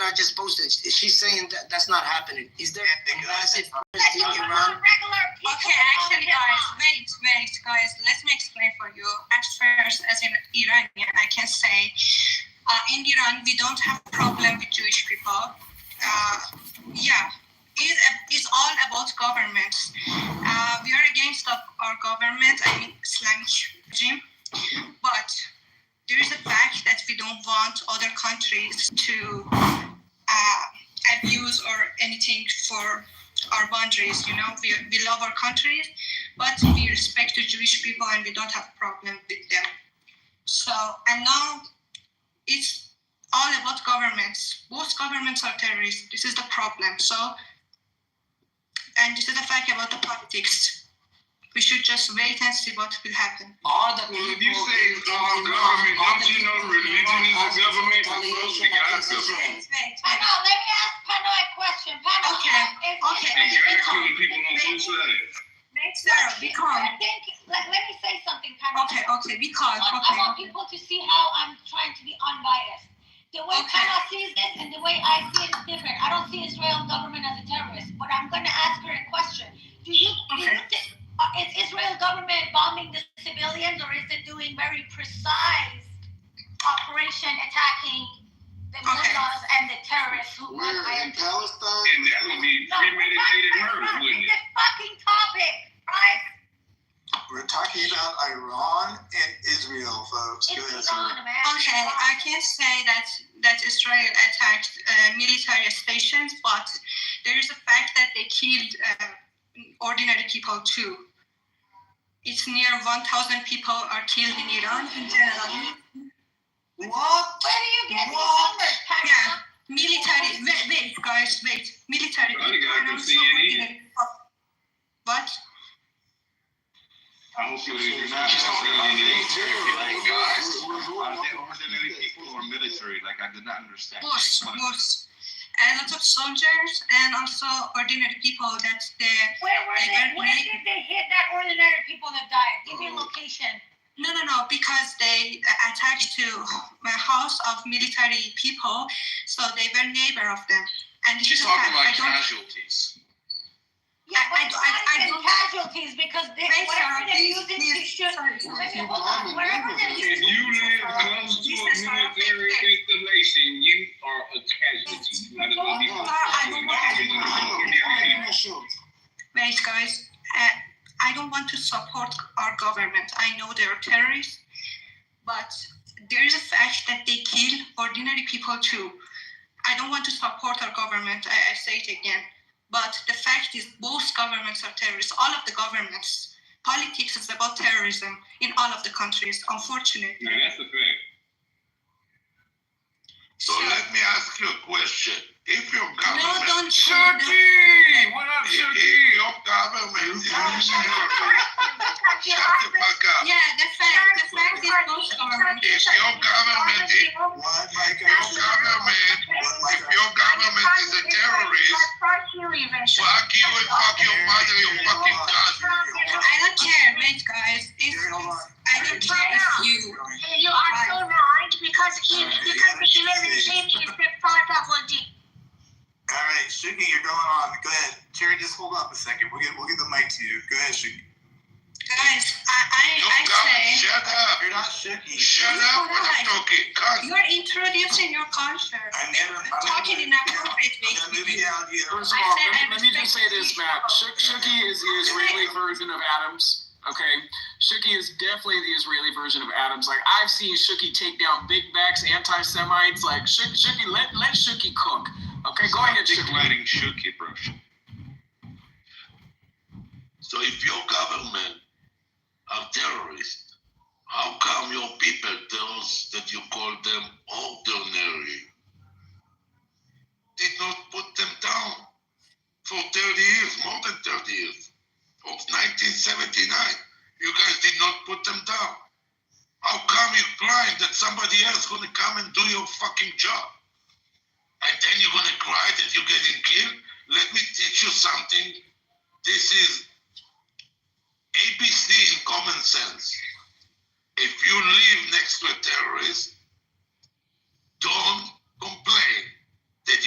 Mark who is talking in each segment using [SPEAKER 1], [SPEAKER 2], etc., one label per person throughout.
[SPEAKER 1] I just posted. She's saying that that's not happening. Is there a massive terrorist in Iran?
[SPEAKER 2] Okay, actually, guys, wait, guys. Let me explain for you. At first, as an Iranian, I can say, in Iran, we don't have a problem with Jewish people. Yeah, it's all about government. We are against our government, I mean Islamic regime, but there is a fact that we don't want other countries to abuse or anything for our boundaries. You know, we love our countries, but we respect the Jewish people and we don't have a problem with them. So, and now it's all about governments. Both governments are terrorists. This is the problem. So, and this is the fact about the politics. We should just wait and see what will happen.
[SPEAKER 3] Well, if you say government, don't you know religion is a government? It's supposed to be God's government.
[SPEAKER 4] Pano, let me ask Pano a question. Pano,
[SPEAKER 2] Okay.
[SPEAKER 3] People on both sides.
[SPEAKER 2] Be calm.
[SPEAKER 4] Let me say something, Pano.
[SPEAKER 2] Okay, be calm.
[SPEAKER 4] I want people to see how I'm trying to be unbiased. The way Pano sees this and the way I see it is different. I don't see Israel government as a terrorist, but I'm going to ask her a question. Do you think is Israel government bombing the civilians, or is it doing very precise operation attacking the mullahs and the terrorists who
[SPEAKER 5] Where in Palestine?
[SPEAKER 3] And that would be premeditated murder, wouldn't it?
[SPEAKER 4] It's a fucking topic, right?
[SPEAKER 5] We're talking about Iran and Israel, folks. Go ahead,
[SPEAKER 4] It's Iran, man.
[SPEAKER 2] Okay, I can say that Israel attacked military stations, but there is a fact that they killed ordinary people too. It's near 1,000 people are killed in Iran in general.
[SPEAKER 5] What?
[SPEAKER 4] Where do you get these numbers, Pano?
[SPEAKER 2] Yeah, military. Wait, guys, wait. Military
[SPEAKER 3] Probably
[SPEAKER 2] people
[SPEAKER 3] got
[SPEAKER 2] and
[SPEAKER 3] the
[SPEAKER 2] also
[SPEAKER 3] CNN.
[SPEAKER 2] ordinary people. What?
[SPEAKER 3] I hope you're not ordinary people or military. Like, I did not understand.
[SPEAKER 2] Both. A lot of soldiers and also ordinary people that
[SPEAKER 4] Where did they hit that ordinary people that died? Give me a location.
[SPEAKER 2] No, because they attacked to a house of military people, so they were neighbor of them. And
[SPEAKER 3] She's talking about casualties.
[SPEAKER 4] Yeah, but
[SPEAKER 2] I
[SPEAKER 4] not
[SPEAKER 2] don't-
[SPEAKER 4] casualties because whatever they're using to shoot. Hold on, wherever they're
[SPEAKER 3] If you live close to a military installation, you are a casualty.
[SPEAKER 2] Wait, guys. I don't want to support our government. I know they are terrorists, but there is a fact that they kill ordinary people too. I don't want to support our government. I say it again. But the fact is both governments are terrorists. All of the governments. Politics is about terrorism in all of the countries, unfortunately.
[SPEAKER 3] Now, that's the fact.
[SPEAKER 6] So let me ask you a question. If your government...
[SPEAKER 2] No, don't
[SPEAKER 3] Shirky! What up,
[SPEAKER 6] If
[SPEAKER 3] Shirky?
[SPEAKER 6] your government... Shut the fuck up.
[SPEAKER 2] Yeah, the fact is both governments.
[SPEAKER 6] If your government is...
[SPEAKER 5] What, Micah?
[SPEAKER 6] If your government is a terrorist, fuck you and fuck your mother, you fucking cousin.
[SPEAKER 2] I don't care, wait, guys. I don't care if you...
[SPEAKER 7] You are so wrong because the human regime is the part of what the
[SPEAKER 5] All right, Shuki, you're going on. Go ahead. Cherry, just hold up a second. We'll get the mic to you. Go ahead, Shuki.
[SPEAKER 2] Guys, I say...
[SPEAKER 6] Shut up.
[SPEAKER 5] You're not Shuki.
[SPEAKER 6] Shut up when I'm talking, cunt.
[SPEAKER 2] You're introducing your culture.
[SPEAKER 5] I'm
[SPEAKER 2] talking in appropriate
[SPEAKER 5] I'm
[SPEAKER 2] ways.
[SPEAKER 5] going to move you down.
[SPEAKER 8] First of all, let me just say this, Matt. Shuki is the Israeli version of Adams. Okay, Shuki is definitely the Israeli version of Adams. Like, I've seen Shuki take down big backs, anti-Semites. Like, Shuki, let Shuki cook. Okay, go ahead, Shuki.
[SPEAKER 3] Letting Shuki, bro.
[SPEAKER 6] So if your government are terrorists, how come your people, those that you call them ordinary, did not put them down for 30 years, more than 30 years? From 1979, you guys did not put them down. How come you crying that somebody else gonna come and do your fucking job? And then you're gonna cry that you're getting killed? Let me teach you something. This is ABC in common sense. If you live next to a terrorist, don't complain that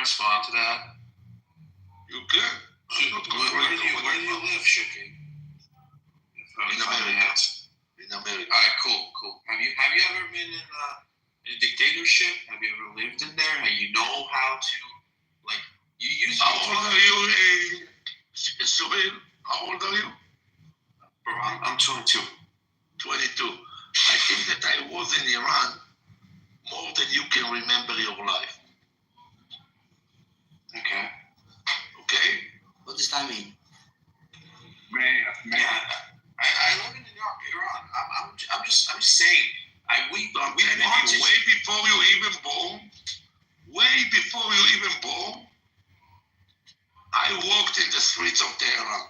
[SPEAKER 5] respond to that?
[SPEAKER 6] You can. I'm not going
[SPEAKER 5] Where
[SPEAKER 6] to
[SPEAKER 5] do you live, Shuki?
[SPEAKER 6] In America. In America.
[SPEAKER 5] All right, cool. Have you ever been in a dictatorship? Have you ever lived in there? How you know how to you use?
[SPEAKER 6] How old are you, Suhail? How old are you?
[SPEAKER 5] Bro, I'm 22.
[SPEAKER 6] 22. I think that I was in Iran more than you can remember your life.
[SPEAKER 5] Okay.
[SPEAKER 6] Okay?
[SPEAKER 1] What does that mean?
[SPEAKER 5] Yeah. I live in Iran. I'm just saying. We
[SPEAKER 6] I'm telling
[SPEAKER 5] wanted
[SPEAKER 6] you, way before you even born, I walked in the streets of Tehran.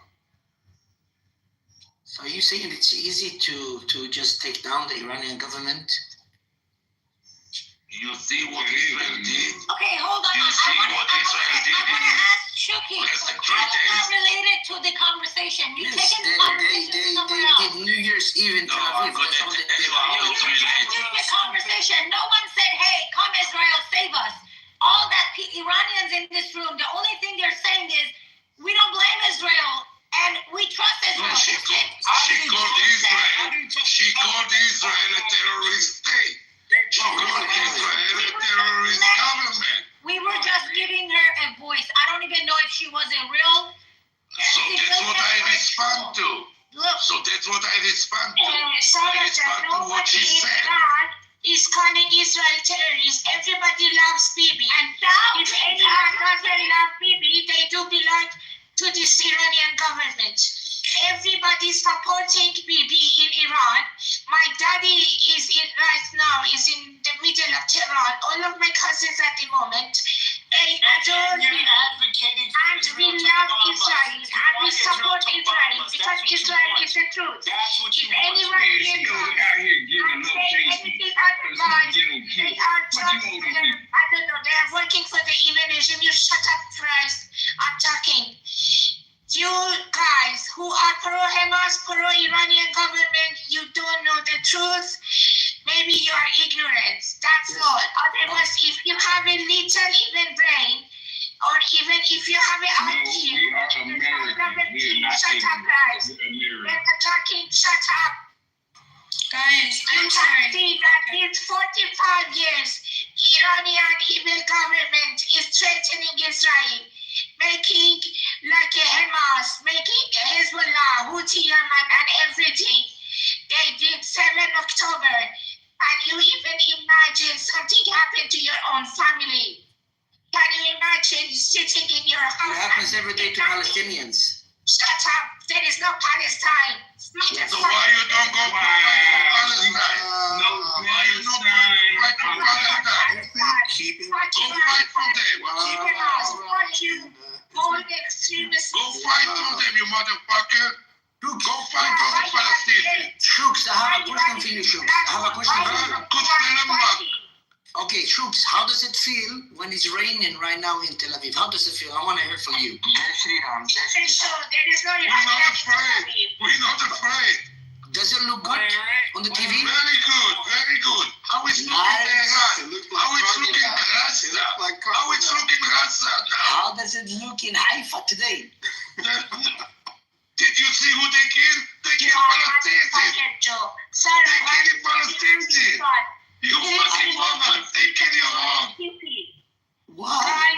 [SPEAKER 1] So are you saying it's easy to just take down the Iranian government?
[SPEAKER 6] You see what Israel did?
[SPEAKER 4] Okay, hold on.
[SPEAKER 6] You see what Israel did?
[SPEAKER 4] I want to ask Shuki.
[SPEAKER 6] Less than 3
[SPEAKER 4] How is that
[SPEAKER 6] days.
[SPEAKER 4] related to the conversation? You
[SPEAKER 1] Yes,
[SPEAKER 4] taking the
[SPEAKER 1] they
[SPEAKER 4] conversation somewhere else.
[SPEAKER 1] did New Year's Eve in
[SPEAKER 6] No,
[SPEAKER 1] Tel
[SPEAKER 6] I'm
[SPEAKER 1] Aviv.
[SPEAKER 6] gonna
[SPEAKER 1] That's all they
[SPEAKER 6] tell
[SPEAKER 1] did.
[SPEAKER 6] you how
[SPEAKER 4] You
[SPEAKER 6] it's
[SPEAKER 4] changed
[SPEAKER 6] related.
[SPEAKER 4] the conversation. No one said, hey, come Israel, save us. All that Iranians in this room, the only thing they're saying is, we don't blame Israel and we trust
[SPEAKER 6] No,
[SPEAKER 4] Israel.
[SPEAKER 6] she called Israel a terrorist state. She called Israel a terrorist government.
[SPEAKER 4] We were just giving her a voice. I don't even know if she was a real.
[SPEAKER 6] So that's what I respond to.
[SPEAKER 4] Look,
[SPEAKER 6] So that's what I respond to.
[SPEAKER 7] Sarah,
[SPEAKER 6] Respond to
[SPEAKER 7] nobody
[SPEAKER 6] what she
[SPEAKER 7] in
[SPEAKER 6] said.
[SPEAKER 7] Iran is calling Israel terrorists. Everybody loves Bibi.
[SPEAKER 4] and now
[SPEAKER 7] If anyone doesn't love Bibi, they do belong to this Iranian government. Everybody supporting Bibi in Iran. My daddy is in the middle of Tehran. All of my cousins at the moment. They adore Bibi. And we love Israel. And we support Israel because Israel is the truth. If anyone in Iran and say anything otherwise, they are just, I don't know, they are working for the evil regime. You shut up, Christ. I'm talking. You guys who are pro-Hamas, pro-Iranian government, you don't know the truth. Maybe you are ignorant. That's all. Otherwise, if you have a little even brain, or even if you have an IQ, shut up, guys. When attacking, shut up.
[SPEAKER 2] Guys,
[SPEAKER 7] You
[SPEAKER 2] I'm
[SPEAKER 7] can
[SPEAKER 2] sorry.
[SPEAKER 7] see that these 45 years, Iranian evil government is threatening Israel, making like a Hamas, making Hezbollah, Houthi Yemen, and everything. They did 7 October, and you even imagine something happened to your own family. Can you imagine sitting in your
[SPEAKER 1] It
[SPEAKER 7] house?
[SPEAKER 1] happens every day to Palestinians.
[SPEAKER 7] Shut up! There is no Palestine. It's not a
[SPEAKER 6] So why you don't go fight for Palestine? Why you don't fight for Palestine?
[SPEAKER 5] Keep it.
[SPEAKER 6] Go fight for them.
[SPEAKER 7] All the extremists.
[SPEAKER 6] Go fight for them, you motherfucker. Go fight for the Palestinians.
[SPEAKER 1] Shooks, I have a question for you, Shooks. I have a question for you. Okay, Shooks, how does it feel when it's raining right now in Tel Aviv? How does it feel? I want to hear from you.
[SPEAKER 7] So there is no
[SPEAKER 6] We're not afraid. We're not afraid.
[SPEAKER 1] Does it look good on the TV?
[SPEAKER 6] Very good, very good. How it's looking Tehran? How it's looking Gaza? How it's looking Gaza now?
[SPEAKER 1] How does it look in Haifa today?
[SPEAKER 6] Did you see who they killed? They killed Palestinians. They killed Palestinians. You fucking woman, they kill your own.
[SPEAKER 1] Why,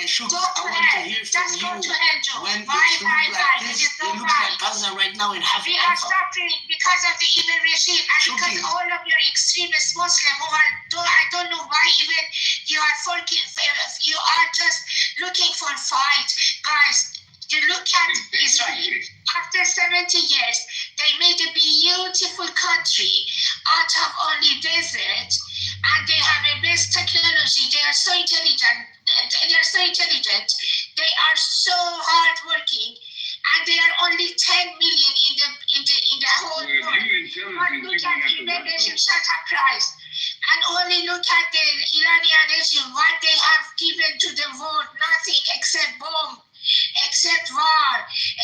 [SPEAKER 1] Shooks, I want to hear from
[SPEAKER 7] Just go
[SPEAKER 1] you.
[SPEAKER 7] to hell, Joe.
[SPEAKER 1] When it
[SPEAKER 7] Why?
[SPEAKER 1] looks like this,
[SPEAKER 7] It is
[SPEAKER 1] it
[SPEAKER 7] not
[SPEAKER 1] looks like
[SPEAKER 7] right.
[SPEAKER 1] Gaza right now in Haifa.
[SPEAKER 7] We are suffering because of the evil regime and because
[SPEAKER 1] Shuki.
[SPEAKER 7] all of your extremist Muslim who are, I don't know why even you are you are just looking for a fight. Guys, you look at Israel. After 70 years, they made a beautiful country out of only desert, and they have the best technology. They are so intelligent. They are so hardworking, and they are only 10 million in the whole world. But look at the nation, shut up, Christ. And only look at the Iranian regime, what they have given to the world, nothing except bomb, except war,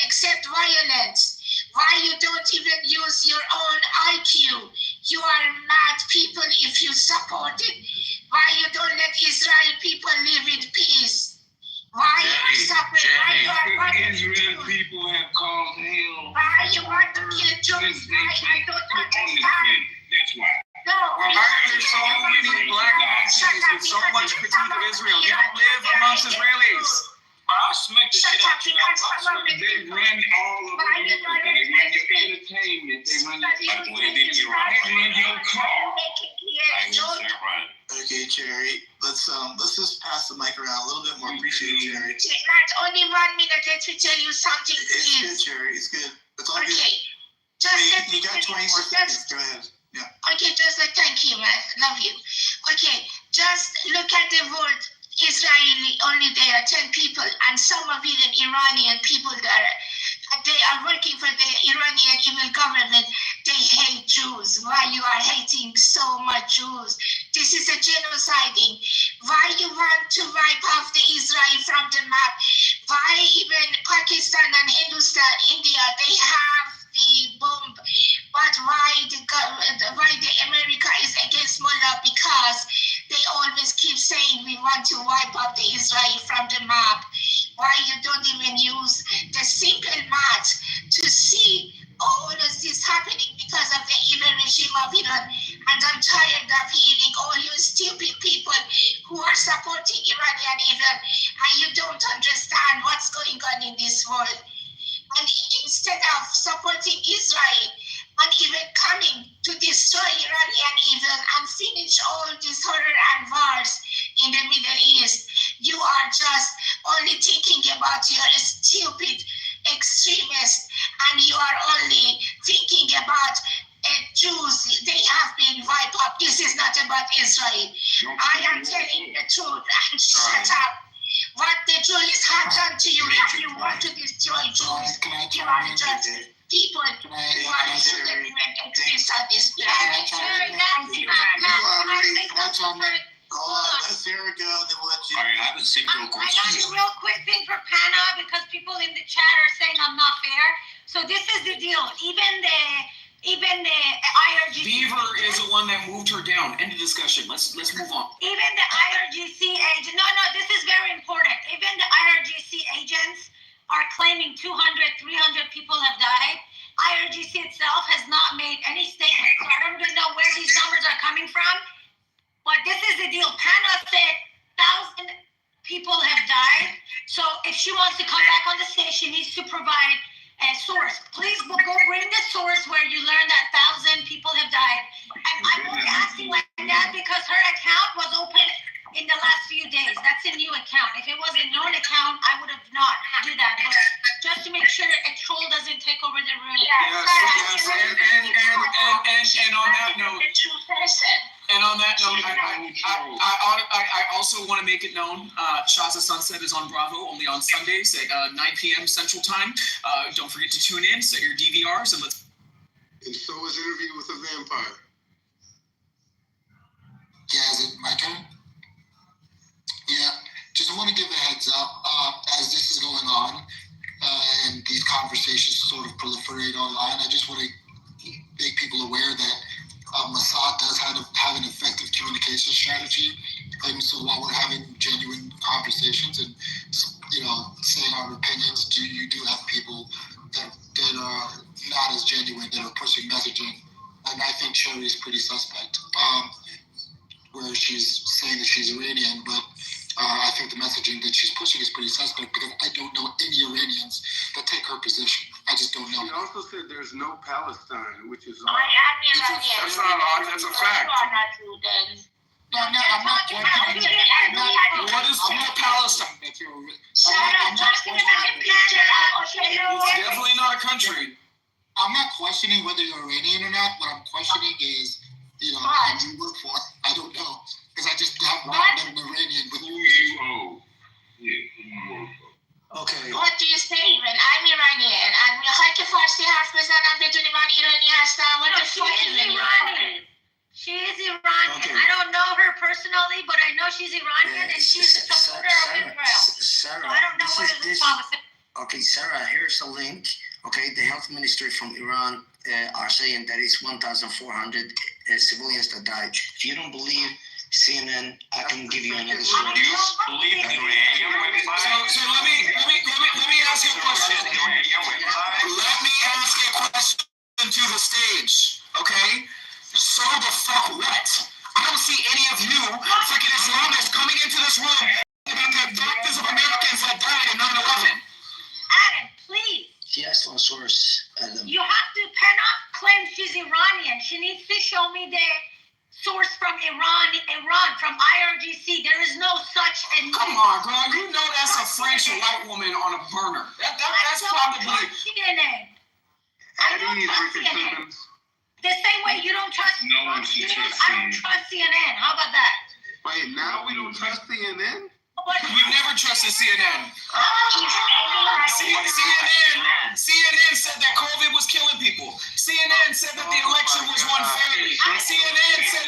[SPEAKER 7] except violence. Why you don't even use your own IQ? You are mad people if you support it. Why you don't let Israel people live in peace? Why you are suffering? Why you are wanting to
[SPEAKER 3] Israel
[SPEAKER 7] Jews?
[SPEAKER 3] people have caused hell.
[SPEAKER 7] Why you want to kill Jews? I don't understand.
[SPEAKER 3] That's why.
[SPEAKER 7] No,
[SPEAKER 8] Why are there so many black Nazis with so much critique of Israel? They don't live amongst Israelis.
[SPEAKER 3] I'll smack the
[SPEAKER 7] Shut
[SPEAKER 3] shit
[SPEAKER 7] up,
[SPEAKER 3] out of you.
[SPEAKER 7] because some of the
[SPEAKER 3] They
[SPEAKER 7] people-
[SPEAKER 3] run all of
[SPEAKER 7] Why
[SPEAKER 3] the
[SPEAKER 7] you
[SPEAKER 3] music.
[SPEAKER 7] don't
[SPEAKER 3] They run your
[SPEAKER 7] respect?
[SPEAKER 3] entertainment. They run
[SPEAKER 7] Somebody
[SPEAKER 3] your
[SPEAKER 7] who
[SPEAKER 3] they
[SPEAKER 7] thinks
[SPEAKER 3] run your car.
[SPEAKER 9] Okay, Cherry, let's just pass the mic around a little bit more. Appreciate it, Cherry.
[SPEAKER 7] Not only 1 minute, let me tell you something,
[SPEAKER 9] It's good,
[SPEAKER 7] please.
[SPEAKER 9] Cherry. It's good. It's all good.
[SPEAKER 7] Okay. Just let
[SPEAKER 9] You
[SPEAKER 7] me
[SPEAKER 9] got
[SPEAKER 7] tell
[SPEAKER 9] 20
[SPEAKER 7] you,
[SPEAKER 9] more
[SPEAKER 7] just
[SPEAKER 9] seconds. Go ahead. Yeah.
[SPEAKER 7] okay, just thank you, man. Love you. Okay, just look at the world. Israeli only there are 10 people, and some of even Iranian people there. They are working for the Iranian evil government. They hate Jews. Why you are hating so much Jews? This is a genociding. Why you want to wipe off the Israel from the map? Why even Pakistan and Hindustan, India, they have the bomb, but why the America is against Mullah? Because they always keep saying we want to wipe out the Israel from the map. Why you don't even use the simple math to see all of this happening because of the evil regime of Iran? And I'm tired of hearing all you stupid people who are supporting Iranian evil, and you don't understand what's going on in this world. And instead of supporting Israel and even coming to destroy Iranian evil and finish all this horror and wars in the Middle East, you are just only thinking about your stupid extremists, and you are only thinking about Jews. They have been wiped up. This is not about Israel. I am telling the truth, and shut up. What the Jews have done to you, if you want to destroy Jews, you are just people who are shouldn't even exist on this planet.
[SPEAKER 9] Hold on, let's hear it go. Then we'll let you.
[SPEAKER 3] All right, I have a simple
[SPEAKER 4] I got
[SPEAKER 3] question.
[SPEAKER 4] a real quick thing for Pana because people in the chat are saying I'm not fair. So this is the deal. Even the IRGC.
[SPEAKER 8] Beaver is the one that moved her down. End of discussion. Let's move on.
[SPEAKER 4] Even the IRGC agent. No, this is very important. Even the IRGC agents are claiming 200, 300 people have died. IRGC itself has not made any statement. So I don't even know where these numbers are coming from. But this is the deal. Pana said 1,000 people have died. So if she wants to come back on the stage, she needs to provide a source. Please go bring the source where you learned that 1,000 people have died. And I'm only asking like that because her account was open in the last few days. That's a new account. If it was a known account, I would have not do that. But just to make sure a troll doesn't take over the room.
[SPEAKER 8] Yes. And on that note, I also want to make it known, Shaza Sunset is on Bravo only on Sundays at 9 p.m. Central Time. Don't forget to tune in, set your DVRs, and let's.
[SPEAKER 9] And so is Interview with a Vampire.
[SPEAKER 10] Yeah, is it my turn? Yeah, just want to give a heads up as this is going on and these conversations sort of proliferate online. I just want to make people aware that Mossad does have an effective communication strategy. And so while we're having genuine conversations and, saying our opinions, you do have people that are not as genuine, that are pushing messaging. And I think Cherry is pretty suspect, where she's saying that she's Iranian, but I think the messaging that she's pushing is pretty suspect because I don't know any Iranians that take her position. I just don't know.
[SPEAKER 3] She also said there's no Palestine, which is
[SPEAKER 7] I
[SPEAKER 3] odd.
[SPEAKER 7] am Iranian.
[SPEAKER 8] That's not odd, that's a fact.
[SPEAKER 10] No, I'm not questioning.
[SPEAKER 8] What is Palestine?
[SPEAKER 10] I'm not questioning.
[SPEAKER 8] It's definitely not a country.
[SPEAKER 10] I'm not questioning whether you're Iranian or not. What I'm questioning is, how you work for. I don't know. Because I just have not met an Iranian. But
[SPEAKER 3] Who you owe? Yeah, who you work for.
[SPEAKER 1] Okay.
[SPEAKER 7] What do you say even? I'm Iranian. And میخوای که فارسی حرف بزنم بدونی من ایرانی هستم. What the fuck
[SPEAKER 4] She is
[SPEAKER 7] is
[SPEAKER 4] Iranian. She is Iranian.
[SPEAKER 1] Okay.
[SPEAKER 4] I don't know her personally, but I know she's Iranian and she's a supporter of Israel.
[SPEAKER 1] Sarah,
[SPEAKER 4] So I don't know what is this.
[SPEAKER 1] Okay, Sarah, here's a link. Okay, the health ministry from Iran are saying that it's 1,400 civilians that died. If you don't believe CNN, I can give you another story.
[SPEAKER 5] Do you believe the Iranian website?
[SPEAKER 8] So let me ask you a question. Let me ask you a question to the stage, okay? So the fuck what? I don't see any of you freaking Islamists coming into this room about the doctors of Americans that died in 9/11.
[SPEAKER 4] Adam, please.
[SPEAKER 1] She asked for a source, Adam.
[SPEAKER 4] You have to cannot claim she's Iranian. She needs to show me the source from Iran, from IRGC. There is no such.
[SPEAKER 8] Come on, girl. You know that's a French white woman on a burner. That's probably.
[SPEAKER 4] CNN. I don't trust CNN. The same way you don't trust
[SPEAKER 3] No one should
[SPEAKER 4] CNN,
[SPEAKER 3] trust
[SPEAKER 4] I don't trust CNN. How about that?
[SPEAKER 3] Wait, now we don't trust CNN?
[SPEAKER 8] You never trusted CNN. CNN said that COVID was killing people. CNN said that the election was won fairly. CNN said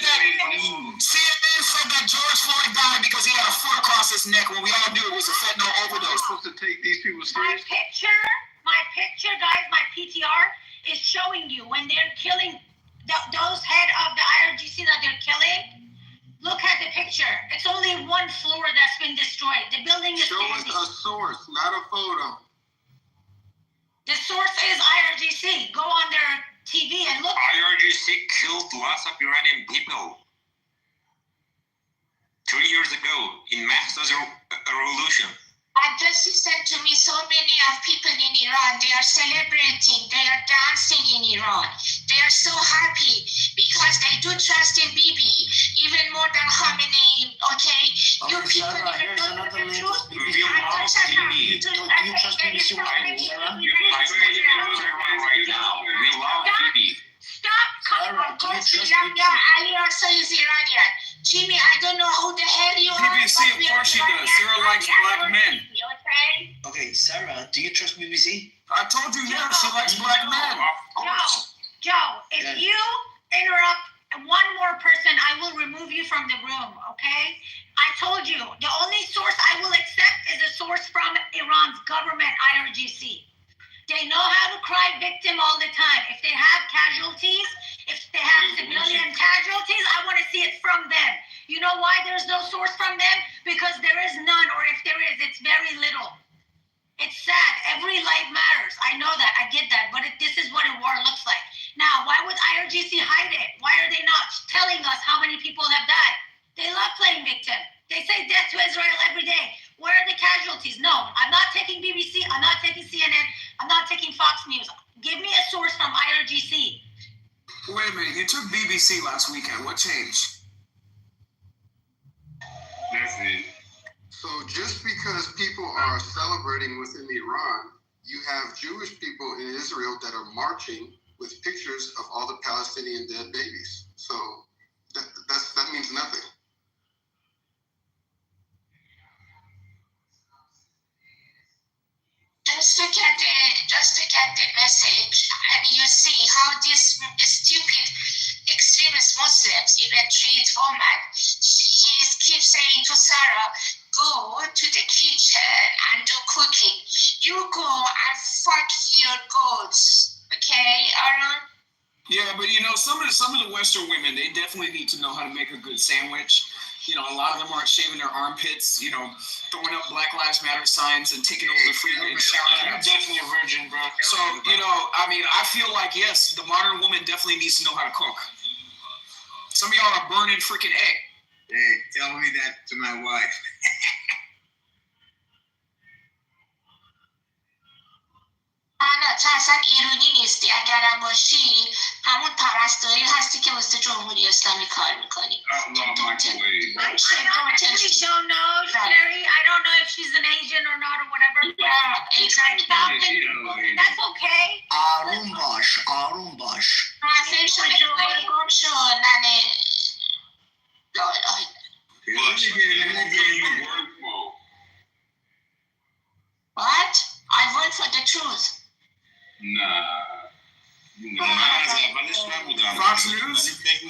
[SPEAKER 8] that George Floyd died because he had a foot across his neck when we all knew it was a fentanyl overdose.
[SPEAKER 3] Supposed to take these people
[SPEAKER 4] My
[SPEAKER 3] serious?
[SPEAKER 4] picture, guys, my PTR is showing you when they're killing those head of the IRGC that they're killing. Look at the picture. It's only one floor that's been destroyed. The building is
[SPEAKER 3] Show us
[SPEAKER 4] standing.
[SPEAKER 3] a source, not a photo.
[SPEAKER 4] The source is IRGC. Go on their TV and look.
[SPEAKER 5] IRGC killed lots of Iranian people 3 years ago in mass revolution.
[SPEAKER 7] Just said to me, so many of people in Iran, they are celebrating, they are dancing in Iran. They are so happy because they do trust in Bibi even more than Khamenei. Okay, you people
[SPEAKER 1] Sarah,
[SPEAKER 7] even
[SPEAKER 1] here's
[SPEAKER 7] don't know
[SPEAKER 1] another
[SPEAKER 7] the
[SPEAKER 1] link.
[SPEAKER 7] truth.
[SPEAKER 5] We love TV.
[SPEAKER 1] Do you trust BBC One, Sarah?
[SPEAKER 5] Right now, we love TV.
[SPEAKER 4] Stop coming
[SPEAKER 1] Sarah,
[SPEAKER 4] on.
[SPEAKER 1] do you
[SPEAKER 7] Of course,
[SPEAKER 1] trust
[SPEAKER 7] Irania,
[SPEAKER 1] BBC?
[SPEAKER 7] Ali also is Iranian. Jimmy, I don't know who the hell you are.
[SPEAKER 8] BBC,
[SPEAKER 7] but
[SPEAKER 8] of
[SPEAKER 7] we are
[SPEAKER 8] course she does.
[SPEAKER 7] Iranian.
[SPEAKER 8] Sarah likes black men.
[SPEAKER 7] Okay?
[SPEAKER 1] Okay, Sarah, do you trust BBC?
[SPEAKER 8] I told you, yeah, she likes black men.
[SPEAKER 4] Joe, if
[SPEAKER 1] Yeah.
[SPEAKER 4] you interrupt one more person, I will remove you from the room, okay? I told you, the only source I will accept is a source from Iran's government, IRGC. They know how to cry victim all the time. If they have casualties, if they have civilian casualties, I want to see it from them. You know why there's no source from them? Because there is none, or if there is, it's very little. It's sad. Every life matters. I know that. I get that. But this is what a war looks like. Now, why would IRGC hide it? Why are they not telling us how many people have died? They love playing victim. They say death to Israel every day. Where are the casualties? No, I'm not taking BBC. I'm not taking CNN. I'm not taking Fox News. Give me a source from IRGC.
[SPEAKER 8] Wait a minute, you took BBC last weekend. What changed?
[SPEAKER 3] That's it. So just because people are celebrating within Iran, you have Jewish people in Israel that are marching with pictures of all the Palestinian dead babies. So that means nothing.
[SPEAKER 7] Just look at the message, and you see how these stupid extremist Muslims even treat women. He keeps saying to Sarah, "Go to the kitchen and do cooking. You go and fuck your goats." Okay, Aaron?
[SPEAKER 8] Yeah, but you know, some of the Western women, they definitely need to know how to make a good sandwich. You know, a lot of them aren't shaving their armpits, you know, throwing up Black Lives Matter signs and taking over the freeway and shower caps.
[SPEAKER 5] Definitely a virgin, bro.
[SPEAKER 8] So, you know, I mean, I feel like, yes, the modern woman definitely needs to know how to cook. Some of y'all are burning freaking egg.
[SPEAKER 11] Hey, tell me that to my wife.
[SPEAKER 7] نه تو اصلا ایرانی نیستی. اگرم باشی همون پرستاری هستی که واسه جمهوری اسلامی کار میکنی.
[SPEAKER 4] I actually don't know, Sherry. I don't know if she's an Asian or not or whatever.
[SPEAKER 7] Yeah, exactly.
[SPEAKER 4] That's okay.
[SPEAKER 1] آروم باش.
[SPEAKER 7] فکر شو جمهوری گم شو ننه. لا اله What? I work for the truth.
[SPEAKER 8] Fox News? Wait.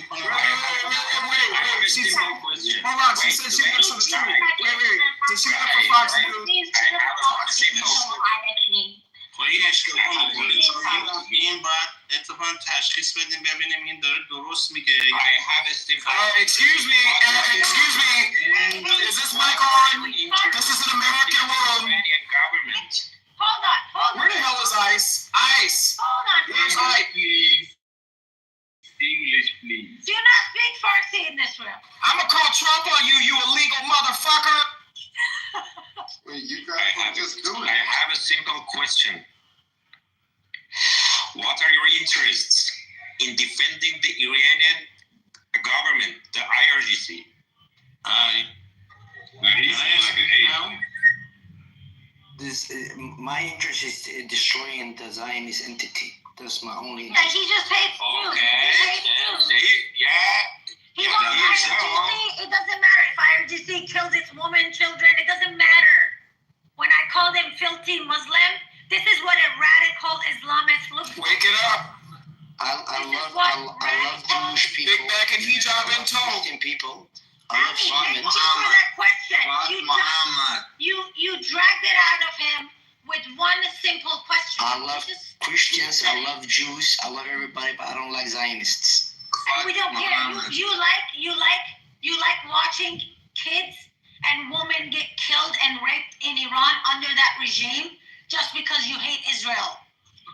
[SPEAKER 8] Hold on, she said she works for the truth. Wait. Did she work for Fox News?
[SPEAKER 11] این باید اتفاقا تشخیص بدیم ببینیم این داره درست میگه.
[SPEAKER 5] I have a simple.
[SPEAKER 8] Excuse me, is this mic on? This is an American world.
[SPEAKER 5] Iranian government.
[SPEAKER 4] Hold on.
[SPEAKER 8] Where the hell is Ice? Ice.
[SPEAKER 4] Hold on.
[SPEAKER 8] Where's Ice?
[SPEAKER 5] Please. English, please.
[SPEAKER 4] Do not speak Farsi in this room.
[SPEAKER 8] I'm gonna call Trump on you, you illegal motherfucker.
[SPEAKER 3] Wait, you guys just do it.
[SPEAKER 5] I have a simple question. What are your interests in defending the Iranian government, the IRGC?
[SPEAKER 1] My interest is destroying the Zionist entity. That's my only
[SPEAKER 4] Yeah,
[SPEAKER 1] interest.
[SPEAKER 4] he just hates Jews.
[SPEAKER 5] Okay.
[SPEAKER 4] He hates Jews.
[SPEAKER 5] See? Yeah.
[SPEAKER 4] He wants IRGC. It doesn't matter if IRGC killed its woman, children. It doesn't matter. When I call them filthy Muslim, this is what a radical Islamist looks like.
[SPEAKER 8] Wake it up.
[SPEAKER 1] I love Jewish people.
[SPEAKER 8] Big back and hijab in tow.
[SPEAKER 1] Christian people. I love
[SPEAKER 4] Thank you
[SPEAKER 1] shamans.
[SPEAKER 4] for that question.
[SPEAKER 11] Muhammad.
[SPEAKER 4] You dragged it out of him with one simple question.
[SPEAKER 1] I love Christians. I love Jews. I love everybody, but I don't like Zionists.
[SPEAKER 4] We don't care. You like watching kids and women get killed and raped in Iran under that regime just because you hate Israel.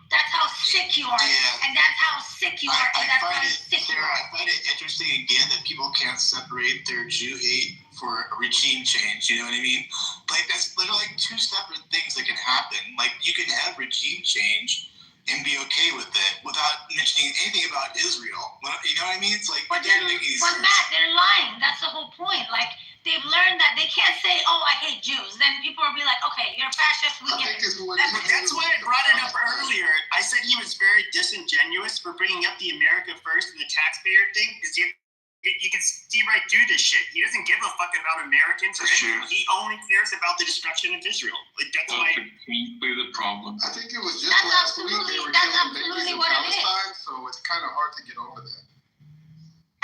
[SPEAKER 4] That's how sick you are.
[SPEAKER 9] Yeah.
[SPEAKER 4] And that's how sick you are. And that's how sick you
[SPEAKER 9] Sarah,
[SPEAKER 4] are.
[SPEAKER 9] I find it interesting again that people can't separate their Jew hate for a regime change. You know what I mean? Like that's literally like two separate things that can happen. Like you can have regime change and be okay with it without mentioning anything about Israel. You know what I mean? It's like
[SPEAKER 4] But Matt, they're lying. That's the whole point. Like they've learned that they can't say, "Oh, I hate Jews." Then people will be like, "Okay, you're a fascist." We
[SPEAKER 3] I
[SPEAKER 4] get
[SPEAKER 3] think
[SPEAKER 4] it.
[SPEAKER 3] it's what
[SPEAKER 12] But that's why I brought it up earlier. I said he was very disingenuous for bringing up the America First and the taxpayer thing, because you can see right through this shit. He doesn't give a fuck about Americans.
[SPEAKER 9] For sure.
[SPEAKER 12] He only cares about the destruction of Israel. Like that's why.
[SPEAKER 5] Completely the problem.
[SPEAKER 3] I think it was just
[SPEAKER 4] That's
[SPEAKER 3] last week they were
[SPEAKER 4] that's
[SPEAKER 3] killing babies
[SPEAKER 4] absolutely
[SPEAKER 3] in
[SPEAKER 4] what it is.
[SPEAKER 3] Palestine, so it's kind of hard to get over that.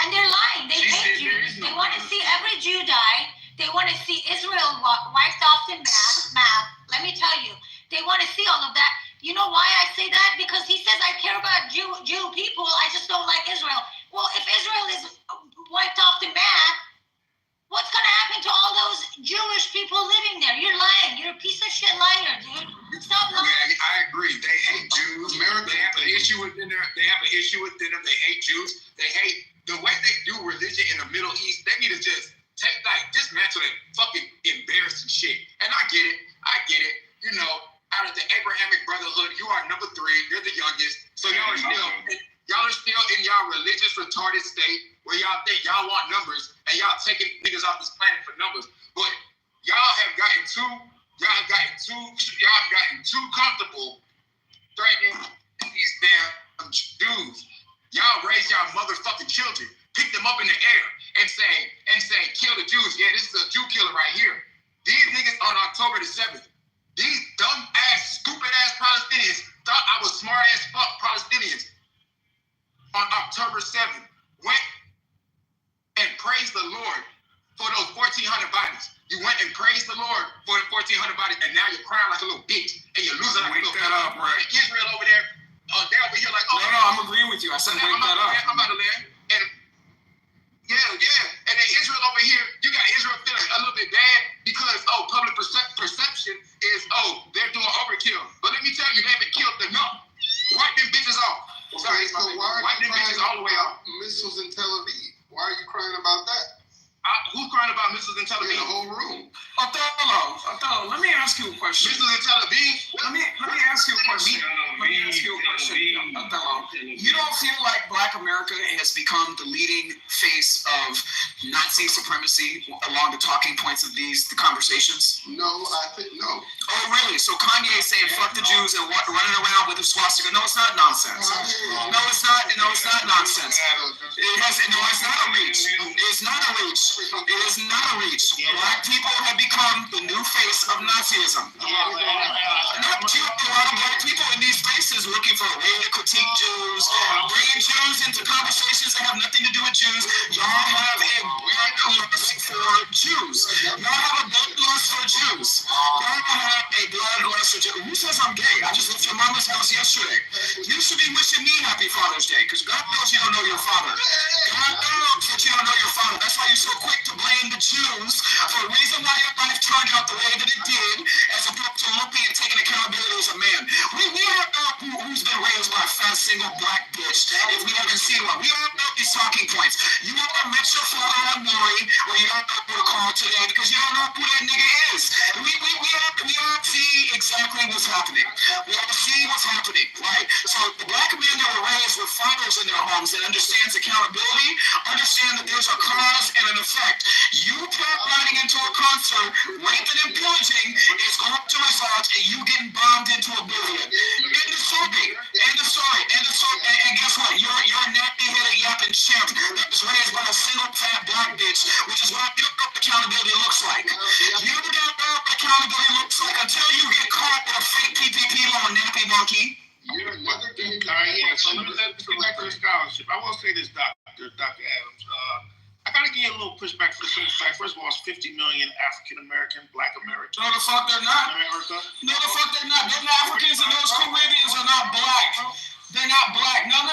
[SPEAKER 4] And they're lying. They hate Jews. They want to see every Jew die. They want to see Israel wiped off the map. Let me tell you, they want to see all of that. You know why I say that? Because he says I care about Jew people. I just don't like Israel. Well, if Israel is wiped off the map, what's going to happen to all those Jewish people living there? You're lying. You're a piece of shit liar, dude. Stop lying.
[SPEAKER 13] Yeah, I agree. They hate Jews. They have an issue within them. They have an issue within them. They hate Jews. They hate the way they do religion in the Middle East. They need to just dismantle that fucking embarrassing shit. And I get it. You know, out of the Abrahamic Brotherhood, you are number 3. You're the youngest. So y'all are still in y'all religious retarded state where y'all think y'all want numbers and y'all taking niggas off this planet for numbers. But y'all have gotten too comfortable threatening these damn Jews. Y'all raise y'all motherfucking children, pick them up in the air and say, kill the Jews. Yeah, this is a Jew killer right here. These niggas on October the 7th, these dumb ass, stupid ass Palestinians thought I was smart as fuck Palestinians. On October 7th, went and praised the Lord for those 1,400 bodies. You went and praised the Lord for the 1,400 bodies, and now you're crying like a little bitch, and you're losing like a little bitch. Right. Israel over there, they're over here like, oh.
[SPEAKER 8] No, I'm agreeing with you. I said wake that up.
[SPEAKER 13] I'm about to land. And and then Israel over here, you got Israel feeling a little bit bad because, public perception is, they're doing overkill. But let me tell you, they haven't killed enough. Wipe them bitches off.
[SPEAKER 3] Okay, so why are you crying
[SPEAKER 13] all the way
[SPEAKER 3] about
[SPEAKER 13] off.
[SPEAKER 3] missiles in Tel Aviv? Why are you crying about that?
[SPEAKER 13] Who's crying about missiles in Tel Aviv?
[SPEAKER 3] In the whole room.
[SPEAKER 8] Othello, let me ask you a question.
[SPEAKER 13] Missiles in Tel Aviv?
[SPEAKER 8] Let me ask you a question. Othello, you don't feel like Black America has become the leading face of Nazi supremacy along the talking points of the conversations?
[SPEAKER 3] No, I think no.
[SPEAKER 8] Oh, really? So Kanye saying fuck the Jews and running around with a swastika? No, it's not nonsense. No, it's not nonsense. It's not a reach. It is not a reach. Black people have become the new face of Nazism. Not a lot of black people in these spaces looking for a way to critique Jews, bringing Jews into conversations that have nothing to do with Jews. Y'all have a bloodlust for Jews. Y'all have a bloodlust for Jews. Y'all have a bloodlust for Jews. Who says I'm gay? I just left your mama's house yesterday. You should be wishing me happy Father's Day, because God knows you don't know your father. God knows that you don't know your father. That's why you're so quick to blame the Jews for the reason why your life turned out the way that it did, as opposed to looking and taking accountability as a man. We all know who's been raised by a fat single black bitch, if we haven't seen one. We all know these talking points. You all met your father on Maury, or you don't know who to call today because you don't know who that nigga is. We all see exactly what's happening. We all see what's happening, right? So the black men that were raised with fathers in their homes that understands accountability, understand that there's a cause and an effect. You riding into a concert, raping and pillaging is going to result in you getting bombed into oblivion. End of story. End of story. End of story. And guess what? You're a nappy-headed yapping chimp that was raised by a single fat black bitch, which is what you know what accountability looks like. You don't know what accountability looks like until you get caught with a fake PPP loan, nappy monkey.
[SPEAKER 6] You're another game.
[SPEAKER 13] So let me get back to the scholarship. I will say this, Dr. Adams. I gotta give you a little pushback for the simple fact. First of all, it's 50 million African American, Black Americans.
[SPEAKER 8] No, the fuck they're not.
[SPEAKER 13] America.
[SPEAKER 8] No, the fuck they're not. Them Africans and those Caribbeans are not black. They're not black. No.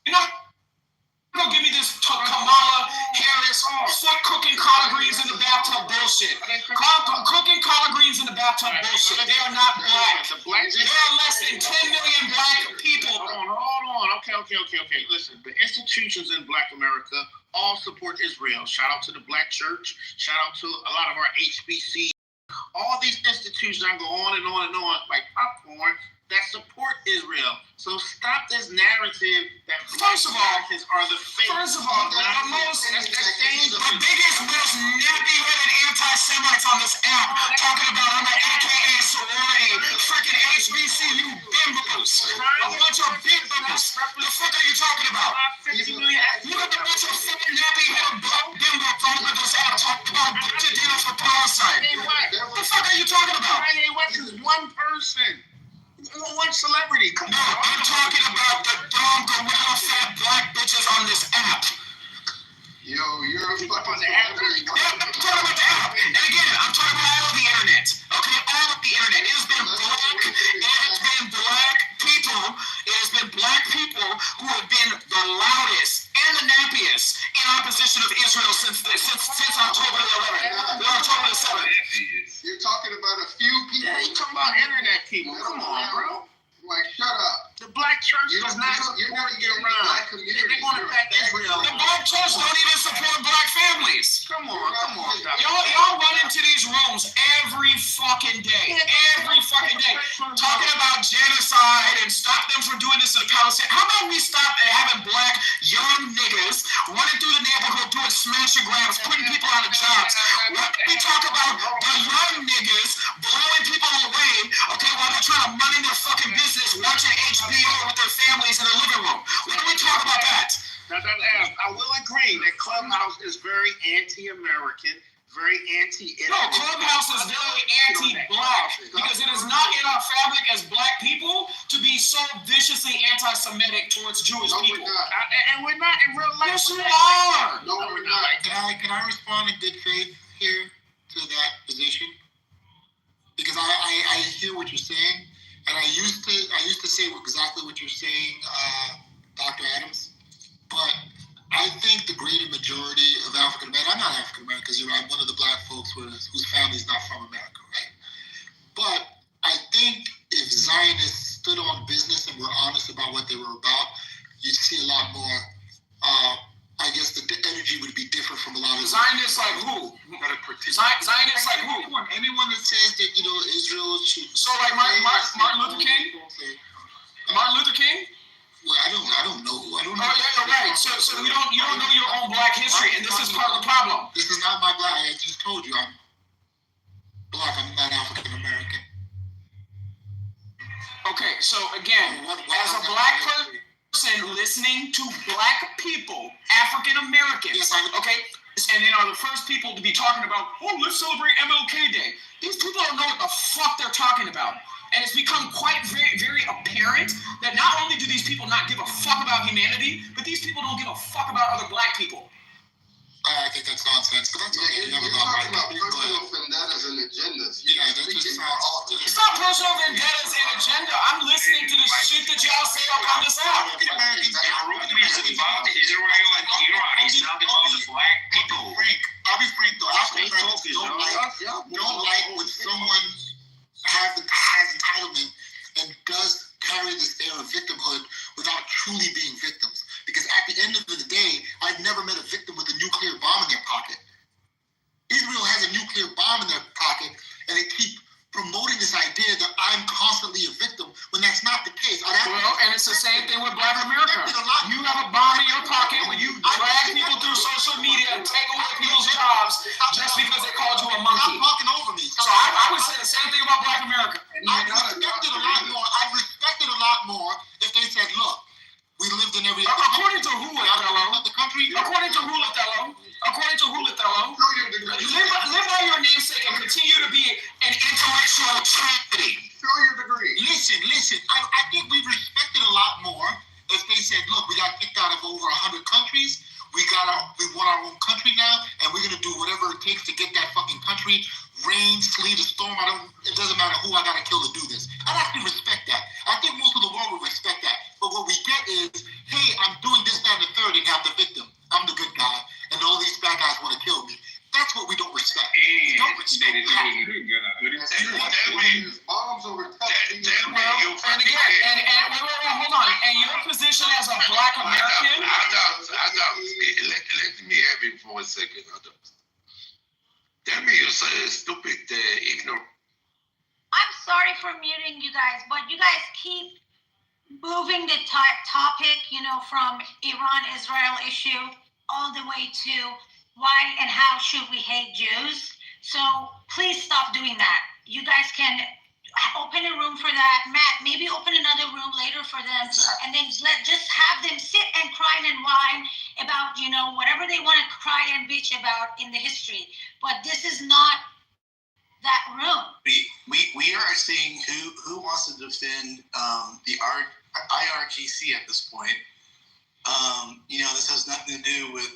[SPEAKER 8] You're not gonna give me this Kamala Harris foot cooking collard greens in the bathtub bullshit. Cooking collard greens in the bathtub bullshit. They are not black. There are less than 10 million black people.
[SPEAKER 13] Hold on. Okay. Listen, the institutions in Black America all support Israel. Shout out to the Black Church. Shout out to a lot of our HBC. All these institutions, I go on and on like popcorn, that support Israel. So stop this narrative that
[SPEAKER 8] First of all,
[SPEAKER 13] Americans are the fake.
[SPEAKER 8] First of all, the biggest, most nappy-headed anti-Semites on this app talking about I'm an AKA sorority, freaking HBCU bimbos. A bunch of bimbos. The fuck are you talking about? Look at the bunch of fucking nappy-headed bimbos on this app talking about budget dinner for Palestine. The fuck are you talking about?
[SPEAKER 13] Kanye West is one person. One celebrity. Come
[SPEAKER 8] on. I'm talking about the dumb gorilla fat black bitches on this app.
[SPEAKER 3] Yo, you're a fucking
[SPEAKER 8] celebrity. Yeah, I'm talking about the app. And again, I'm talking about all of the internet. Okay, all of the internet. It has been black people. It has been black people who have been the loudest and the nappiest in opposition of Israel since October the 11th. October the 7th.
[SPEAKER 3] You're talking about a few people.
[SPEAKER 13] Yeah, you're talking about internet people. Come on, bro.
[SPEAKER 3] Like, shut up.
[SPEAKER 13] The Black Church does not support Iran. They're going to back Israel.
[SPEAKER 8] The Black Church don't even support black families.
[SPEAKER 13] Come on,
[SPEAKER 8] Y'all run into these rooms every fucking day. Every fucking day. Talking about genocide and stop them from doing this in Palestine. How about we stop having black young niggas running through the neighborhood doing smash and grabs, putting people out of jobs? Why don't we talk about the young niggas blowing people away, okay, while they're trying to money their fucking business, watching HBO with their families in the living room? Why don't we talk about that?
[SPEAKER 13] I will agree that Clubhouse is very anti-American, very anti-internet.
[SPEAKER 8] No, Clubhouse is very anti-black because it is not in our fabric as black people to be so viciously anti-Semitic towards Jewish people.
[SPEAKER 13] And we're not in real life.
[SPEAKER 8] Yes, we are.
[SPEAKER 13] No, we're not.
[SPEAKER 10] Can I respond in good faith here to that position? Because I hear what you're saying, and I used to say exactly what you're saying, Dr. Adams. But I think the greater majority of African Americans, I'm not African American because I'm one of the black folks whose family's not from America, right? But I think if Zionists stood on business and were honest about what they were about, you'd see a lot more. I guess the energy would be different from a lot of
[SPEAKER 8] Zionists like who? Zionists like who?
[SPEAKER 10] Anyone that says that Israel should.
[SPEAKER 8] So like Martin Luther King. Martin Luther King.
[SPEAKER 10] Well, I don't know.
[SPEAKER 8] Oh, yeah, right. So you don't know your own black history, and this is part of the problem.
[SPEAKER 10] This is not my black. I just told you I'm black. I'm not African American.
[SPEAKER 8] Okay, so again, as a black person listening to black people, African Americans, okay, and then are the first people to be talking about, oh, let's celebrate MLK Day. These people don't know what the fuck they're talking about. And it's become quite very, very apparent that not only do these people not give a fuck about humanity, but these people don't give a fuck about other black people.
[SPEAKER 10] I think that's nonsense, but that's okay. You never got right.
[SPEAKER 3] Personal vendettas and agendas.
[SPEAKER 10] Yeah, that just sounds.
[SPEAKER 8] It's not personal vendettas and agenda. I'm listening to the shit that y'all say up on this app.
[SPEAKER 9] Americans are involved in Israel and Iran. He's talking about the black people.
[SPEAKER 10] I'll be frank though. African Americans don't like when someone has entitlement and does carry this air of victimhood without truly being victims. Because at the end of the day, I've never met a victim with a nuclear bomb in their pocket. Israel has a nuclear bomb in their pocket, and they keep promoting this idea that I'm constantly a victim when that's not the case.
[SPEAKER 8] And it's the same thing with Black America. You have a bomb in your pocket when you drag people through social media and take away people's jobs just because they called you a monkey.
[SPEAKER 10] Stop talking over me.
[SPEAKER 8] So I would say the same thing about Black America.
[SPEAKER 10] I'd respected a lot more if they said, look, we lived in every...
[SPEAKER 8] According to who, Othello?
[SPEAKER 10] The country...
[SPEAKER 8] According to who, Othello? Live by your namesake and continue to be an intellectual trinity.
[SPEAKER 3] Show your degree.
[SPEAKER 10] Listen. I think we respected a lot more if they said, look, we got kicked out of over 100 countries. We want our own country now, and we're going to do whatever it takes to get that fucking country. Rain, sleet, or storm, it doesn't matter who I got to kill to do this. I'd actually respect that. I think most of the world would respect that. But what we get is, hey, I'm doing this, that, and the third, and have the victim. I'm the good guy, and all these bad guys want to kill me. That's what we don't respect. We don't respect that.
[SPEAKER 3] Bombs over television.
[SPEAKER 8] And again, hold on. And your position as a Black American...
[SPEAKER 6] Let me have it for a second. Tell me you say stupid, ignorant.
[SPEAKER 4] I'm sorry for muting you guys, but you guys keep moving the topic, from Iran-Israel issue all the way to why and how should we hate Jews. So please stop doing that. You guys can open a room for that. Matt, maybe open another room later for them, and then just have them sit and cry and whine about, whatever they want to cry and bitch about in the history. But this is not that room.
[SPEAKER 9] We are seeing who wants to defend the IRGC at this point. This has nothing to do with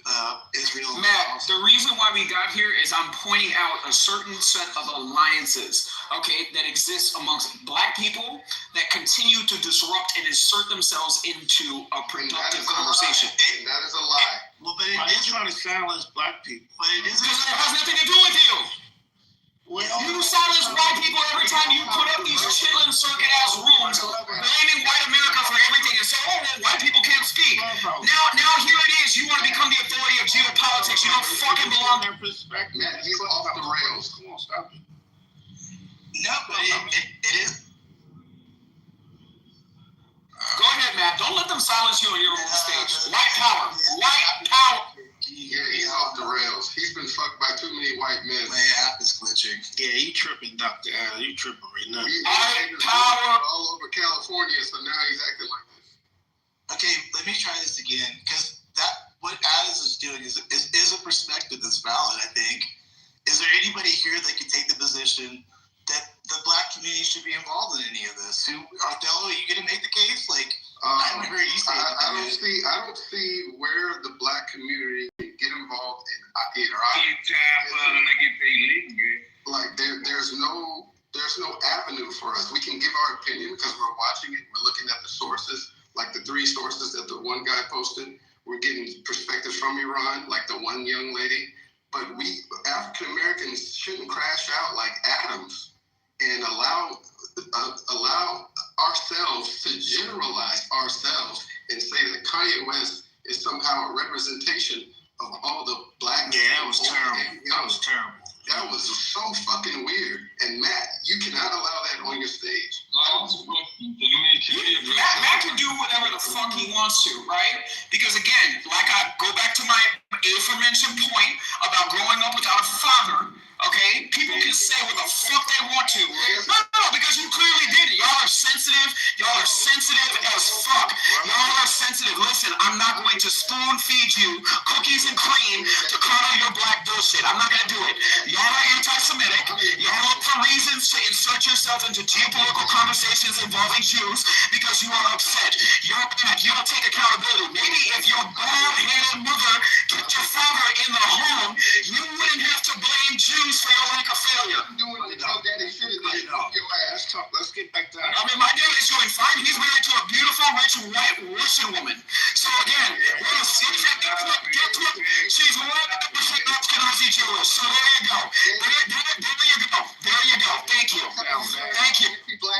[SPEAKER 9] Israel.
[SPEAKER 8] Matt, the reason why we got here is I'm pointing out a certain set of alliances, that exist amongst Black people that continue to disrupt and insert themselves into a productive conversation.
[SPEAKER 3] That is a lie.
[SPEAKER 9] Well, but it is trying to silence Black people. But it is
[SPEAKER 8] because it has nothing to do with you. You silence white people every time you put up these chitlin circuit ass rooms blaming white America for everything and say, white people can't speak. Now here it is. You want to become the authority of geopolitics. You don't fucking belong there.
[SPEAKER 3] Man, he's off the rails.
[SPEAKER 9] Come on, stop it. No, but it is.
[SPEAKER 8] Go ahead, Matt. Don't let them silence you on your own stage. White power. White power.
[SPEAKER 3] Yeah, he's off the rails. He's been fucked by too many white men.
[SPEAKER 9] My app is glitching. Yeah, you tripping, Dr. Al. You tripping right now.
[SPEAKER 8] White power.
[SPEAKER 3] All over California, so now he's acting like this.
[SPEAKER 9] Okay, let me try this again, because what Addis is doing is a perspective that's valid, I think. Is there anybody here that can take the position that the Black community should be involved in any of this? Othello, are you going to make the case? I haven't heard you say anything.
[SPEAKER 3] I don't see where the Black community can get involved in either. There's no avenue for us. We can give our opinion because we're watching it. We're looking at the sources, like the 3 sources that the one guy posted. We're getting perspectives from Iran, like the one young lady. But we African Americans shouldn't crash out like atoms and allow ourselves to generalize ourselves and say that Kanye West is somehow a representation of all the Black.
[SPEAKER 9] Yeah, that was terrible. That was terrible.
[SPEAKER 3] That was so fucking weird. And Matt, you cannot allow that on your stage.
[SPEAKER 8] Matt can do whatever the fuck he wants to, right? Because again, I go back to my aforementioned point about growing up without a father. Okay, people can say what the fuck they want to. No, because you clearly did it. Y'all are sensitive. Y'all are sensitive as fuck. Y'all are sensitive. Listen, I'm not going to spoon feed you cookie
[SPEAKER 14] cookies and cream to coddle your black bullshit. I'm not gonna do it. Y'all are anti-Semitic. Y'all look for reasons to insert yourself into geopolitical conversations involving Jews because you are upset. You're bad. You don't take accountability. Maybe if your bald-headed mother kept your father in the home, you wouldn't have to blame Jews for your lack of failure.
[SPEAKER 3] Doing what your daddy should have done. Your ass.
[SPEAKER 11] Let's get back to that.
[SPEAKER 14] I mean, my dad is doing fine. He's married to a beautiful, rich, white Russian woman. So again, we'll see. She's 100% Ashkenazi Jewish. So there you go. There you go. Thank you. Thank you.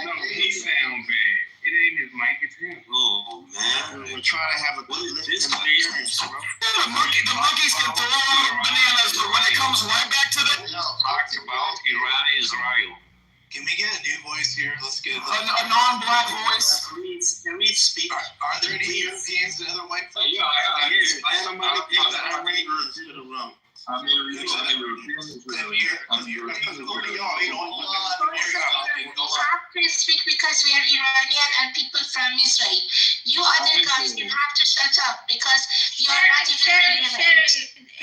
[SPEAKER 11] No, he sound bad. It ain't his mic, it's him.
[SPEAKER 9] Oh man,
[SPEAKER 11] We're trying to have a good
[SPEAKER 9] this
[SPEAKER 11] listen.
[SPEAKER 9] bro?
[SPEAKER 14] The monkeys can throw bananas, but when it comes right back to the
[SPEAKER 5] Talk about Iran and Israel.
[SPEAKER 9] Can we get a new voice here? Let's get
[SPEAKER 14] a non-black voice.
[SPEAKER 12] Can we speak?
[SPEAKER 9] Are there any Europeans and other white folks?
[SPEAKER 7] You have to speak because we are Iranian and people from Israel. You other guys, you have to shut up because you are not even
[SPEAKER 4] Sherry,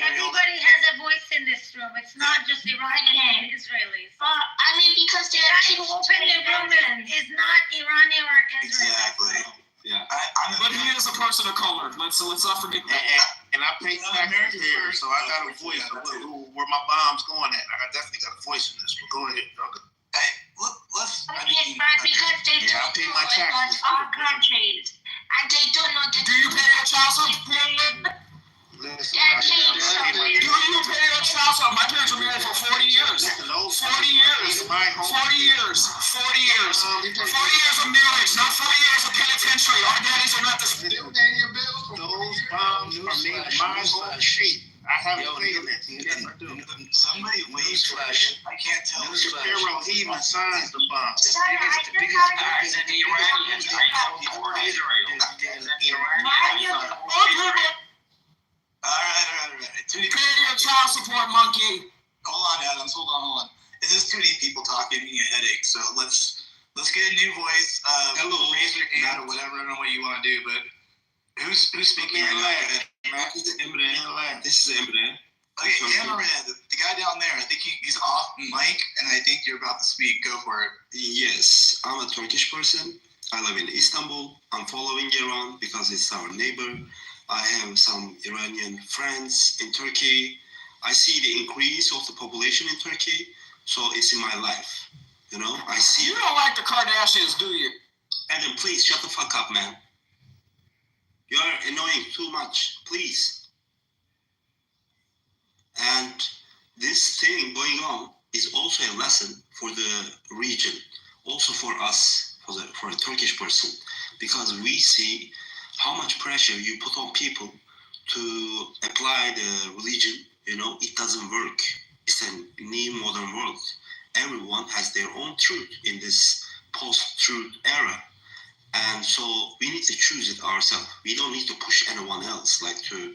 [SPEAKER 4] everybody has a voice in this room. It's not just Iranian and Israelis.
[SPEAKER 7] I mean, because they
[SPEAKER 4] The
[SPEAKER 7] are
[SPEAKER 4] guy who opened the room is not Iranian or Israeli.
[SPEAKER 9] Exactly.
[SPEAKER 14] Yeah. But he is a person of color. Let's not forget that.
[SPEAKER 11] And I pay taxes here, so I got a voice of where my bomb's going at. I definitely got a voice in this. But go ahead.
[SPEAKER 7] because they don't know about our countries and they don't know the
[SPEAKER 14] Do you pay your child support?
[SPEAKER 11] Listen,
[SPEAKER 14] Do you pay your child support? My parents were married for 40 years. 40 years. 40 years. 40 years. 40 years of marriage, not 40 years of penitentiary. Our daddies are not the same.
[SPEAKER 11] Those bombs are made of my own shape. I have a feeling. Yes, I do.
[SPEAKER 9] Somebody waved flash. I can't tell.
[SPEAKER 11] Pharaoh, he even signs the bomb.
[SPEAKER 5] The biggest guys and the Iranians are for Israel.
[SPEAKER 9] All right.
[SPEAKER 14] Pay your child support, monkey.
[SPEAKER 9] Hold on, Adams. Hold on. This is too many people talking, giving me a headache. So let's get a new voice. Hello, raise your hand or whatever. I don't know what you want to do, but who's speaking right now?
[SPEAKER 15] This is Emre.
[SPEAKER 9] Okay, Emre, the guy down there. I think he's off mic, and I think you're about to speak. Go for it.
[SPEAKER 15] Yes, I'm a Turkish person. I live in Istanbul. I'm following Iran because it's our neighbor. I have some Iranian friends in Turkey. I see the increase of the population in Turkey, so it's in my life. You know, I see.
[SPEAKER 14] You don't like the Kardashians, do you?
[SPEAKER 15] Adam, please shut the fuck up, man. You are annoying too much. Please. And this thing going on is also a lesson for the region, also for us, for a Turkish person, because we see how much pressure you put on people to apply the religion. You know, it doesn't work. It's a new modern world. Everyone has their own truth in this post-truth era. And so we need to choose it ourselves. We don't need to push anyone else, like to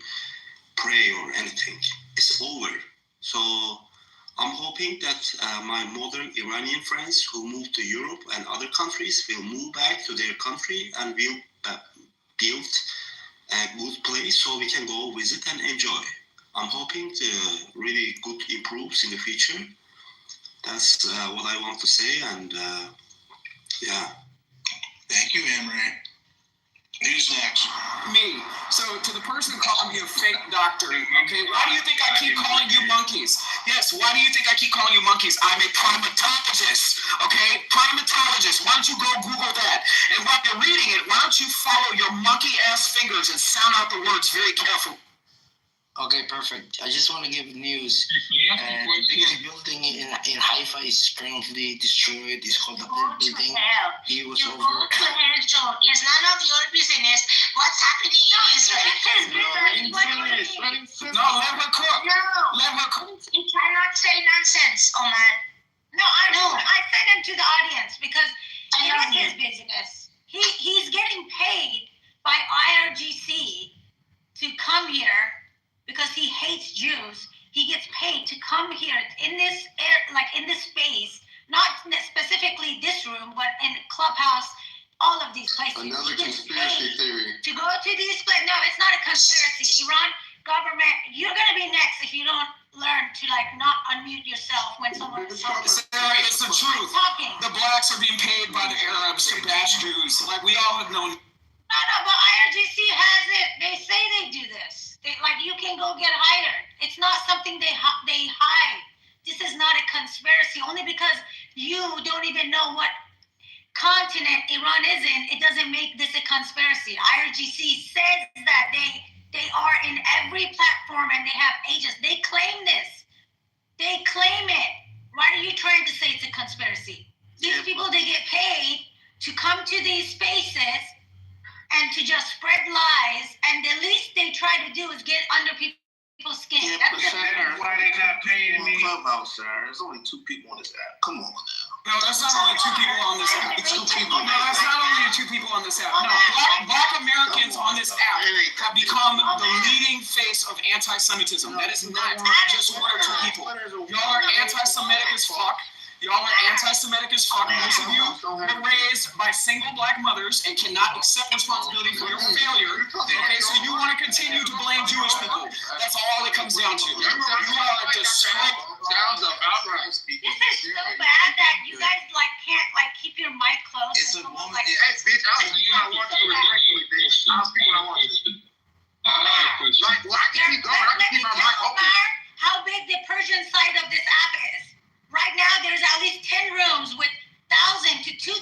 [SPEAKER 15] pray or anything. It's over. So I'm hoping that my modern Iranian friends who moved to Europe and other countries will move back to their country and will build a good place so we can go visit and enjoy. I'm hoping to really good improves in the future. That's what I want to say, and yeah.
[SPEAKER 9] Thank you, Emre. Who's next?
[SPEAKER 14] Me. So to the person calling you a fake doctor, okay, why do you think I keep calling you monkeys? Yes, why do you think I keep calling you monkeys? I'm a primatologist, okay? Primatologist. Why don't you go Google that? And while you're reading it, why don't you follow your monkey-ass fingers and sound out the words very carefully?
[SPEAKER 1] Okay, perfect. I just want to give news. The biggest building in Haifa is currently destroyed. It's called the third building. He was
[SPEAKER 7] You
[SPEAKER 1] over.
[SPEAKER 7] go to hell, Joe. It's none of your business what's happening in Israel.
[SPEAKER 14] No, let her cook.
[SPEAKER 7] No.
[SPEAKER 14] Let her cook.
[SPEAKER 7] You cannot say nonsense, Omar.
[SPEAKER 4] I sent him to the audience because
[SPEAKER 7] I
[SPEAKER 4] it
[SPEAKER 7] love
[SPEAKER 4] is his business. He's getting paid by IRGC to come here because he hates Jews. He gets paid to come here in this in this space, not specifically this room, but in Clubhouse, all of these places.
[SPEAKER 3] Another
[SPEAKER 4] He gets
[SPEAKER 3] conspiracy
[SPEAKER 4] paid
[SPEAKER 3] theory.
[SPEAKER 4] to go to these places. No, it's not a conspiracy. government, you're gonna be next if you don't learn to like not unmute yourself when someone is talking.
[SPEAKER 8] Sarah, it's the truth.
[SPEAKER 4] Talking.
[SPEAKER 8] The blacks are being paid by the Arabs to bash Jews. Like we all have known.
[SPEAKER 4] No, but IRGC has it. They say they do this. Like you can go get hired. It's not something they hide. This is not a conspiracy. Only because you don't even know what continent Iran is in, it doesn't make this a conspiracy. IRGC says that they are in every platform and they have agents. They claim this. They claim it. Why are you trying to say it's a conspiracy? These people, they get paid to come to these spaces and to just spread lies, and the least they try to do is get under people's skin.
[SPEAKER 11] Yeah,
[SPEAKER 4] That's the
[SPEAKER 11] Sarah, why they not paying me? Clubhouse, Sarah. There's only 2 people on this app. Come on now.
[SPEAKER 8] No, that's not only 2 people on this app.
[SPEAKER 11] It's 2 people.
[SPEAKER 8] No, that's not only 2 people on this app. No, black Americans on this app have become the leading face of anti-Semitism. That is not just 1 or 2 people. Y'all are anti-Semitic as fuck. Y'all are anti-Semitic as fuck. Most of you were raised by single black mothers and cannot accept responsibility for your failure. Okay, so you want to continue to blame Jewish people. That's all it comes down to. You are just
[SPEAKER 13] sounds about right.
[SPEAKER 4] This is so bad that you guys like can't like keep your mic closed.
[SPEAKER 11] It's a woman.
[SPEAKER 4] Like,
[SPEAKER 13] Hey, bitch, I'll speak when I want to respectfully, bitch. I'll speak when I want to. Like, well, I can keep going. I can keep my mic open.
[SPEAKER 4] How big the Persian side of this app is. Right now, there's at least 10 rooms with 1,000 to 2,000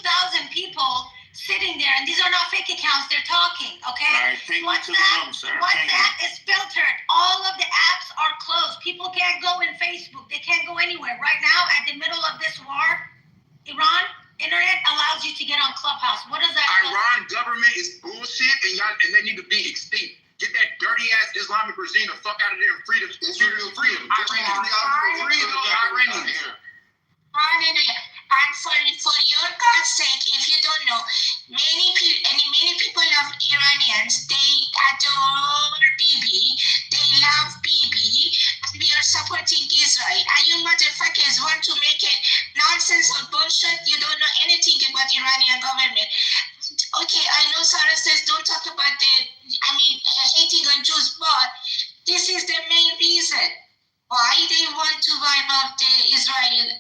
[SPEAKER 4] people sitting there, and these are not fake accounts. They're talking, okay?
[SPEAKER 11] All right, take me to the room, sir.
[SPEAKER 4] WhatsApp is filtered. All of the apps are closed. People can't go in Facebook. They can't go anywhere. Right now, at the middle of this war, Iran, internet allows you to get on Clubhouse. What does that mean?
[SPEAKER 13] Iran government is bullshit, and they need to be extinct. Get that dirty ass Islamic regime the fuck out of there and free the Iranians. Free those Iranians.
[SPEAKER 7] Hallelujah. And for your God's sake, if you don't know, many people of Iranians, they adore Bibi, they love Bibi, and we are supporting Israel. And you motherfuckers want to make it nonsense or bullshit. You don't know anything about Iranian government. Okay, I know Sarah says don't talk about hating on Jews, but this is the main reason why they want to wipe out the Israel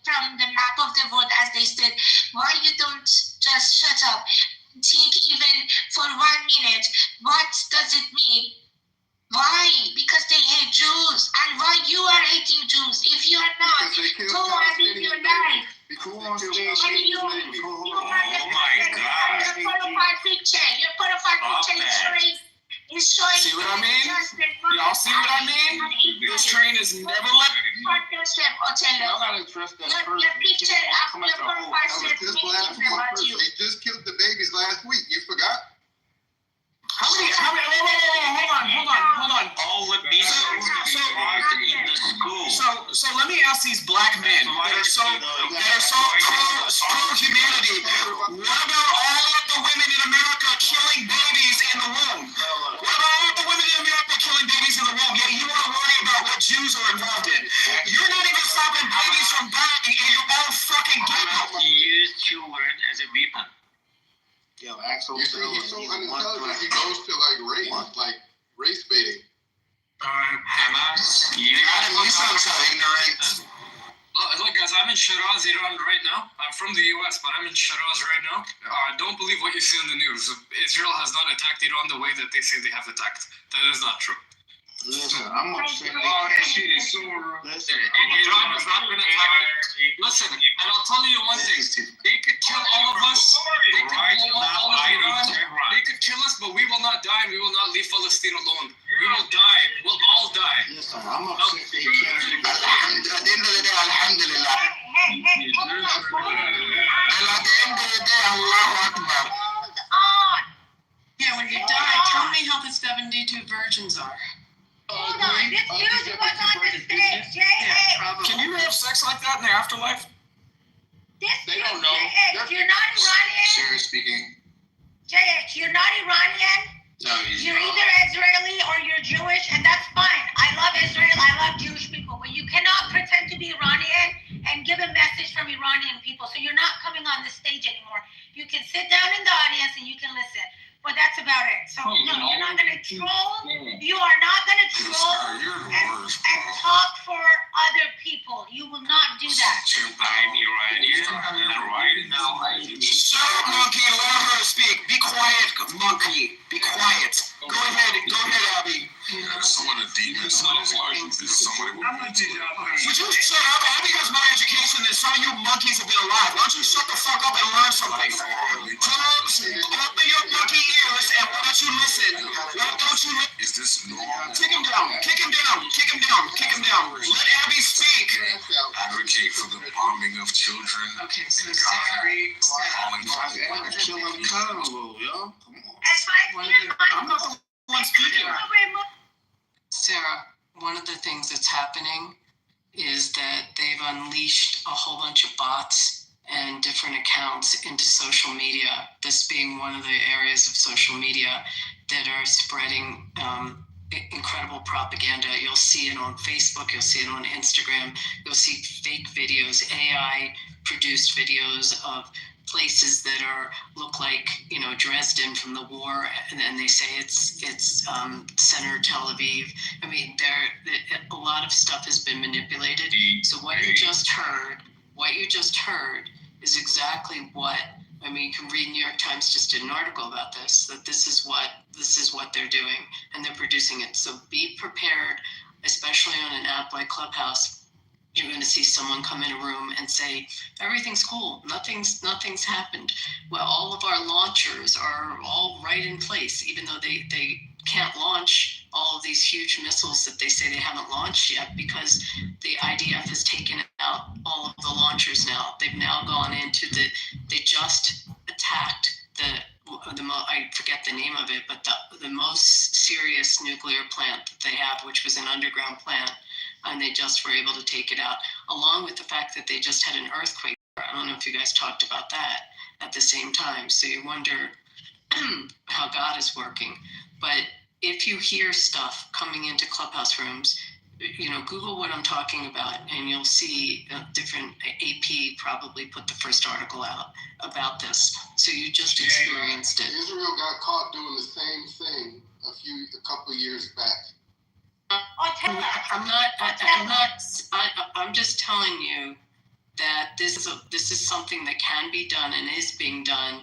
[SPEAKER 7] from the map of the world, as they said. Why you don't just shut up? Think even for 1 minute, what does it mean? Why? Because they hate Jews. And why you are hating Jews? If you are not, go and live your life.
[SPEAKER 3] Who wants to
[SPEAKER 7] Your profile picture is showing.
[SPEAKER 8] See what I mean? Y'all see what I mean? This train is never left.
[SPEAKER 3] Y'all gotta trust that person.
[SPEAKER 7] Your picture of your profile says anything about you.
[SPEAKER 3] They just killed the babies last week. You forgot?
[SPEAKER 8] How many, hold on.
[SPEAKER 15] All would be
[SPEAKER 8] So let me ask these black men that are so pro-humanity, what about all of the women in America killing babies in the womb? What about all of the women in America killing babies in the womb? Yet you want to worry about what Jews are involved in. You're not even stopping babies from dying in your own fucking ghetto.
[SPEAKER 15] You use children as a weapon.
[SPEAKER 11] Yo, Axel,
[SPEAKER 3] You see, he's so unintelligent. He goes to race baiting.
[SPEAKER 5] Hamas.
[SPEAKER 14] You sound so ignorant.
[SPEAKER 16] Look, guys, I'm in Shiraz, Iran right now. I'm from the US, but I'm in Shiraz right now. Don't believe what you see on the news. Israel has not attacked Iran the way that they say they have attacked. That is not true.
[SPEAKER 11] Listen, I'm upset.
[SPEAKER 16] Oh, that shit is so wrong. Iran has not been attacked. Listen, and I'll tell you one thing. They could kill all of us. They could blow up all of Iran. They could kill us, but we will not die, and we will not leave Palestine alone. We will die. We'll all die.
[SPEAKER 11] Listen, I'm upset.
[SPEAKER 14] At the end of the day, alhamdulillah. And at the end of the day, Allahu Akbar.
[SPEAKER 4] Hold on.
[SPEAKER 17] Yeah, when you die, tell me how the 72 virgins are.
[SPEAKER 4] Hold on. This dude was on the stage. J.A.
[SPEAKER 8] Can you have sex like that in the afterlife?
[SPEAKER 3] They don't know.
[SPEAKER 4] You're not Iranian.
[SPEAKER 3] Sarah speaking.
[SPEAKER 4] J.H., you're not Iranian.
[SPEAKER 3] No,
[SPEAKER 4] You're either Israeli or you're Jewish, and that's fine. I love Israel. I love Jewish people. But you cannot pretend to be Iranian and give a message from Iranian people. So you're not coming on the stage anymore. You can sit down in the audience and you can listen. But that's about it. So no, you're not going to troll. You are not
[SPEAKER 14] Would you shut up? Abby has more education than some of you monkeys have been alive. Why don't you shut the fuck up and learn something? Clubs, open your monkey ears and why don't you listen? Why don't you listen?
[SPEAKER 6] Is this normal?
[SPEAKER 14] Kick him down, kick him down, kick him down, kick him down. Let Abby speak.
[SPEAKER 6] Advocate for the bombing of children.
[SPEAKER 16] Okay, so
[SPEAKER 6] in
[SPEAKER 16] Sarah,
[SPEAKER 6] calling for
[SPEAKER 11] Chill him down a little, yo. Come on.
[SPEAKER 14] I'm not the one speaking.
[SPEAKER 17] Sarah, one of the things that's happening is that they've unleashed a whole bunch of bots and different accounts into social media, this being one of the areas of social media that are spreading incredible propaganda. You'll see it on Facebook, you'll see it on Instagram, you'll see fake videos, AI produced videos of places that look like, Dresden from the war, and then they say it's center Tel Aviv. I mean, a lot of stuff has been manipulated. So what you just heard is exactly what, you can read New York Times just did an article about this, that this is what they're doing, and they're producing it. So be prepared, especially on an app like Clubhouse. You're going to see someone come in a room and say, everything's cool, nothing's happened. Well, all of our launchers are all right in place, even though they can't launch all of these huge missiles that they say they haven't launched yet, because the IDF has taken out all of the launchers now. They've now gone into they just attacked I forget the name of it, but the most serious nuclear plant that they have, which was an underground plant, and they just were able to take it out, along with the fact that they just had an earthquake. I don't know if you guys talked about that at the same time. So you wonder how God is working. But if you hear stuff coming into Clubhouse rooms, Google what I'm talking about, and you'll see different. AP probably put the first article out about this. So you just experienced it.
[SPEAKER 3] Israel got caught doing the same thing a couple years back.
[SPEAKER 17] I'm just telling you that this is something that can be done and is being done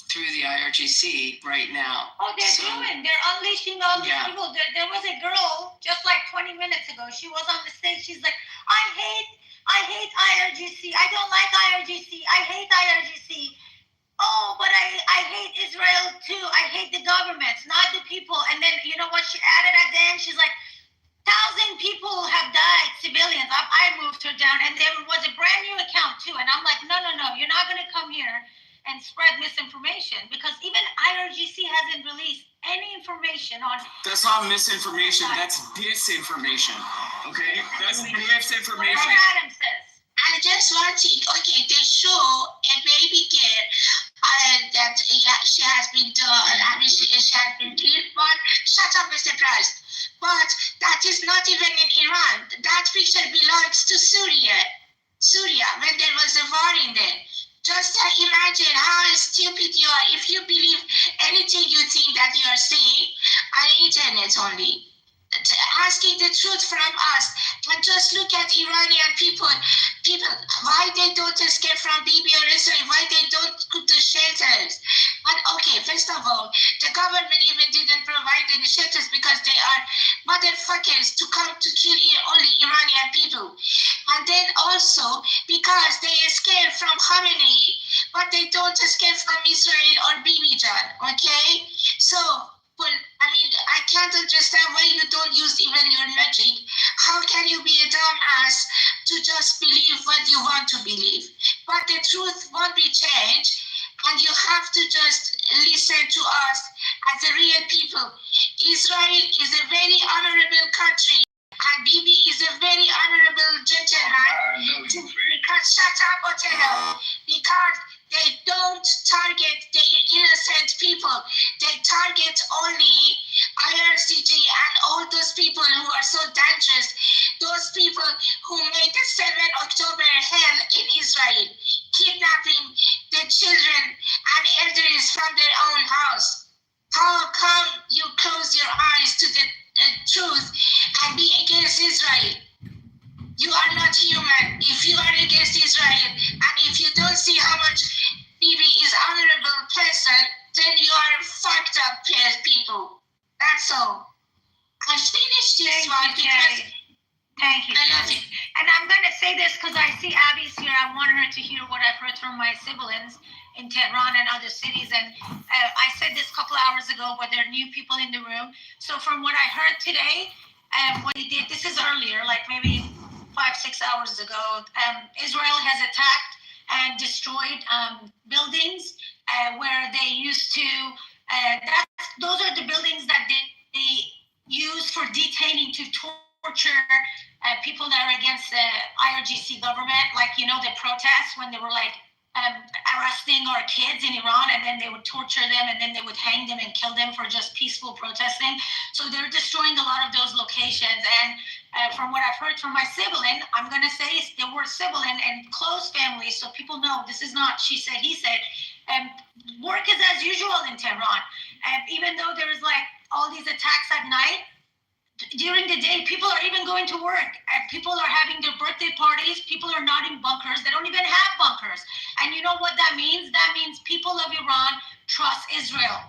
[SPEAKER 17] through the IRGC right now.
[SPEAKER 4] Oh, they're unleashing all these people. There was a girl just like 20 minutes ago. She was on the stage. She's like, I hate IRGC. I don't like IRGC. I hate IRGC. Oh, but I hate Israel too. I hate the governments, not the people. And then you know what she added at the end? She's like, 1,000 people have died, civilians. I moved her down, and there was a brand new account too. And I'm like, no, you're not going to come here and spread misinformation, because even IRGC hasn't released any information on.
[SPEAKER 8] That's not misinformation. That's disinformation. Okay, that's disinformation.
[SPEAKER 4] What Adam says.
[SPEAKER 7] I just want to. Okay, they show a baby girl that she has been done. She has been killed. But shut up, Mr. Price. But that is not even in Iran. That picture belongs to Syria, when there was a war in there. Just imagine how stupid you are if you believe anything you think that you are seeing on the internet only. Asking the truth from us, and just look at Iranian people, why they don't escape from Bibi or Israel, why they don't go to shelters. And okay, first of all, the government even didn't provide any shelters because they are motherfuckers to come to kill only Iranian people. And then also because they escape from Khamenei, but they don't escape from Israel or Bibi Jan, okay? So, well, I can't understand why you don't use even your logic. How can you be a dumbass to just believe what you want to believe? But the truth won't be changed, and you have to just listen to us as the real people. Israel is a very honorable country, and Bibi is a very honorable gentleman. Because shut up, Othello. Because they don't target the innocent people. They target only IRCG and all those people who are so dangerous. Those people who made the 7th October hell in Israel, kidnapping the children and elders from their own house. How come you close your eyes to the truth and be against Israel? You are not human. If you are against Israel, and if you don't see how much Bibi is honorable person, then you are fucked up people. That's all. And finish this
[SPEAKER 4] Thank
[SPEAKER 7] one
[SPEAKER 4] you,
[SPEAKER 7] because
[SPEAKER 4] Carrie. Thank you,
[SPEAKER 7] I love
[SPEAKER 4] Carrie. And I'm going to say this because I see Abby's here. I want her to hear what I've heard from my siblings in Tehran and other cities. And I said this a couple hours ago, but there are new people in the room. So from what I heard today, what he did, this is earlier, like maybe 5-6 hours ago, Israel has attacked and destroyed buildings where they used to, those are the buildings that they use for detaining to torture people that are against the IRGC government, like, you know, the protests when they were like arresting our kids in Iran, and then they would torture them, and then they would hang them and kill them for just peaceful protesting. So they're destroying a lot of those locations. And from what I've heard from my sibling, I'm going to say the word sibling and close family, so people know this is not she said, he said. Work is as usual in Tehran. Even though there's like all these attacks at night, during the day, people are even going to work. People are having their birthday parties. People are not in bunkers. They don't even have bunkers. And you know what that means? That means people of Iran trust Israel.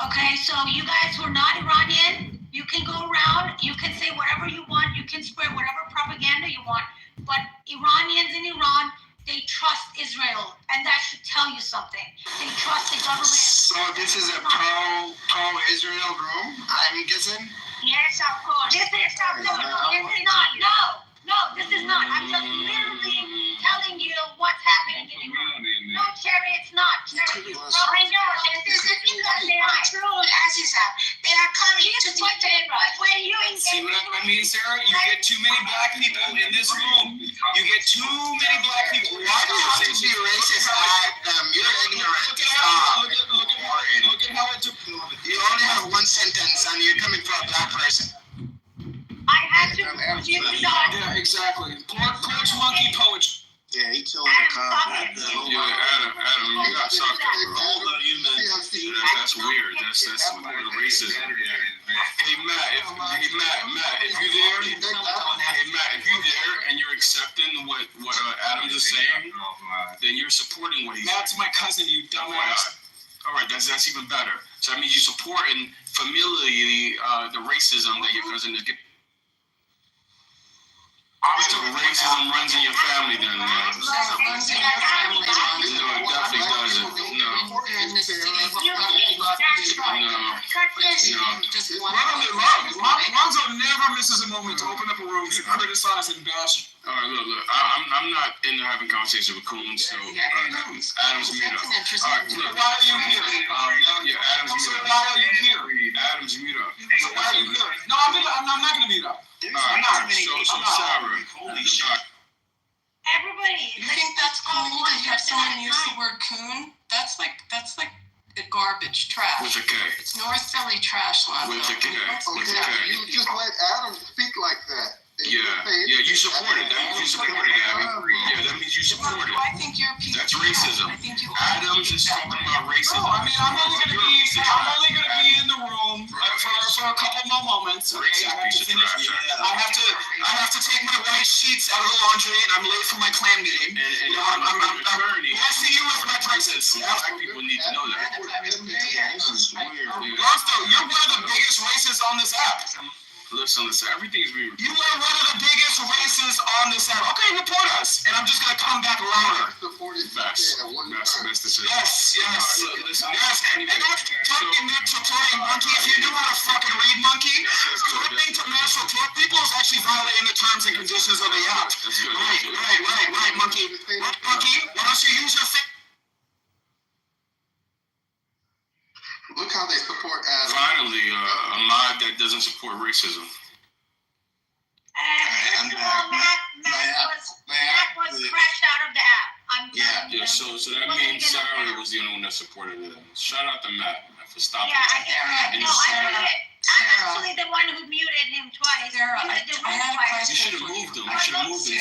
[SPEAKER 4] Okay, so you guys who are not Iranian, you can go around, you can say whatever you want, you can spread whatever propaganda you want, but Iranians in Iran, they trust Israel, and that should tell you something. They trust the government.
[SPEAKER 11] So this is a pro-Israel room, I'm guessing?
[SPEAKER 7] yes, of course.
[SPEAKER 4] This is not. No, this is not. I'm just literally telling you what's happening in Iran. No, Cherry, it's not. Cherry, you
[SPEAKER 7] I know, this is the thing that they are true, Aziza. They are coming to defend us.
[SPEAKER 4] When you
[SPEAKER 16] See what I mean, Sarah? You get too many black people in this room. You get too many black people.
[SPEAKER 11] Why do you have to be racist? You're ignorant.
[SPEAKER 16] Look at how it took.
[SPEAKER 11] You only have one sentence and you're coming for a black person.
[SPEAKER 4] I had to prove you to die.
[SPEAKER 16] Yeah, exactly. Porch monkey poetry.
[SPEAKER 11] Yeah, he killed the cop.
[SPEAKER 5] Adam, you got sucked up, bro. Hold on, you man. That's weird. That's racism. Hey Matt, if you there and you're accepting what Adams is saying, then you're supporting what he's saying.
[SPEAKER 16] Matt's my cousin, you dumbass.
[SPEAKER 5] All right, that's even better. So that means you supporting familially the racism that your cousin is getting. So racism runs in your family then. No, it definitely doesn't.
[SPEAKER 16] Lonzo never misses a moment to open up a room to criticize and bash.
[SPEAKER 5] All right, look. I'm not into having conversations with coons, so Adam's mute up. All right, look.
[SPEAKER 16] Why are you here?
[SPEAKER 5] Yeah, Adam's
[SPEAKER 16] So
[SPEAKER 5] mute up.
[SPEAKER 16] why are you here?
[SPEAKER 5] Adam's mute up.
[SPEAKER 16] So why are you here? No, I'm not gonna mute up.
[SPEAKER 5] All right, so Sarah, holy shit.
[SPEAKER 4] Everybody.
[SPEAKER 17] You think that's cool to have someone use the word coon? That's like the garbage trash.
[SPEAKER 5] With a K.
[SPEAKER 17] It's North Philly trash, Lonzo.
[SPEAKER 5] With a K. With a K.
[SPEAKER 3] You just let Adam speak like that.
[SPEAKER 5] Yeah, you support it. That means you support it, Abby. Yeah, that means you support it.
[SPEAKER 17] I think you're a piece
[SPEAKER 5] That's
[SPEAKER 17] of
[SPEAKER 5] racism.
[SPEAKER 17] I think you
[SPEAKER 5] Adams is talking about racism.
[SPEAKER 16] I mean, I'm only gonna be in the room for a couple more moments. Okay, I have to take my white sheets out of the laundry, and I'm late for my clan meeting.
[SPEAKER 5] I'm attorney.
[SPEAKER 16] Nice to you with my princess.
[SPEAKER 5] Black people need to know that.
[SPEAKER 11] This is weird.
[SPEAKER 16] Rosto, you're one of the biggest racists on this app.
[SPEAKER 5] Listen, everything's being.
[SPEAKER 16] You are one of the biggest racists on this app. Okay, report us, and I'm just gonna come back louder.
[SPEAKER 5] Best decision.
[SPEAKER 16] Yes.
[SPEAKER 5] Listen,
[SPEAKER 16] And don't fucking make supporting monkey. If you knew how to fucking read monkey, threatening to mass report people is actually violating the terms and conditions of the app. Right, monkey. Monkey, why don't you use your face?
[SPEAKER 3] Look how they support Adam.
[SPEAKER 5] Finally, a mod that doesn't support racism.
[SPEAKER 4] Matt was crashed out of the app.
[SPEAKER 5] Yeah. So that means Sarah was the only one that supported it. Shout out to Matt for stopping.
[SPEAKER 4] Yeah, I get it. No, I'm actually the one who muted him twice.
[SPEAKER 17] Sarah, I have a question.
[SPEAKER 5] You should have moved him.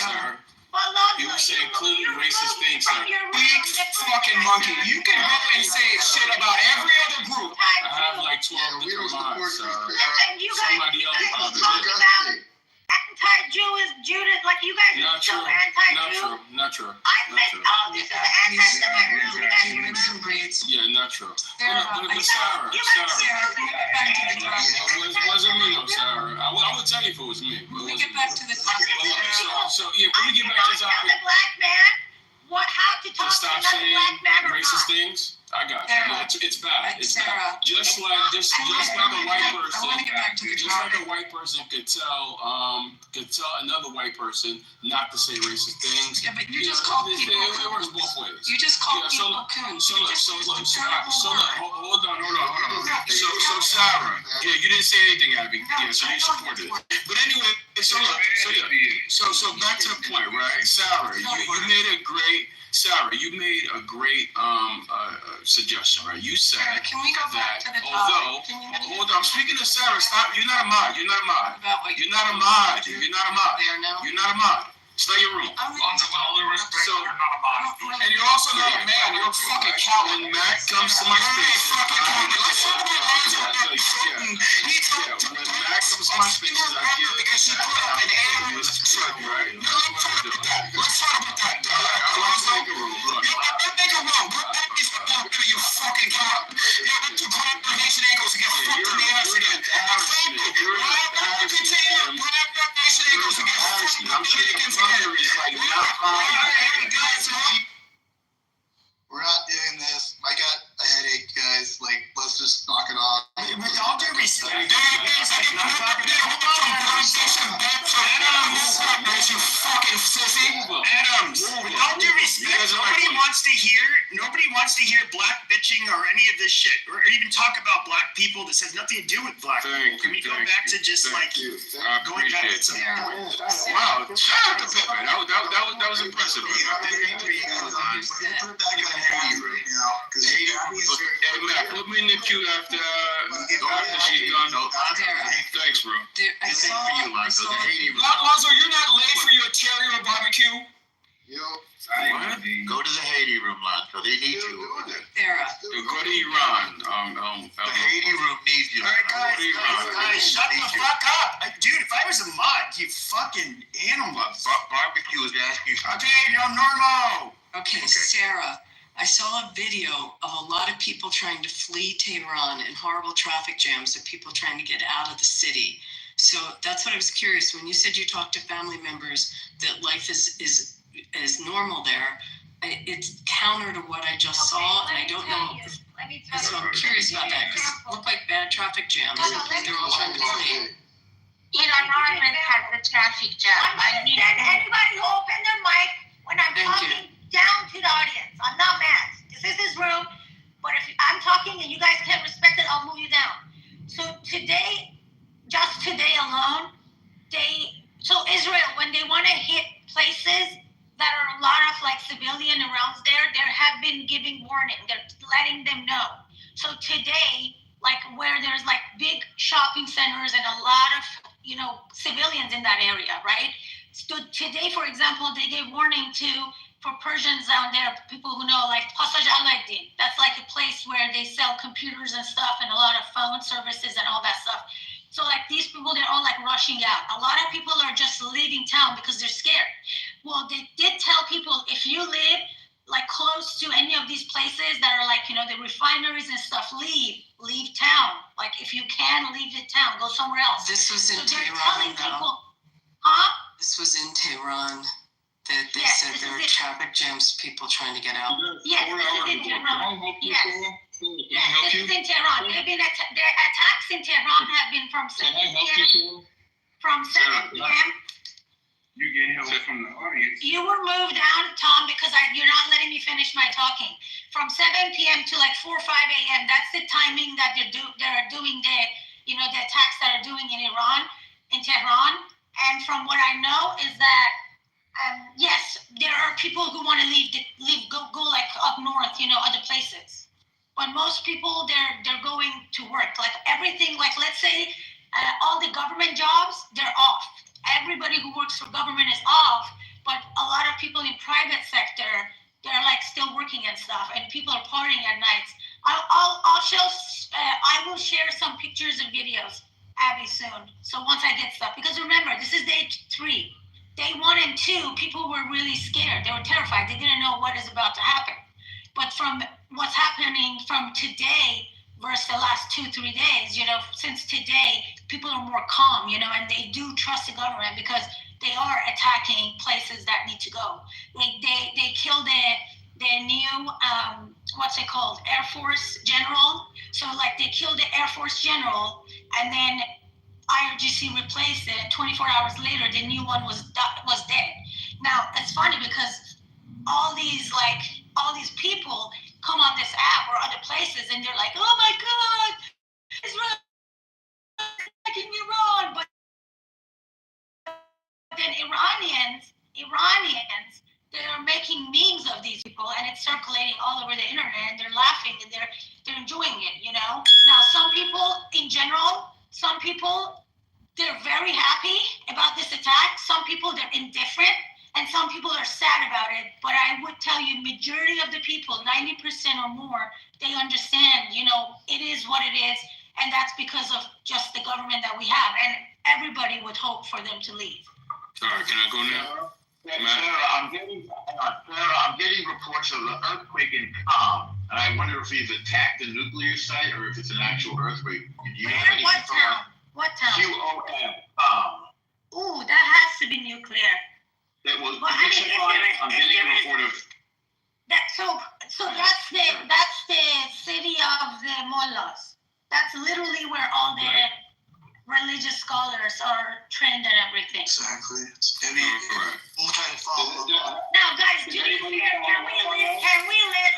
[SPEAKER 5] Sarah.
[SPEAKER 4] Well,
[SPEAKER 5] You were saying clearly racist things, Sarah.
[SPEAKER 16] Big fucking monkey. You can go and say shit about every other group.
[SPEAKER 5] I have like 12 different mods.
[SPEAKER 4] And you guys
[SPEAKER 5] Somebody else probably
[SPEAKER 4] talk
[SPEAKER 5] did.
[SPEAKER 4] about anti-Jewish, like you guys
[SPEAKER 5] Not
[SPEAKER 4] so
[SPEAKER 5] true.
[SPEAKER 4] anti-Jew.
[SPEAKER 5] Not true.
[SPEAKER 4] I think, oh, this is an anti-Semitic room. You guys
[SPEAKER 17] You mix and breeds.
[SPEAKER 5] Yeah, not true.
[SPEAKER 17] Sarah,
[SPEAKER 5] But Sarah, wasn't me, no, Sarah. I would tell you if it was me.
[SPEAKER 17] Can we get back to the topic?
[SPEAKER 5] So yeah, can we get back to the
[SPEAKER 4] Tell
[SPEAKER 5] topic?
[SPEAKER 4] the black man how to
[SPEAKER 5] To
[SPEAKER 4] talk to
[SPEAKER 5] stop
[SPEAKER 4] another
[SPEAKER 5] saying
[SPEAKER 4] black man or
[SPEAKER 5] racist
[SPEAKER 4] not.
[SPEAKER 5] things? I got you.
[SPEAKER 17] Sarah.
[SPEAKER 5] It's bad. It's bad.
[SPEAKER 17] Sarah.
[SPEAKER 5] Just like a white person.
[SPEAKER 17] I want to get back to the
[SPEAKER 5] Just like
[SPEAKER 17] topic.
[SPEAKER 5] a white person could tell another white person not to say racist things.
[SPEAKER 17] Yeah, but you just called people
[SPEAKER 5] It works
[SPEAKER 17] coons.
[SPEAKER 5] both ways.
[SPEAKER 17] You just called
[SPEAKER 5] Yeah,
[SPEAKER 17] people coons.
[SPEAKER 5] So
[SPEAKER 17] You
[SPEAKER 5] look,
[SPEAKER 17] just
[SPEAKER 5] so
[SPEAKER 17] used
[SPEAKER 5] look,
[SPEAKER 17] a
[SPEAKER 5] so
[SPEAKER 17] terrible
[SPEAKER 5] look,
[SPEAKER 17] word.
[SPEAKER 5] hold on. So Sarah, yeah, you didn't say anything, Abby. Yeah, so you supported it. But anyway, so look, so back to the point, right? Sarah, you made a great suggestion, right? You said
[SPEAKER 17] Can we go back
[SPEAKER 5] that
[SPEAKER 17] to the
[SPEAKER 5] although,
[SPEAKER 17] topic?
[SPEAKER 5] hold on, I'm speaking to Sarah. Stop. You're not a mod.
[SPEAKER 17] About what
[SPEAKER 5] You're not a mod.
[SPEAKER 17] there now?
[SPEAKER 5] You're not a mod. It's not your room.
[SPEAKER 16] Lonzo, with all due respect,
[SPEAKER 5] So-
[SPEAKER 16] you're not a mod.
[SPEAKER 5] And you're also not a man. You're a fucking coward. When Mac comes to my space,
[SPEAKER 14] fucking coward. Let's talk about Lonzo. He
[SPEAKER 5] yeah, when Mac comes to my spaces, I give it.
[SPEAKER 14] because she put up an A.
[SPEAKER 5] Right.
[SPEAKER 14] Let's talk about that.
[SPEAKER 5] Lonzo, make a room. Look.
[SPEAKER 14] Don't make a wrong. What that is about you fucking coward. You're the two Haitian ankles to get fucked in the ass again. You continue to black Haitian ankles to get fucked in the ass again.
[SPEAKER 9] We're not doing this. I got a headache, guys. Like, let's just knock it off.
[SPEAKER 12] With all due respect,
[SPEAKER 14] You fucking sissy.
[SPEAKER 12] Adams, with all due respect, nobody wants to hear black bitching or any of this shit, or even talk about black people. This has nothing to do with black people. Can we go back to just
[SPEAKER 5] I
[SPEAKER 12] going back to
[SPEAKER 5] appreciate
[SPEAKER 12] some
[SPEAKER 5] it. Wow, shout out to Pippin. That was impressive.
[SPEAKER 9] Put it back in the Haiti room now, because
[SPEAKER 5] Hey, Mac, put me in the queue after she's done. Thanks, bro.
[SPEAKER 17] I saw
[SPEAKER 14] Lonzo, you're not late for your cherry or barbecue?
[SPEAKER 6] Go to the Haiti room, Lonzo. They need you over there.
[SPEAKER 17] Sarah.
[SPEAKER 5] Go to Iran.
[SPEAKER 6] The Haiti room needs you.
[SPEAKER 12] All right, guys, shut the fuck up. Dude, if I was a mod, you fucking animal.
[SPEAKER 6] Barbecue is asking.
[SPEAKER 12] Okay, no normal.
[SPEAKER 17] Okay, Sarah, I saw a video of a lot of people trying to flee Tehran and horrible traffic jams of people trying to get out of the city. So that's what I was curious. When you said you talked to family members that life is normal there, it's counter to what I just saw, and I don't know. So I'm curious about that because it looked like bad traffic jams. They're all trying to flee.
[SPEAKER 7] Iran has the traffic jam.
[SPEAKER 4] Anybody who open their mic when I'm
[SPEAKER 17] Thank
[SPEAKER 4] talking down to the audience. I'm not mad. This is his room. But if I'm talking and you guys can't respect it, I'll move you down. So today, just today alone, Israel, when they want to hit places that are a lot of like civilian around there, they have been giving warning. They're letting them know. So today, like where there's like big shopping centers and a lot of, civilians in that area, right? So today, for example, they gave warning for Persians down there, people who know, like Passage Aladdin. That's like a place where they sell computers and stuff and a lot of phone services and all that stuff. So like these people, they're all like rushing out. A lot of people are just leaving town because they're scared. Well, they did tell people, if you live like close to any of these places that are like, the refineries and stuff, leave town. Like if you can, leave the town, go somewhere else.
[SPEAKER 17] This was in
[SPEAKER 4] they're
[SPEAKER 17] Tehran,
[SPEAKER 4] telling people,
[SPEAKER 17] This was in Tehran. That they
[SPEAKER 4] Yes,
[SPEAKER 17] said
[SPEAKER 4] this
[SPEAKER 17] there
[SPEAKER 4] is
[SPEAKER 17] were
[SPEAKER 4] it.
[SPEAKER 17] traffic jams, people trying to get out.
[SPEAKER 4] Yes, this is in Tehran. Yes. Yes, this is in Tehran. Their attacks in Tehran have been from 7 p.m. From 7 p.m.
[SPEAKER 16] You get help from the audience.
[SPEAKER 4] You were moved down, Tom, because you're not letting me finish my talking. From 7 p.m. to like 4 or 5 a.m. That's the timing that they're doing the attacks that are doing in Iran, in Tehran. And from what I know is that yes, there are people who want to go like up north, other places. But most people, they're going to work. Like everything, like let's say all the government jobs, they're off. Everybody who works for government is off. But a lot of people in private sector, they're like still working and stuff. And people are partying at nights. I will share some pictures and videos, Abby, soon. So once I get stuff, because remember, this is day 3. Day 1 and 2, people were really scared. They were terrified. They didn't know what is about to happen. But from what's happening from today versus the last 2-3 days, since today, people are more calm, and they do trust the government because they are attacking places that need to go. They killed the new, what's it called, Air Force General. So they killed the Air Force General, and then IRGC replaced it. 24 hours later, the new one was dead. Now it's funny because all these people come on this app or other places, and they're like, "Oh my God, Israel attacking Iran," but then Iranians, they're making memes of these people, and it's circulating all over the internet, and they're laughing and they're enjoying it. Now, some people in general, they're very happy about this attack. Some people, they're indifferent, and some people are sad about it. But I would tell you, majority of the people, 90% or more, they understand, it is what it is. And that's because of just the government that we have. And everybody would hope for them to leave.
[SPEAKER 5] All right, can I go now?
[SPEAKER 18] Sarah, I'm getting reports of an earthquake in Qom, and I wonder if we've attacked the nuclear site or if it's an actual earthquake.
[SPEAKER 4] What town?
[SPEAKER 18] QOM.
[SPEAKER 4] Ooh, that has to be nuclear.
[SPEAKER 18] That was.
[SPEAKER 4] Well,
[SPEAKER 18] I'm getting a report of.
[SPEAKER 4] So that's the city of the mullahs. That's literally where all the religious scholars are trained and everything.
[SPEAKER 9] Exactly. We'll try to follow up.
[SPEAKER 4] Now, guys, can we let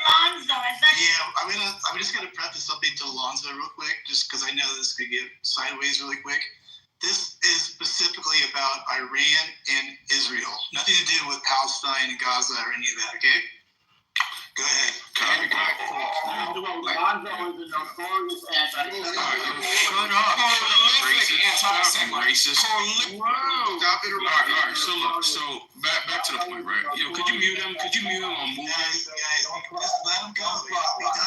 [SPEAKER 4] Lonzo?
[SPEAKER 9] I'm just gonna preface something to Lonzo real quick, just because I know this could get sideways really quick. This is specifically about Iran and Israel. Nothing to do with Palestine and Gaza or any of that. Okay. Go ahead.
[SPEAKER 18] Lonzo is a notorious anti-Semite.
[SPEAKER 5] Shut up. Racist.
[SPEAKER 3] Stop it. All right.
[SPEAKER 5] So back to the point, right? Yo, could you mute him? On moving?
[SPEAKER 9] Guys, just let him go.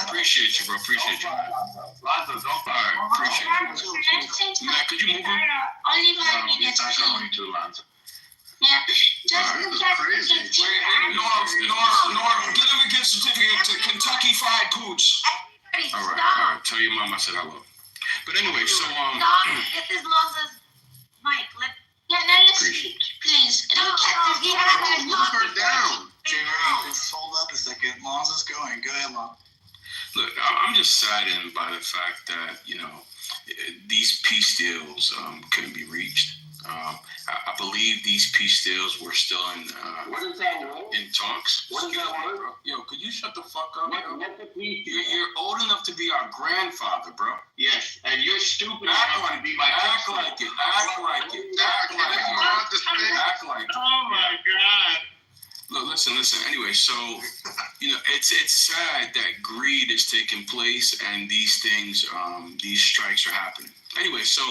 [SPEAKER 5] Appreciate you, bro. Appreciate you.
[SPEAKER 18] Lonzo, don't.
[SPEAKER 5] All right. Appreciate you. Matt, could you move him?
[SPEAKER 7] Only 5 minutes.
[SPEAKER 18] He's not going to, Lonzo.
[SPEAKER 7] Yeah.
[SPEAKER 3] Crazy.
[SPEAKER 14] Norm, get him a gift certificate to Kentucky Fried Pooch.
[SPEAKER 5] All right. Tell your mom I said hello. But anyway, so
[SPEAKER 4] This is Lonzo's mic.
[SPEAKER 7] Let us speak, please. Don't
[SPEAKER 3] Move her down.
[SPEAKER 9] Jerry, just hold up a second. Lonzo's going. Go ahead, Lon.
[SPEAKER 5] look, I'm just saddened by the fact that these peace deals couldn't be reached. I believe these peace deals were still in talks.
[SPEAKER 18] What is that word?
[SPEAKER 5] Yo, could you shut the fuck up?
[SPEAKER 18] What's the peace deal?
[SPEAKER 5] You're old enough to be our grandfather, bro.
[SPEAKER 18] Yes, and you're stupid enough to be my
[SPEAKER 5] Act like it.
[SPEAKER 18] Oh my God.
[SPEAKER 5] Look, listen. Anyway, so it's sad that greed is taking place and these things, these strikes are happening. Anyway, so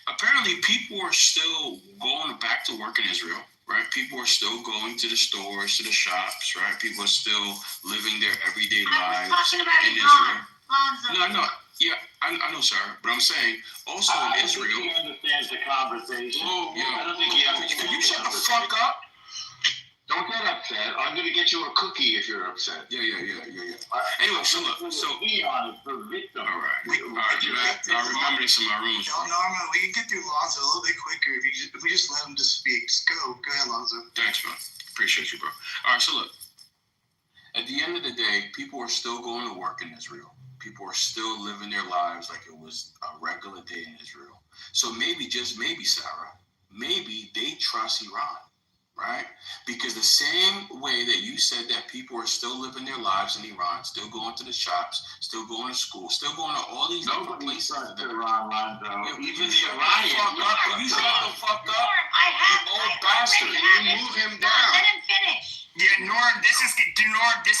[SPEAKER 5] apparently people are still going back to work in Israel, right? People are still going to the stores, to the shops, right? People are still living their everyday lives in Israel. No, yeah, I know, sir, but I'm saying also in Israel.
[SPEAKER 18] He understands the conversation.
[SPEAKER 5] Oh, yeah.
[SPEAKER 18] I don't think he understands.
[SPEAKER 5] Can you shut the fuck up?
[SPEAKER 18] Don't get upset. I'm gonna get you a cookie if you're upset.
[SPEAKER 5] Yeah. Anyway, so look,
[SPEAKER 18] Leon is the victim.
[SPEAKER 5] All right, Matt, I remember this in my room.
[SPEAKER 9] Norman, we can get through Lonzo a little bit quicker if we just let him just speak. Just go ahead, Lonzo.
[SPEAKER 5] Thanks, man. Appreciate you, bro. All right, so look, at the end of the day, people are still going to work in Israel. People are still living their lives like it was a regular day in Israel. So maybe, just maybe, Sarah, maybe they trust Iran. Right? Because the same way that you said that people are still living their lives in Iran, still going to the shops, still going to school, still going to all these different places.
[SPEAKER 18] Iran, Lonzo. Even the
[SPEAKER 5] Iranians. You shut the fuck up. You old bastard.
[SPEAKER 3] You move him down.
[SPEAKER 4] Let him finish.
[SPEAKER 12] Yeah, Norm, this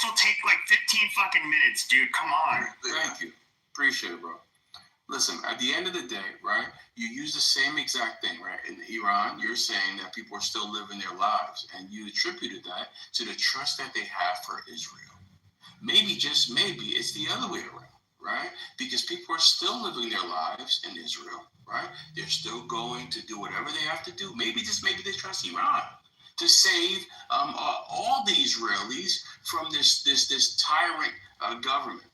[SPEAKER 12] will take like 15 fucking minutes, dude. Come on.
[SPEAKER 5] Thank you. Appreciate it, bro. Listen, at the end of the day, right, you use the same exact thing, right? In Iran, you're saying that people are still living their lives, and you attributed that to the trust that they have for Israel. Maybe, just maybe, it's the other way around, right? Because people are still living their lives in Israel, right? They're still going to do whatever they have to do. Maybe they trust Iran to save all the Israelis from this tyrant government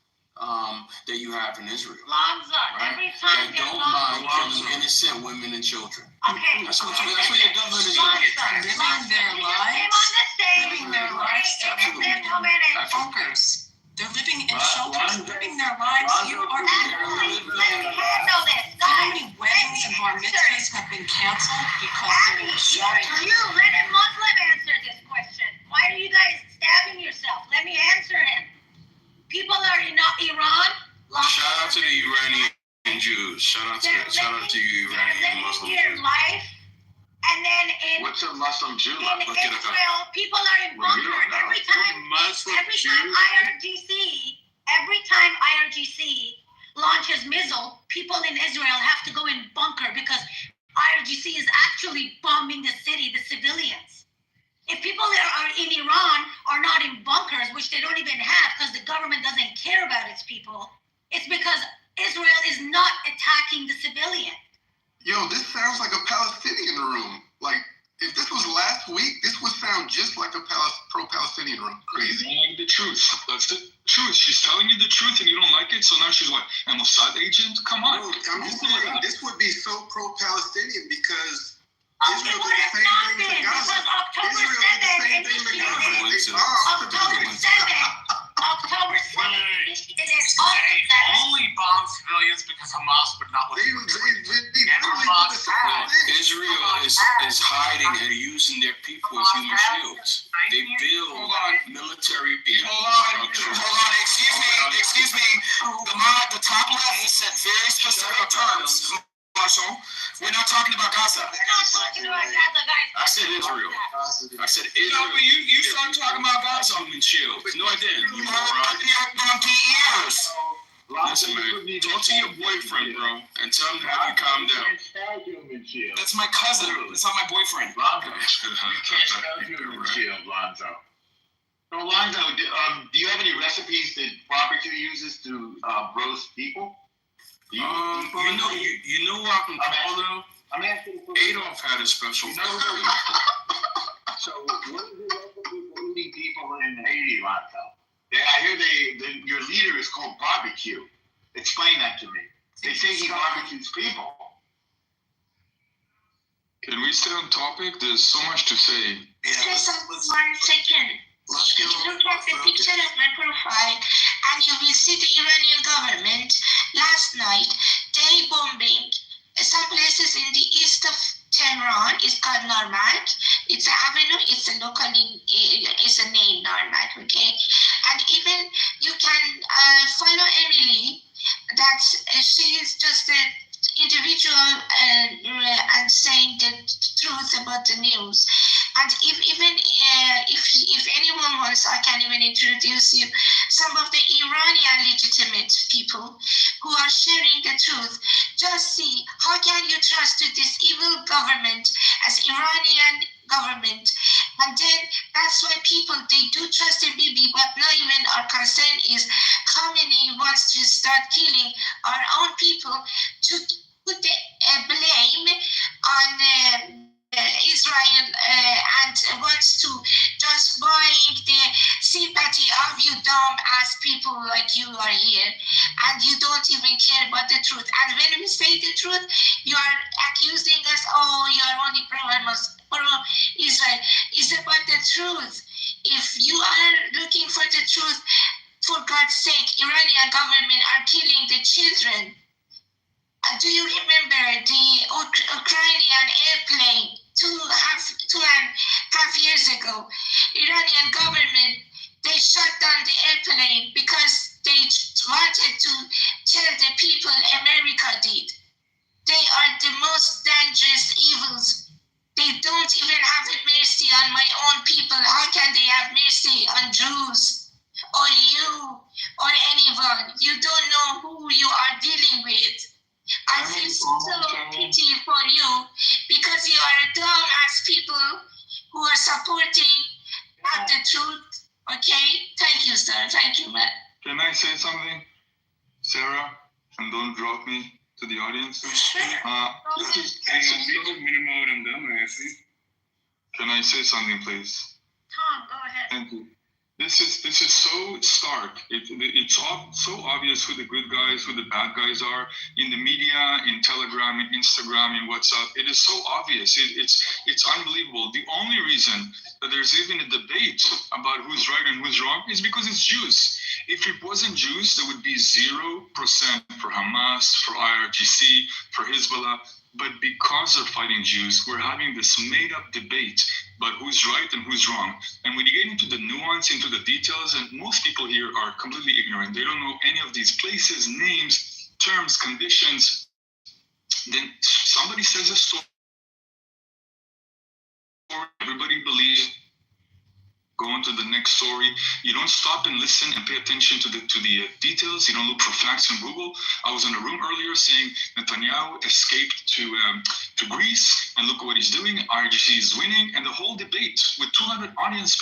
[SPEAKER 5] that you have in Israel.
[SPEAKER 4] Lanza,
[SPEAKER 5] right?
[SPEAKER 4] every time
[SPEAKER 5] That don't mind killing innocent women and children.
[SPEAKER 4] Okay.
[SPEAKER 5] That's what your government is doing.
[SPEAKER 17] Living their lives in bunkers. They're living in shelters, living their lives. You are
[SPEAKER 4] handle this.
[SPEAKER 17] How many weddings and bar mitzvahs have been canceled because they're in shelters?
[SPEAKER 4] Let a Muslim answer this question. Why are you guys stabbing yourself? Let me answer him. People are in Iran.
[SPEAKER 5] Shout out to the Iranian Jews. Shout out to you Iranian Muslims.
[SPEAKER 4] Their life. And then
[SPEAKER 18] what's a Muslim Jew?
[SPEAKER 4] In Israel, people are in bunkers. Every time IRGC launches missile, people in Israel have to go in bunker because IRGC is actually bombing the city, the civilians. If people are in Iran are not in bunkers, which they don't even have because the government doesn't care about its people, it's because Israel is not attacking the civilian.
[SPEAKER 3] Yo, this sounds like a Palestinian room. Like, if this was last week, this would sound just like a pro-Palestinian room. Crazy.
[SPEAKER 19] You don't like the truth. That's the truth. She's telling you the truth and you don't like it, so now she's what, a Mossad agent? Come on.
[SPEAKER 3] No, I'm just saying, this would be so pro-Palestinian because
[SPEAKER 4] Israel did the same thing to Gaza. October 7th,
[SPEAKER 16] only bomb civilians because Hamas would not let them.
[SPEAKER 5] Israel is hiding and using their people as human shields. They build military infrastructure.
[SPEAKER 14] Hold on, excuse me. The top left said very specific terms. Marshall, we're not talking about Gaza.
[SPEAKER 4] We're not talking about Gaza, guys.
[SPEAKER 5] I said Israel. I said Israel.
[SPEAKER 14] No, but you started talking about Gaza.
[SPEAKER 5] Human shields. No, I didn't. You
[SPEAKER 14] hold your donkey ears.
[SPEAKER 5] Listen, man. Talk to your boyfriend, bro, and tell him to have you calm down.
[SPEAKER 14] That's my cousin. That's not my boyfriend.
[SPEAKER 18] Lonzo. You can't spell human shield, Lonzo. So, Lonzo, do you have any recipes that barbecue uses to roast people?
[SPEAKER 5] You know what I can call them? Adolf had a special.
[SPEAKER 18] So, what is the recipe for eating people in Haiti, Lonzo? I hear your leader is called Barbecue. Explain that to me. They say he barbecues people.
[SPEAKER 19] Can we stay on topic? There's so much to say.
[SPEAKER 7] Just 1 second. If you look at the picture of my profile and you will see the Iranian government last night, they bombing some places in the east of Tehran. It's called Narmak. It's an avenue. It's a local. It's a name Narmak. Okay, and even you can follow Emily. That she is just an individual and saying the truth about the news. And if anyone wants, I can even introduce you some of the Iranian legitimate people who are sharing the truth. Just see, how can you trust this evil government as Iranian government? And then that's why people, they do trust in Bibi, but not even our concern is Khamenei wants to start killing our own people to put the blame on Israel and wants to just buying the sympathy of you dumb ass people like you are here, and you don't even care about the truth. And when we say the truth, you are accusing us, oh, you are only pro-Israel. It's about the truth. If you are looking for the truth, for God's sake, Iranian government are killing the children. Do you remember the Ukrainian airplane 2.5 years ago? Iranian government, they shut down the airplane because they wanted to tell the people America did. They are the most dangerous evils. They don't even have mercy on my own people. How can they have mercy on Jews or you or anyone? You don't know who you are dealing with. I feel so pity for you because you are dumb as people who are supporting not the truth. Okay? Thank you, sir. Thank you, Matt.
[SPEAKER 19] Can I say something? Sarah, and don't drop me to the audience. Can I say something, please?
[SPEAKER 4] Tom, go ahead.
[SPEAKER 19] Thank you. This is so stark. It's so obvious who the good guys, who the bad guys are in the media, in Telegram, in Instagram, in WhatsApp. It is so obvious. It's unbelievable. The only reason that there's even a debate about who's right and who's wrong is because it's Jews. If it wasn't Jews, there would be 0% for Hamas, for IRGC, for Hezbollah. But because they're fighting Jews, we're having this made-up debate about who's right and who's wrong. And when you get into the nuance, into the details, and most people here are completely ignorant. They don't know any of these places, names, terms, conditions. Then somebody says a story, everybody believes. Go on to the next story. You don't stop and listen and pay attention to the details. You don't look for facts on Google. I was in a room earlier saying Netanyahu escaped to Greece, and look at what he's doing. IRGC is winning, and the whole debate with 200 audience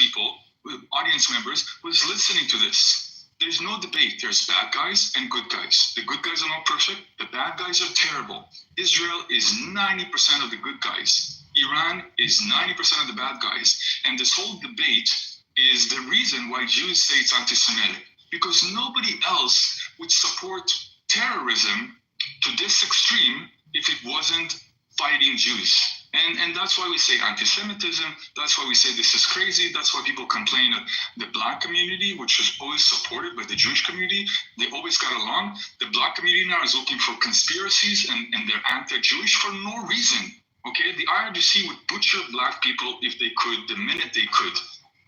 [SPEAKER 19] members was listening to this. There's no debate. There's bad guys and good guys. The good guys are not perfect. The bad guys are terrible. Israel is 90% of the good guys. Iran is 90% of the bad guys. And this whole debate is the reason why Jews say it's anti-Semitic. Because nobody else would support terrorism to this extreme if it wasn't fighting Jews. And that's why we say anti-Semitism. That's why we say this is crazy. That's why people complain that the black community, which was always supported by the Jewish community, they always got along. The black community now is looking for conspiracies and they're anti-Jewish for no reason. Okay, the IRGC would butcher black people if they could, the minute they could.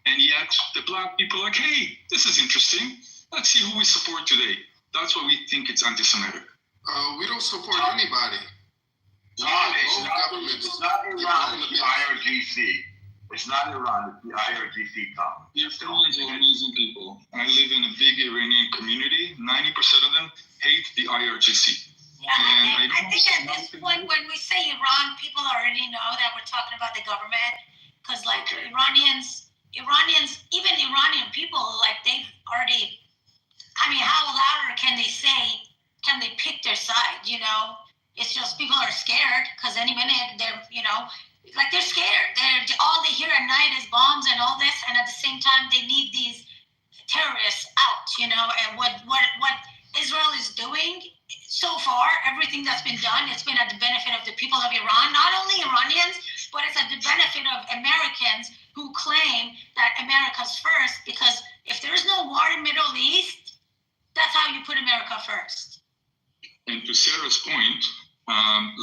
[SPEAKER 19] And yet the black people are like, hey, this is interesting. Let's see who we support today. That's why we think it's anti-Semitic.
[SPEAKER 3] We don't support anybody.
[SPEAKER 6] No, it's not Iran, it's the IRGC. It's not Iran, it's the IRGC, Tom.
[SPEAKER 19] The Iranians are amazing people. I live in a big Iranian community. 90% of them hate the IRGC.
[SPEAKER 4] Yeah, I think at this point, when we say Iran, people already know that we're talking about the government. Because, like, Iranians, even Iranian people, like, they've already, I mean, how louder can they pick their side, you know? It's just people are scared because any minute they're, you know, like they're scared. All they hear at night is bombs and all this, and at the same time they need these terrorists out, you know. And what Israel is doing so far, everything that's been done, it's been at the benefit of the people of Iran, not only Iranians, but it's at the benefit of Americans who claim that America's first. Because if there is no war in Middle East, that's how you put America first.
[SPEAKER 19] And to Sarah's point,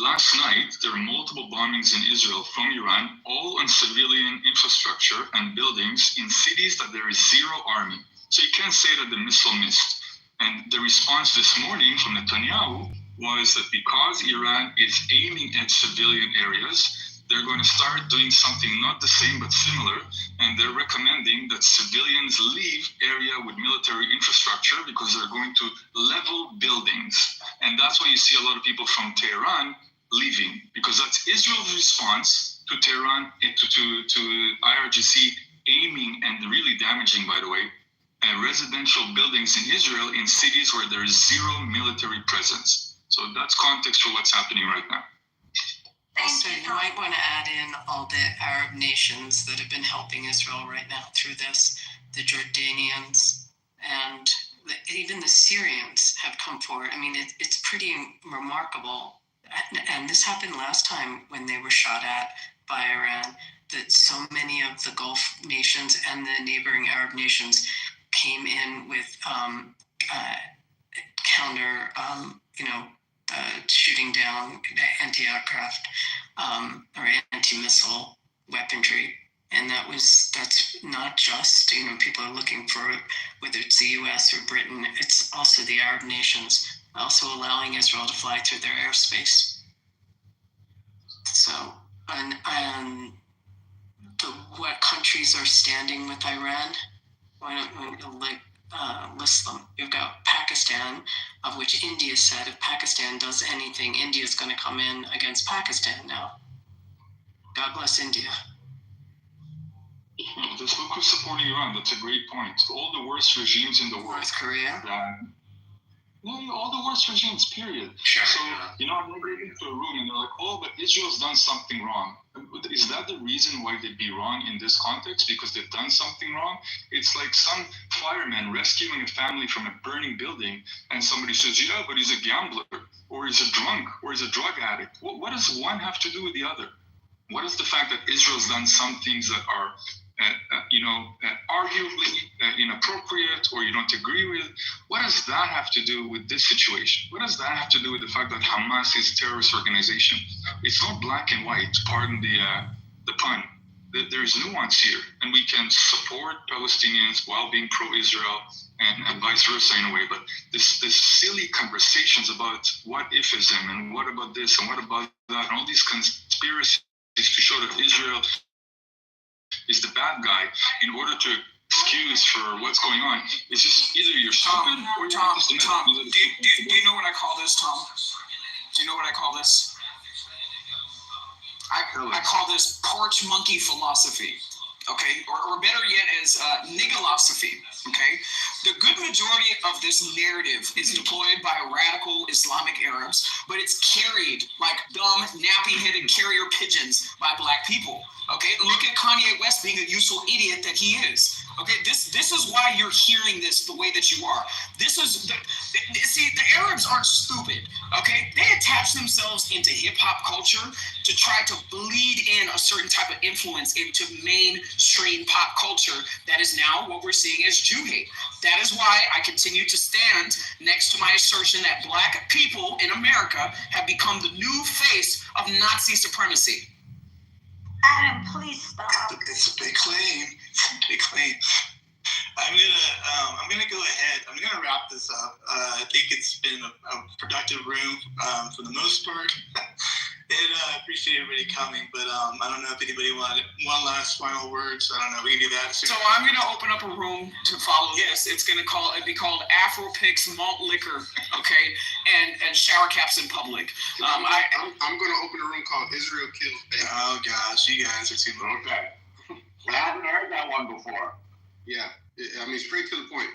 [SPEAKER 19] last night, there were multiple bombings in Israel from Iran, all on civilian infrastructure and buildings in cities that there is zero army. So you can't say that the missile missed. And the response this morning from Netanyahu was that because Iran is aiming at civilian areas, they're going to start doing something not the same but similar, and they're recommending that civilians leave area with military infrastructure because they're going to level buildings. And that's why you see a lot of people from Tehran leaving, because that's Israel's response to Tehran, to IRGC aiming and really damaging, by the way, residential buildings in Israel in cities where there is zero military presence. So that's context for what's happening right now.
[SPEAKER 17] Also, you might want to add in all the Arab nations that have been helping Israel right now through this. The Jordanians and even the Syrians have come forward. I mean, it's pretty remarkable. And this happened last time when they were shot at by Iran, that so many of the Gulf nations and the neighboring Arab nations came in with counter, shooting down anti-aircraft or anti-missile weaponry. And that's not just, people are looking for, whether it's the US or Britain, it's also the Arab nations also allowing Israel to fly through their airspace. So, and what countries are standing with Iran? Why don't we list them? You've got Pakistan, of which India said if Pakistan does anything, India is going to come in against Pakistan now. God bless India.
[SPEAKER 19] Just look who's supporting Iran. That's a great point. All the worst regimes in the world.
[SPEAKER 17] North Korea.
[SPEAKER 19] All the worst regimes, period. So, you know, they get into a room and they're like, oh, but Israel's done something wrong. Is that the reason why they'd be wrong in this context? Because they've done something wrong? It's like some fireman rescuing a family from a burning building and somebody says, yeah, but he's a gambler, or he's a drunk, or he's a drug addict. What does one have to do with the other? What is the fact that Israel's done some things that are arguably inappropriate or you don't agree with? What does that have to do with this situation? What does that have to do with the fact that Hamas is a terrorist organization? It's not black and white, pardon the pun. There is nuance here, and we can support Palestinians while being pro-Israel and vice versa in a way. But this silly conversations about what ifism and what about this and what about that, and all these conspiracies to show that Israel is the bad guy in order to excuse for what's going on. It's just either you're stupid or you're
[SPEAKER 16] Tom, do you know what I call this, Tom? Do you know what I call this? I call this porch monkey philosophy, okay? Or better yet, as niggalosophy, okay? The good majority of this narrative is deployed by radical Islamic Arabs, but it's carried like dumb, nappy-headed carrier pigeons by black people. Okay, look at Kanye West being a useful idiot that he is. Okay, this is why you're hearing this the way that you are. See, the Arabs aren't stupid. Okay, they attach themselves into hip hop culture to try to bleed in a certain type of influence into mainstream pop culture that is now what we're seeing as Jew hate. That is why I continue to stand next to my assertion that black people in America have become the new face of Nazi supremacy.
[SPEAKER 4] Adam, please stop.
[SPEAKER 9] It's a big claim. It's a big claim. I'm gonna go ahead. I'm gonna wrap this up. I think it's been a productive room for the most part. And I appreciate everybody coming, but I don't know if anybody wanted one last final words. I don't know. We can do that.
[SPEAKER 16] So I'm going to open up a room to follow this. It's going to be called Afro Picks Malt Liquor, okay, and shower caps in public.
[SPEAKER 3] I'm going to open a room called Israel Kills Baby.
[SPEAKER 9] Oh gosh, you guys are too
[SPEAKER 6] okay. I haven't heard that one before.
[SPEAKER 3] Yeah, I mean straight to the point.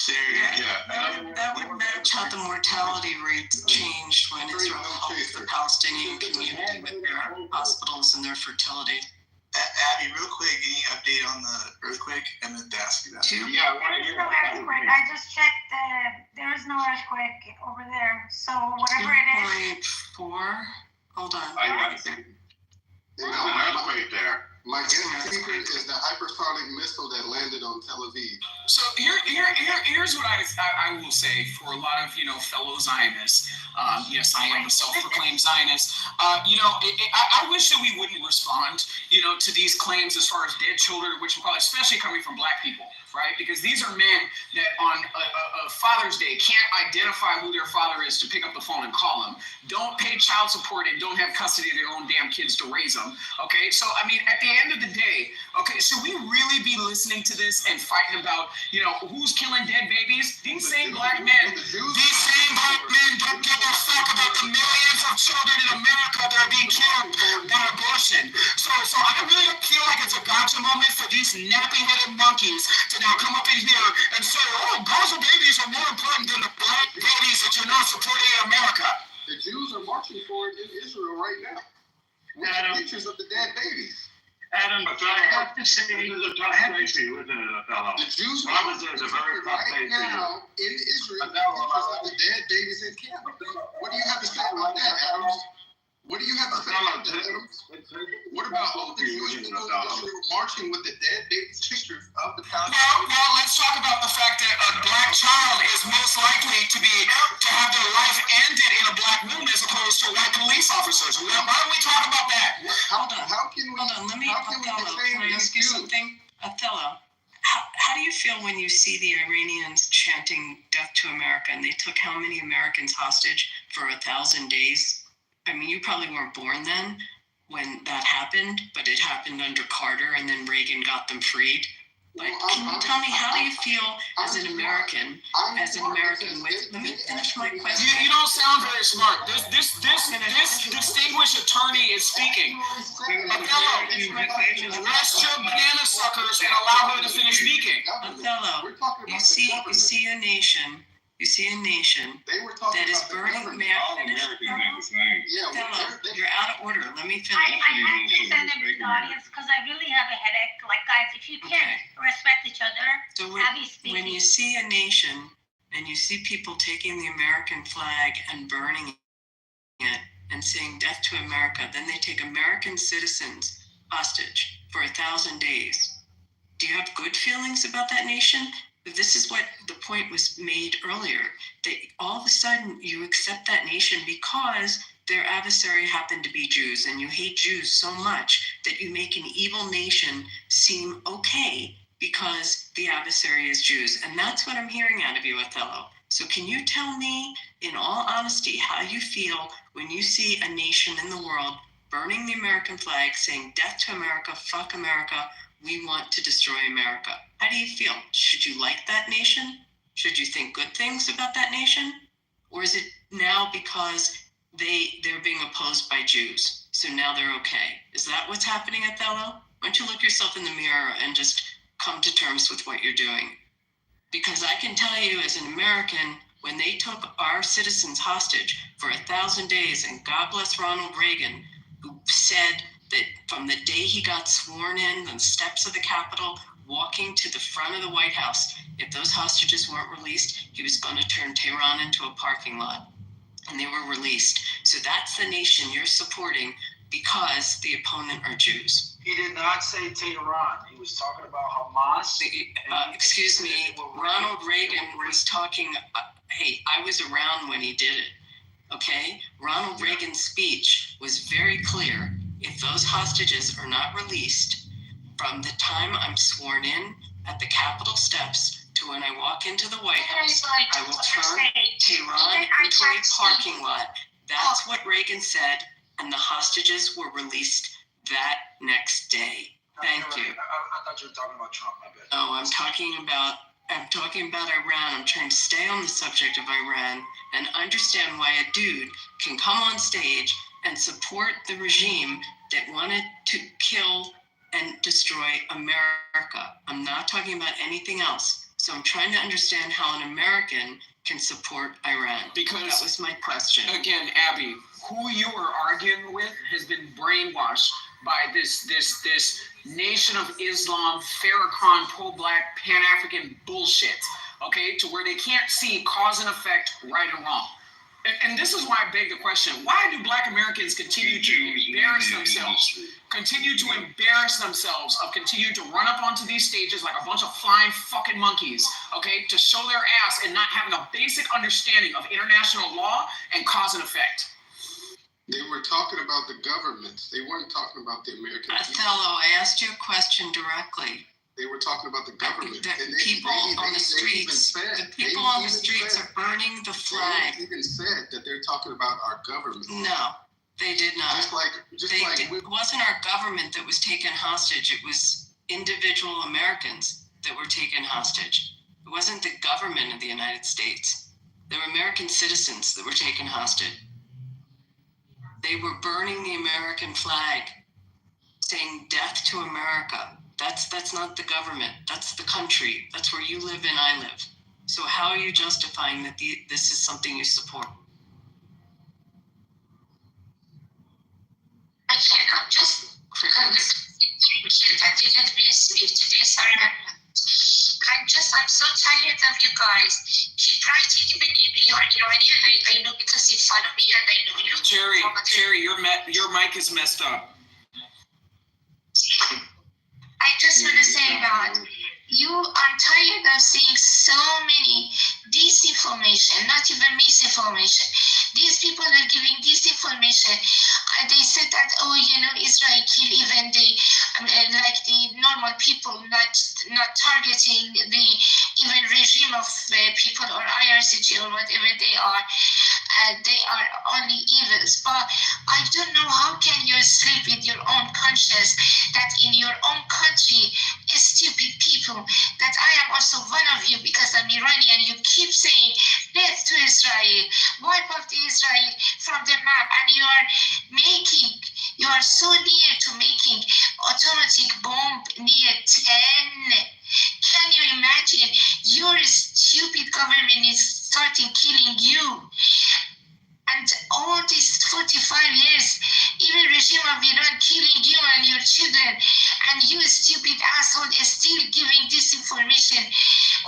[SPEAKER 17] That would match how the mortality rate changed when Israel helped the Palestinian community with their hospitals and their fertility.
[SPEAKER 9] Abby, real quick, any update on the earthquake? I meant to ask you that.
[SPEAKER 6] Yeah, I want to
[SPEAKER 4] There's
[SPEAKER 6] hear
[SPEAKER 4] no
[SPEAKER 6] that.
[SPEAKER 4] earthquake. I just checked. There is no earthquake over there. So whatever it is.
[SPEAKER 17] 2.4. Hold on.
[SPEAKER 6] There's an earthquake there.
[SPEAKER 3] My guess secret is the hypersonic missile that landed on Tel Aviv.
[SPEAKER 16] So here's what I will say for a lot of fellow Zionists. Yes, I am a self-proclaimed Zionist. I wish that we wouldn't respond to these claims as far as dead children, which are probably especially coming from black people, right? Because these are men that on a Father's Day can't identify who their father is to pick up the phone and call them, don't pay child support, and don't have custody of their own damn kids to raise them. Okay, so I mean, at the end of the day, okay, should we really be listening to this and fighting about who's killing dead babies? These same black men don't give a fuck about the millions of children in America that are being killed by abortion. So I really feel like it's a gotcha moment for these nappy-headed monkeys to now come up in here and say, oh, Gaza babies are more important than the black babies that you're not supporting in America.
[SPEAKER 3] The Jews are marching for it in Israel right now. We have pictures of the dead babies.
[SPEAKER 12] Adam, I have to say,
[SPEAKER 6] this is a tough place for you, isn't it, fellow?
[SPEAKER 3] The Jews are
[SPEAKER 6] Robinson is a very tough
[SPEAKER 3] right
[SPEAKER 6] place for you.
[SPEAKER 3] now in Israel pictures of the dead babies in camp. What do you have to say about that, Adams? What do you have to say about that, Adams? What about all the Jewish people in Israel marching with the dead babies pictures of the Palestinians?
[SPEAKER 16] Well, let's talk about the fact that a black child is most likely to have their life ended in a black womb as opposed to white police officers. Why don't we talk about that?
[SPEAKER 17] Hold on.
[SPEAKER 3] How can we?
[SPEAKER 17] Hold on. Let me, Othello,
[SPEAKER 3] defame
[SPEAKER 17] can I ask you
[SPEAKER 3] these
[SPEAKER 17] something? Othello, how do you feel when you see the Iranians chanting "Death to America" and they took how many Americans hostage for 1,000 days? I mean, you probably weren't born then when that happened, but it happened under Carter, and then Reagan got them freed. Like, can you tell me, how do you feel as an American? Let me finish my question.
[SPEAKER 16] You don't sound very smart. This distinguished attorney is speaking. Othello, rest your banana suckers and allow her to finish speaking.
[SPEAKER 17] Othello, you see a nation you see a nation
[SPEAKER 3] They were talking
[SPEAKER 17] that is
[SPEAKER 3] about the
[SPEAKER 17] burning
[SPEAKER 3] government.
[SPEAKER 17] Yeah,
[SPEAKER 3] Fellow,
[SPEAKER 17] you're out of order. Let me finish.
[SPEAKER 4] I have to send them to the audience because I really have a headache. Like, guys, if you can respect each other,
[SPEAKER 17] So
[SPEAKER 4] Abby speaking.
[SPEAKER 17] when you see a nation and you see people taking the American flag and burning it and saying death to America, then they take American citizens hostage for 1,000 days. Do you have good feelings about that nation? This is what the point was made earlier, that all of a sudden you accept that nation because their adversary happened to be Jews, and you hate Jews so much that you make an evil nation seem okay because the adversary is Jews. And that's what I'm hearing out of you, Othello. So can you tell me, in all honesty, how you feel when you see a nation in the world burning the American flag, saying death to America, fuck America, we want to destroy America? How do you feel? Should you like that nation? Should you think good things about that nation? Or is it now because they're being opposed by Jews, so now they're okay? Is that what's happening, Othello? Why don't you look yourself in the mirror and just come to terms with what you're doing? Because I can tell you, as an American, when they took our citizens hostage for 1,000 days, and God bless Ronald Reagan, who said that from the day he got sworn in on the steps of the Capitol, walking to the front of the White House, if those hostages weren't released, he was going to turn Tehran into a parking lot. And they were released. So that's the nation you're supporting because the opponent are Jews.
[SPEAKER 20] He did not say Tehran. He was talking about Hamas.
[SPEAKER 17] Excuse me, Ronald Reagan was talking, hey, I was around when he did it, okay? Ronald Reagan's speech was very clear. If those hostages are not released from the time I'm sworn in at the Capitol steps to when I walk into the White House, I will turn Tehran into a parking lot. That's what Reagan said, and the hostages were released that next day. Thank you.
[SPEAKER 20] I thought you were talking about Trump. My bad.
[SPEAKER 17] Oh, I'm talking about Iran. I'm trying to stay on the subject of Iran and understand why a dude can come on stage and support the regime that wanted to kill and destroy America. I'm not talking about anything else. So I'm trying to understand how an American can support Iran.
[SPEAKER 8] Because
[SPEAKER 17] that was my question.
[SPEAKER 8] Again, Abby, who you are arguing with has been brainwashed by this Nation of Islam, Farrakhan, pro-black, Pan-African bullshit, okay, to where they can't see cause and effect, right and wrong. And this is why I beg the question, why do Black Americans continue to embarrass themselves, continue to run up onto these stages like a bunch of flying fucking monkeys, okay, to show their ass and not having a basic understanding of international law and cause and effect?
[SPEAKER 3] They were talking about the governments. They weren't talking about the American people.
[SPEAKER 17] Othello, I asked you a question directly.
[SPEAKER 3] They were talking about the government.
[SPEAKER 17] The people on the streets are burning the flag.
[SPEAKER 3] They even said that they're talking about our government.
[SPEAKER 17] No, they did not.
[SPEAKER 3] It
[SPEAKER 17] wasn't our government that was taken hostage. It was individual Americans that were taken hostage. It wasn't the government of the United States. They were American citizens that were taken hostage. They were burning the American flag, saying death to America. That's not the government. That's the country. That's where you live and I live. So how are you justifying that this is something you support?
[SPEAKER 7] I cannot just I didn't miss me today. Sorry. I'm so tired of you guys. Keep writing even if you're Iranian. I know because it's fun of me and I know you.
[SPEAKER 8] Cherry, your mic is messed up.
[SPEAKER 7] I just want to say that I'm tired of seeing so many disinformation, not even misinformation. These people are giving disinformation. They said that, Israel kill even the normal people, not targeting the even regime of people or IRCG or whatever they are. They are only evils. But I don't know how can you sleep with your own conscience that in your own country, stupid people, that I am also one of you because I'm Iranian. You keep saying death to Israel, wipe off the Israel from the map, and you are so near to making automatic bomb near 10. Can you imagine? Your stupid government is starting killing you. And all these 45 years, even regime of Iran killing you and your children, and you stupid asshole is still giving this information,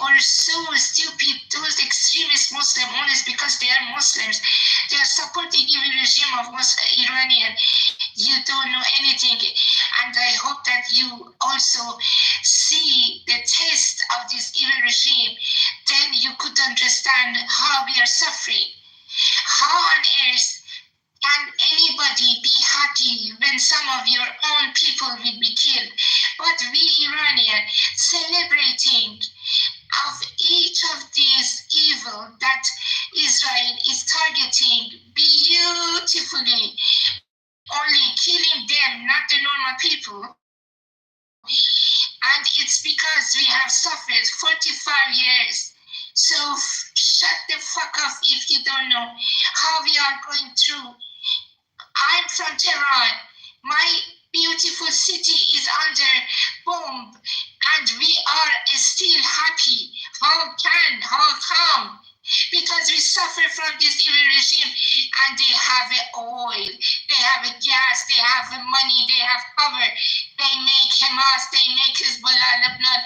[SPEAKER 7] or so stupid, those extremist Muslim owners, because they are Muslims, they are supporting even regime of Iranian. You don't know anything, and I hope that you also see the test of this evil regime, then you could understand how we are suffering. How on earth can anybody be happy when some of your own people will be killed? But we Iranians celebrating of each of these evil that Israel is targeting beautifully, only killing them, not the normal people. And it's because we have suffered 45 years. So shut the fuck up if you don't know how we are going through. I'm from Tehran. My beautiful city is under bomb, and we are still happy. How come? Because we suffer from this evil regime, and they have oil, they have gas, they have money, they have power. They make Hamas, they make Hezbollah, Lebanon.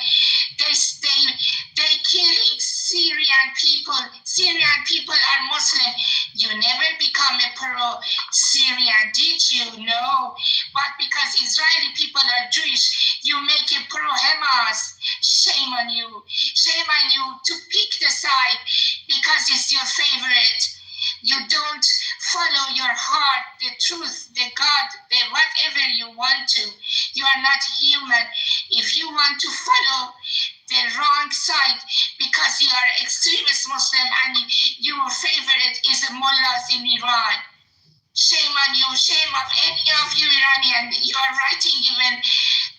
[SPEAKER 7] They killing Syrian people. Syrian people are Muslim. You never become a pro-Syrian, did you? No. But because Israeli people are Jewish, you make a pro-Hamas. Shame on you. Shame on you to pick the side because it's your favorite. You don't follow your heart, the truth, the God, the whatever you want to. You are not human. If you want to follow the wrong side because you are extremist Muslim and your favorite is the mullahs in Iran. Shame on you, shame of any of you Iranian. You are writing even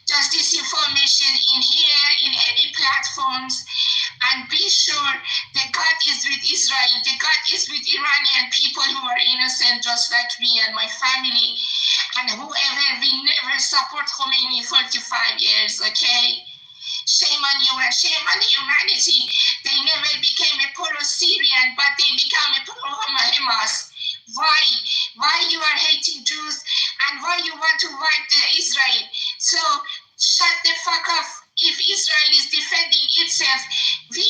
[SPEAKER 7] just this information in here, in any platforms, and be sure that God is with Israel, that God is with Iranian people who are innocent just like me and my family, and whoever will never support Khomeini 45 years, okay? Shame on you and shame on humanity. They never became a pro-Syrian, but they became a pro-Hamas. Why you are hating Jews and why you want to wipe the Israel? So shut the fuck up. If Israel is defending itself, we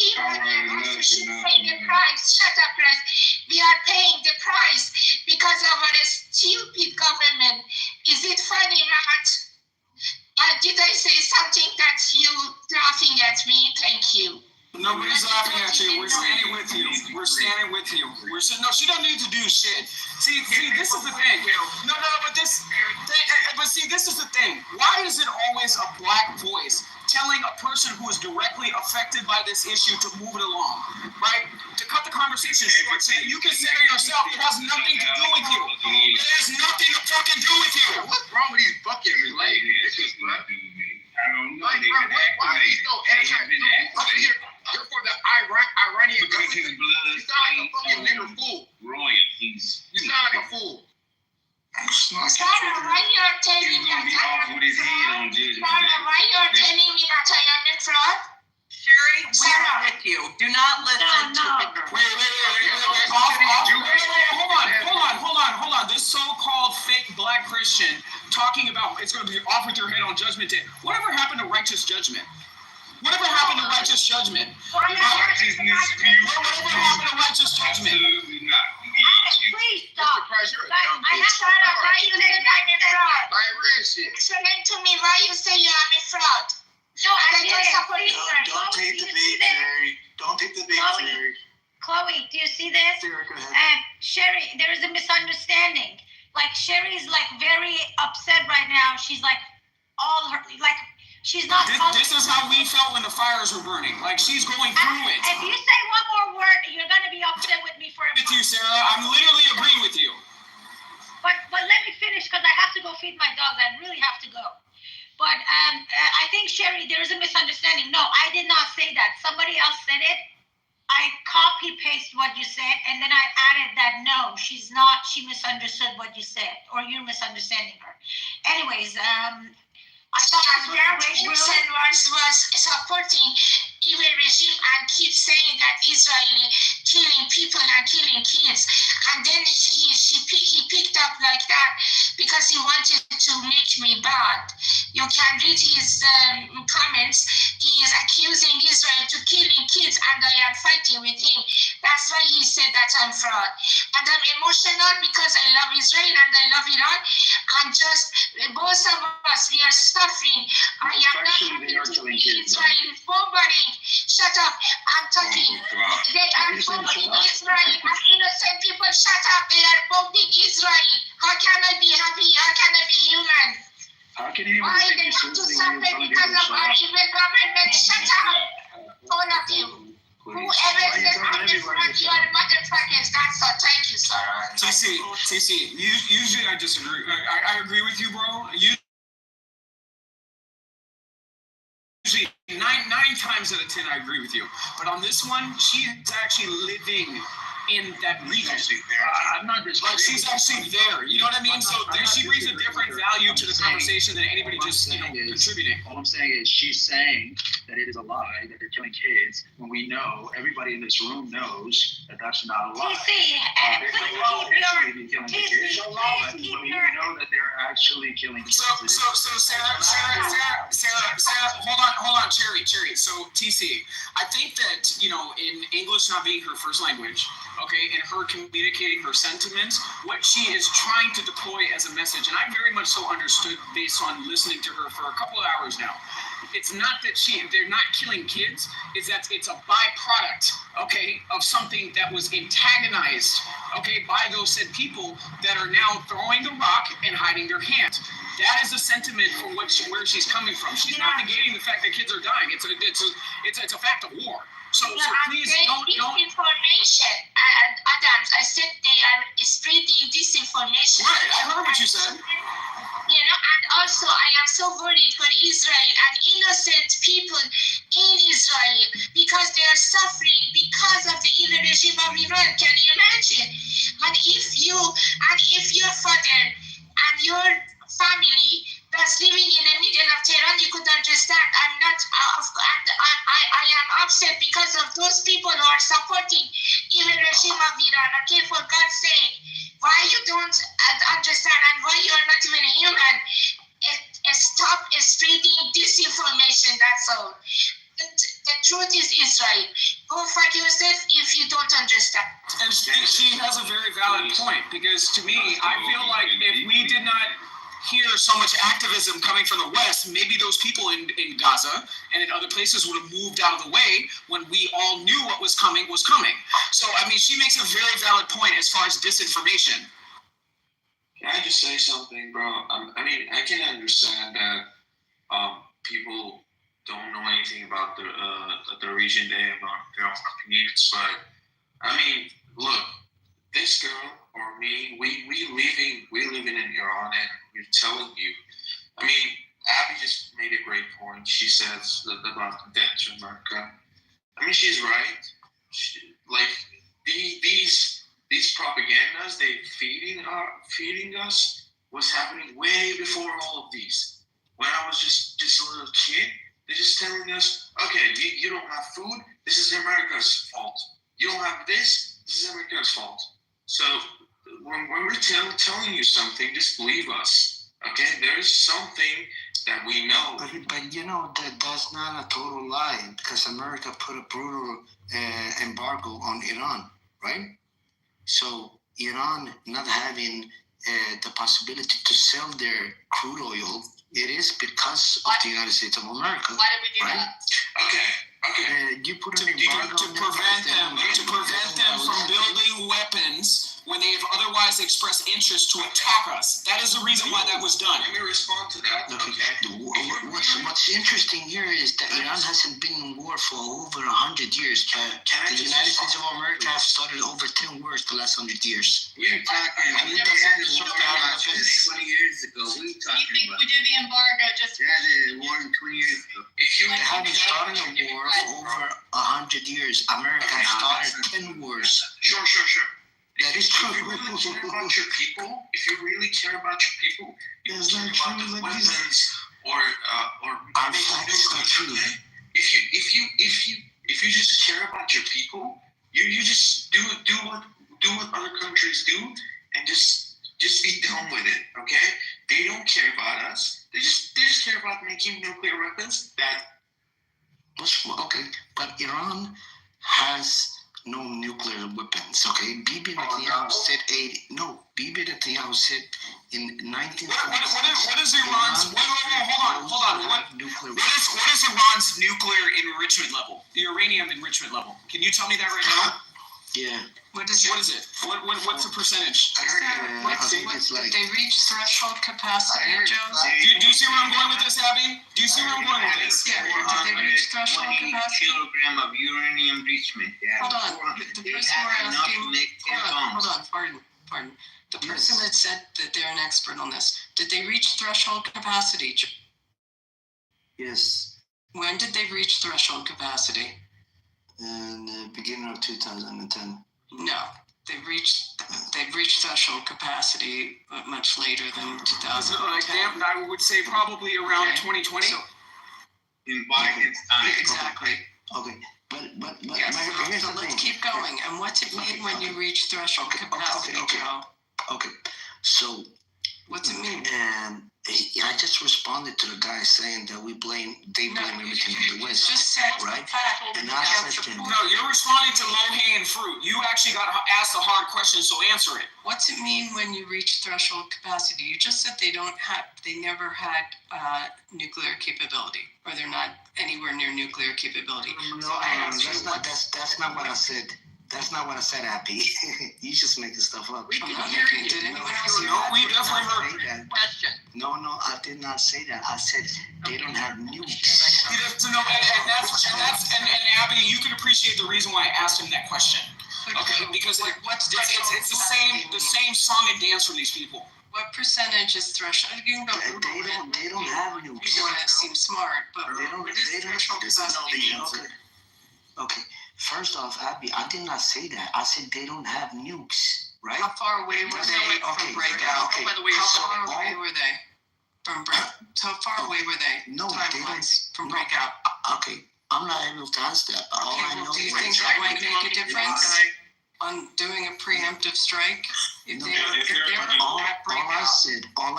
[SPEAKER 7] also should pay the price. Shut up, price. We are paying the price because of our stupid government. Is it funny, Matt? Did I say something that you laughing at me? Thank you.
[SPEAKER 8] Nobody's laughing at you. We're standing with you. We're standing with you. No, she don't need to do shit. See, this is the thing. But this is the thing. Why is it always a black voice telling a person who is directly affected by this issue to move it along, right? To cut the conversation short, say you consider yourself, it has nothing to do with you. It has nothing to fucking do with you.
[SPEAKER 13] What's wrong with these bucket related bitches, bro?
[SPEAKER 18] I don't know.
[SPEAKER 13] Like, bro, why are you so anti? You're for the Iranian
[SPEAKER 18] because his blood.
[SPEAKER 13] You sound like a fucking nigger fool.
[SPEAKER 18] Royal.
[SPEAKER 13] You sound like a fool.
[SPEAKER 7] Sarah, why you're telling me that I am a fraud? Sarah, why you're telling me that I am a fraud?
[SPEAKER 21] Sherry, we are with you. Do not listen to the girl.
[SPEAKER 8] Wait. Hold on. This so-called fake black Christian talking about it's going to be off with your head on Judgment Day. Whatever happened to righteous judgment? Whatever happened to righteous judgment?
[SPEAKER 18] Righteousness views.
[SPEAKER 8] Whatever happened to righteous judgment?
[SPEAKER 18] Absolutely not.
[SPEAKER 4] Please stop.
[SPEAKER 13] Mr. Price, you're a
[SPEAKER 7] Like,
[SPEAKER 13] dumb
[SPEAKER 7] I
[SPEAKER 13] bitch.
[SPEAKER 7] have heard why you said I'm a fraud.
[SPEAKER 13] Like real shit.
[SPEAKER 7] Explain to me why you say you are a fraud. No, I don't support Israel.
[SPEAKER 9] Don't take the bait, Sherry. Don't take the bait, Sherry.
[SPEAKER 4] Chloe, do you see this?
[SPEAKER 9] Sarah, go ahead.
[SPEAKER 4] Sherry, there is a misunderstanding. Like, Sherry's like very upset right now. She's like, she's not.
[SPEAKER 8] This is how we felt when the fires were burning. Like, she's going through it.
[SPEAKER 4] If you say one more word, you're gonna be upset with me for a
[SPEAKER 8] With you, Sarah. I'm literally agreeing with you.
[SPEAKER 4] But let me finish because I have to go feed my dogs. I really have to go. But I think, Sherry, there is a misunderstanding. No, I did not say that. Somebody else said it. I copy-paste what you said, and then I added that, no, she's not. She misunderstood what you said, or you're misunderstanding her. Anyways, I thought
[SPEAKER 7] was supporting evil regime and keep saying that Israel killing people and killing kids. And then he picked up like that because he wanted to make me bad. You can read his comments. He is accusing Israel to killing kids and I am fighting with him. That's why he said that I'm fraud. And I'm emotional because I love Israel and I love Iran. And just both of us, we are suffering. I am not happy to see Israel bombarding. Shut up, I'm talking. They are bombing Israel and innocent people. Shut up, they are bombing Israel. How can I be happy? How can I be human?
[SPEAKER 18] How can you even
[SPEAKER 7] Why
[SPEAKER 18] take
[SPEAKER 7] they
[SPEAKER 18] it
[SPEAKER 7] have to
[SPEAKER 18] seriously
[SPEAKER 7] suffer
[SPEAKER 18] when you're
[SPEAKER 7] because of our evil government? Shut up, all of you. Whoever says I'm the fraud, you are motherfuckers. That's all. Thank you, Sarah.
[SPEAKER 8] TC, usually I disagree. I agree with you, bro. Usually nine times out of 10, I agree with you. But on this one, she is actually living in that region.
[SPEAKER 18] I'm not just
[SPEAKER 8] like she's actually there. You know what I mean? So she brings a different value to the conversation than anybody just contributing.
[SPEAKER 18] All I'm saying is she's saying that it is a lie that they're killing kids when we know everybody in this room knows that that's not a lie. We know that they're actually killing kids.
[SPEAKER 8] So Sarah, hold on, Cherry. So TC, I think that in English not being her first language, okay, and her communicating her sentiments, what she is trying to deploy as a message, and I very much so understood based on listening to her for a couple of hours now. It's not that they're not killing kids, it's that it's a byproduct, okay, of something that was antagonized, okay, by those said people that are now throwing the rock and hiding their hand. That is a sentiment from where she's coming from. She's not negating the fact that kids are dying. It's a fact of war. So please don't.
[SPEAKER 7] Disinformation, Adams. I said they are spreading disinformation.
[SPEAKER 8] Right, I heard what you said.
[SPEAKER 7] And also I am so worried for Israel and innocent people in Israel because they are suffering because of the evil regime of Iran. Can you imagine? And if your father and your family that's living in the middle of Tehran, you could understand. I am upset because of those people who are supporting evil regime of Iran. Okay, for God's sake, why you don't understand and why you are not even human? Stop spreading disinformation. That's all. The truth is Israel. Go fuck yourself if you don't understand.
[SPEAKER 8] And she has a very valid point because to me, I feel like if we did not hear so much activism coming from the West, maybe those people in Gaza and in other places would have moved out of the way when we all knew what was coming. So, I mean, she makes a very valid point as far as disinformation.
[SPEAKER 2] Can I just say something, bro? I mean, I can understand that people don't know anything about the region they have their own opinions, but I mean, look, this girl or me, we living in Iran, and we're telling you. I mean, Abby just made a great point. She says about the death to America. I mean, she's right. These propagandas they feeding us was happening way before all of these. When I was just a little kid, they're just telling us, okay, you don't have food. This is America's fault. You don't have this. This is America's fault. So when we're telling you something, just believe us. Okay, there's something that we know.
[SPEAKER 1] But that's not a total lie because America put a brutal embargo on Iran, right? So Iran not having the possibility to sell their crude oil, it is because of the United States of America.
[SPEAKER 7] Why did we do that?
[SPEAKER 2] Okay.
[SPEAKER 1] You put an embargo
[SPEAKER 8] to prevent them from building weapons when they have otherwise expressed interest to attack us. That is the reason why that was done.
[SPEAKER 2] Let me respond to that.
[SPEAKER 1] Okay. What's interesting here is that Iran hasn't been in war for over 100 years. The United States of America has started over 10 wars the last 100 years.
[SPEAKER 13] We're talking 20 years ago. We talking about.
[SPEAKER 4] We did the embargo just.
[SPEAKER 13] Yeah, the war 20 years ago.
[SPEAKER 1] They haven't started a war for over 100 years. America has started 10 wars.
[SPEAKER 2] Sure.
[SPEAKER 1] That is true.
[SPEAKER 2] If you really care about your people, you
[SPEAKER 1] that's
[SPEAKER 2] care
[SPEAKER 1] not
[SPEAKER 2] about
[SPEAKER 1] true.
[SPEAKER 2] the weapons or
[SPEAKER 1] that's not true.
[SPEAKER 2] If if you just care about your people, you just do what other countries do, and just be done with it. Okay? They don't care about us. They just care about making nuclear weapons.
[SPEAKER 1] Okay, but Iran has no nuclear weapons. Okay, Bibi Netanyahu said Bibi Netanyahu said in 1960.
[SPEAKER 8] What is Iran's? Hold on. What is Iran's nuclear enrichment level? The uranium enrichment level. Can you tell me that right now?
[SPEAKER 1] Yeah.
[SPEAKER 8] What is it? What's the percentage?
[SPEAKER 1] I think it's like.
[SPEAKER 17] Did they reach threshold capacity, Joe?
[SPEAKER 8] Do you see where I'm going with this, Abby? Do you see where I'm going with this?
[SPEAKER 17] Yeah. Did they reach threshold capacity?
[SPEAKER 18] Kilogram of uranium enrichment.
[SPEAKER 17] Hold on. The person we're asking. Hold on. Pardon. The person that said that they're an expert on this. Did they reach threshold capacity?
[SPEAKER 1] Yes.
[SPEAKER 17] When did they reach threshold capacity?
[SPEAKER 1] In the beginning of 2010.
[SPEAKER 17] No, they've reached threshold capacity much later than 2010.
[SPEAKER 8] I would say probably around 2020.
[SPEAKER 18] In Biden's time.
[SPEAKER 17] Exactly.
[SPEAKER 1] Okay, but
[SPEAKER 17] Yes, so let's keep going. And what's it mean when you reach threshold capacity, Joe?
[SPEAKER 1] Okay, so
[SPEAKER 17] what's it mean?
[SPEAKER 1] I just responded to the guy saying that they blame everything on the West, right? And I said to him,
[SPEAKER 8] no, you're responding to low-hanging fruit. You actually got asked a hard question, so answer it.
[SPEAKER 17] What's it mean when you reach threshold capacity? You just said they never had nuclear capability, or they're not anywhere near nuclear capability.
[SPEAKER 1] No, that's not what I said. That's not what I said, Abby. You just making stuff up.
[SPEAKER 17] We can hear you. Did anyone else hear
[SPEAKER 8] that? We definitely heard.
[SPEAKER 17] Question.
[SPEAKER 1] No, I did not say that. I said they don't have nukes.
[SPEAKER 8] And Abby, you can appreciate the reason why I asked him that question. Okay, because it's the same song and dance for these people.
[SPEAKER 17] What percentage is threshold? You can go
[SPEAKER 1] they don't have nukes.
[SPEAKER 17] You want to seem smart, but
[SPEAKER 1] they don't.
[SPEAKER 17] Threshold capacity?
[SPEAKER 1] Okay. First off, Abby, I did not say that. I said they don't have nukes, right?
[SPEAKER 17] How far away were they from breakout?
[SPEAKER 1] Okay.
[SPEAKER 17] By the way, how far away were they from breakout? How far away were they?
[SPEAKER 1] No, they don't.
[SPEAKER 17] From breakout.
[SPEAKER 1] Okay, I'm not able to answer that. All I know
[SPEAKER 17] do you think that might make a difference on doing a preemptive strike?
[SPEAKER 1] All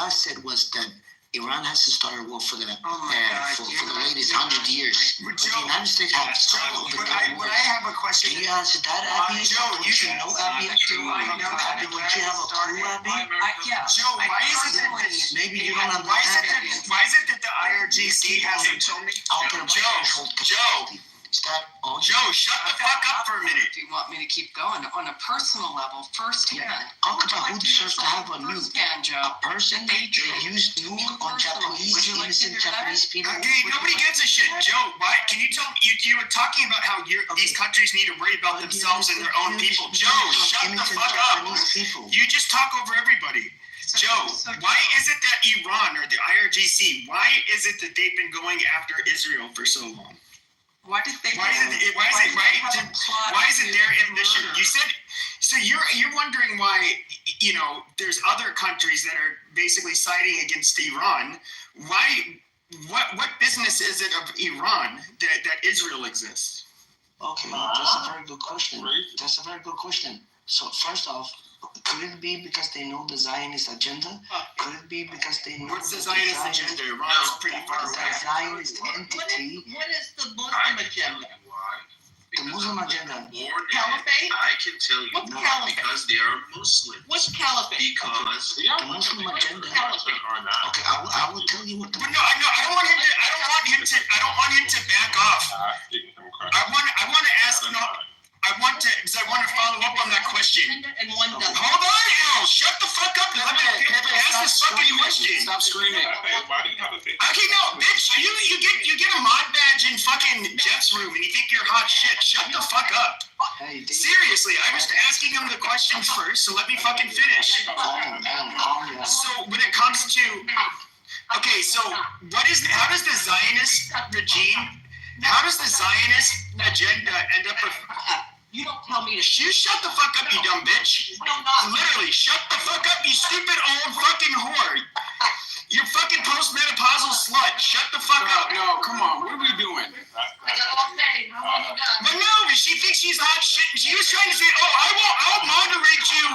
[SPEAKER 1] I said was that Iran has to start a war for the latest 100 years. But the United States has struggled.
[SPEAKER 12] But I have a question.
[SPEAKER 1] Can you answer that, Abby?
[SPEAKER 12] Joe, you should
[SPEAKER 1] know, Abby.
[SPEAKER 12] Do I know Abby?
[SPEAKER 1] Don't you have a clue, Abby?
[SPEAKER 17] Yeah.
[SPEAKER 12] Joe, why is it that
[SPEAKER 1] maybe you don't understand?
[SPEAKER 12] Why is it that the IRGC hasn't told me? Joe. Joe, shut the fuck up for a minute.
[SPEAKER 17] Do you want me to keep going? On a personal level, firsthand.
[SPEAKER 1] Talk about who deserves to have a nuke. A person they used nuke on innocent Japanese people.
[SPEAKER 12] Okay, nobody gives a shit. Joe, why? Can you tell me? You were talking about how these countries need to worry about themselves and their own people. Joe, shut the fuck up. You just talk over everybody. Joe, why is it that Iran or the IRGC, why is it that they've been going after Israel for so long?
[SPEAKER 17] Why is it
[SPEAKER 12] their ambition? You said so. You're wondering why there's other countries that are basically siding against Iran. Why? What business is it of Iran that Israel exists?
[SPEAKER 1] Okay, that's a very good question. So first off, could it be because they know the Zionist agenda? Could it be because they know
[SPEAKER 12] what's the Zionist agenda? Iran's pretty far away.
[SPEAKER 1] The Zionist entity.
[SPEAKER 21] What is the Muslim agenda?
[SPEAKER 1] The Muslim agenda.
[SPEAKER 21] Caliphate?
[SPEAKER 2] I can tell you.
[SPEAKER 21] What's caliphate?
[SPEAKER 2] Because they are Muslims.
[SPEAKER 21] What's caliphate?
[SPEAKER 2] Because
[SPEAKER 1] the Muslim agenda. Okay, I will tell you what.
[SPEAKER 12] But no, I don't want him to back off. I want to ask. I want to follow up on that question. Hold on, Al. Shut the fuck up and let me ask this fucking question.
[SPEAKER 8] Stop screaming.
[SPEAKER 12] Okay, no, bitch. You get a mod badge in fucking Jeff's room and you think you're hot shit. Shut the fuck up. Seriously, I was asking him the questions first, so let me fucking finish. So when it comes to okay, so how does the Zionist regime? How does the Zionist agenda end up with...
[SPEAKER 21] You don't tell me to...
[SPEAKER 12] You shut the fuck up, you dumb bitch. Literally, shut the fuck up, you stupid old fucking whore. You fucking postmenopausal slut. Shut the fuck up.
[SPEAKER 8] No, come on. What are we doing?
[SPEAKER 12] thinks she's hot shit. She was trying to say, "Oh, I'll moderate you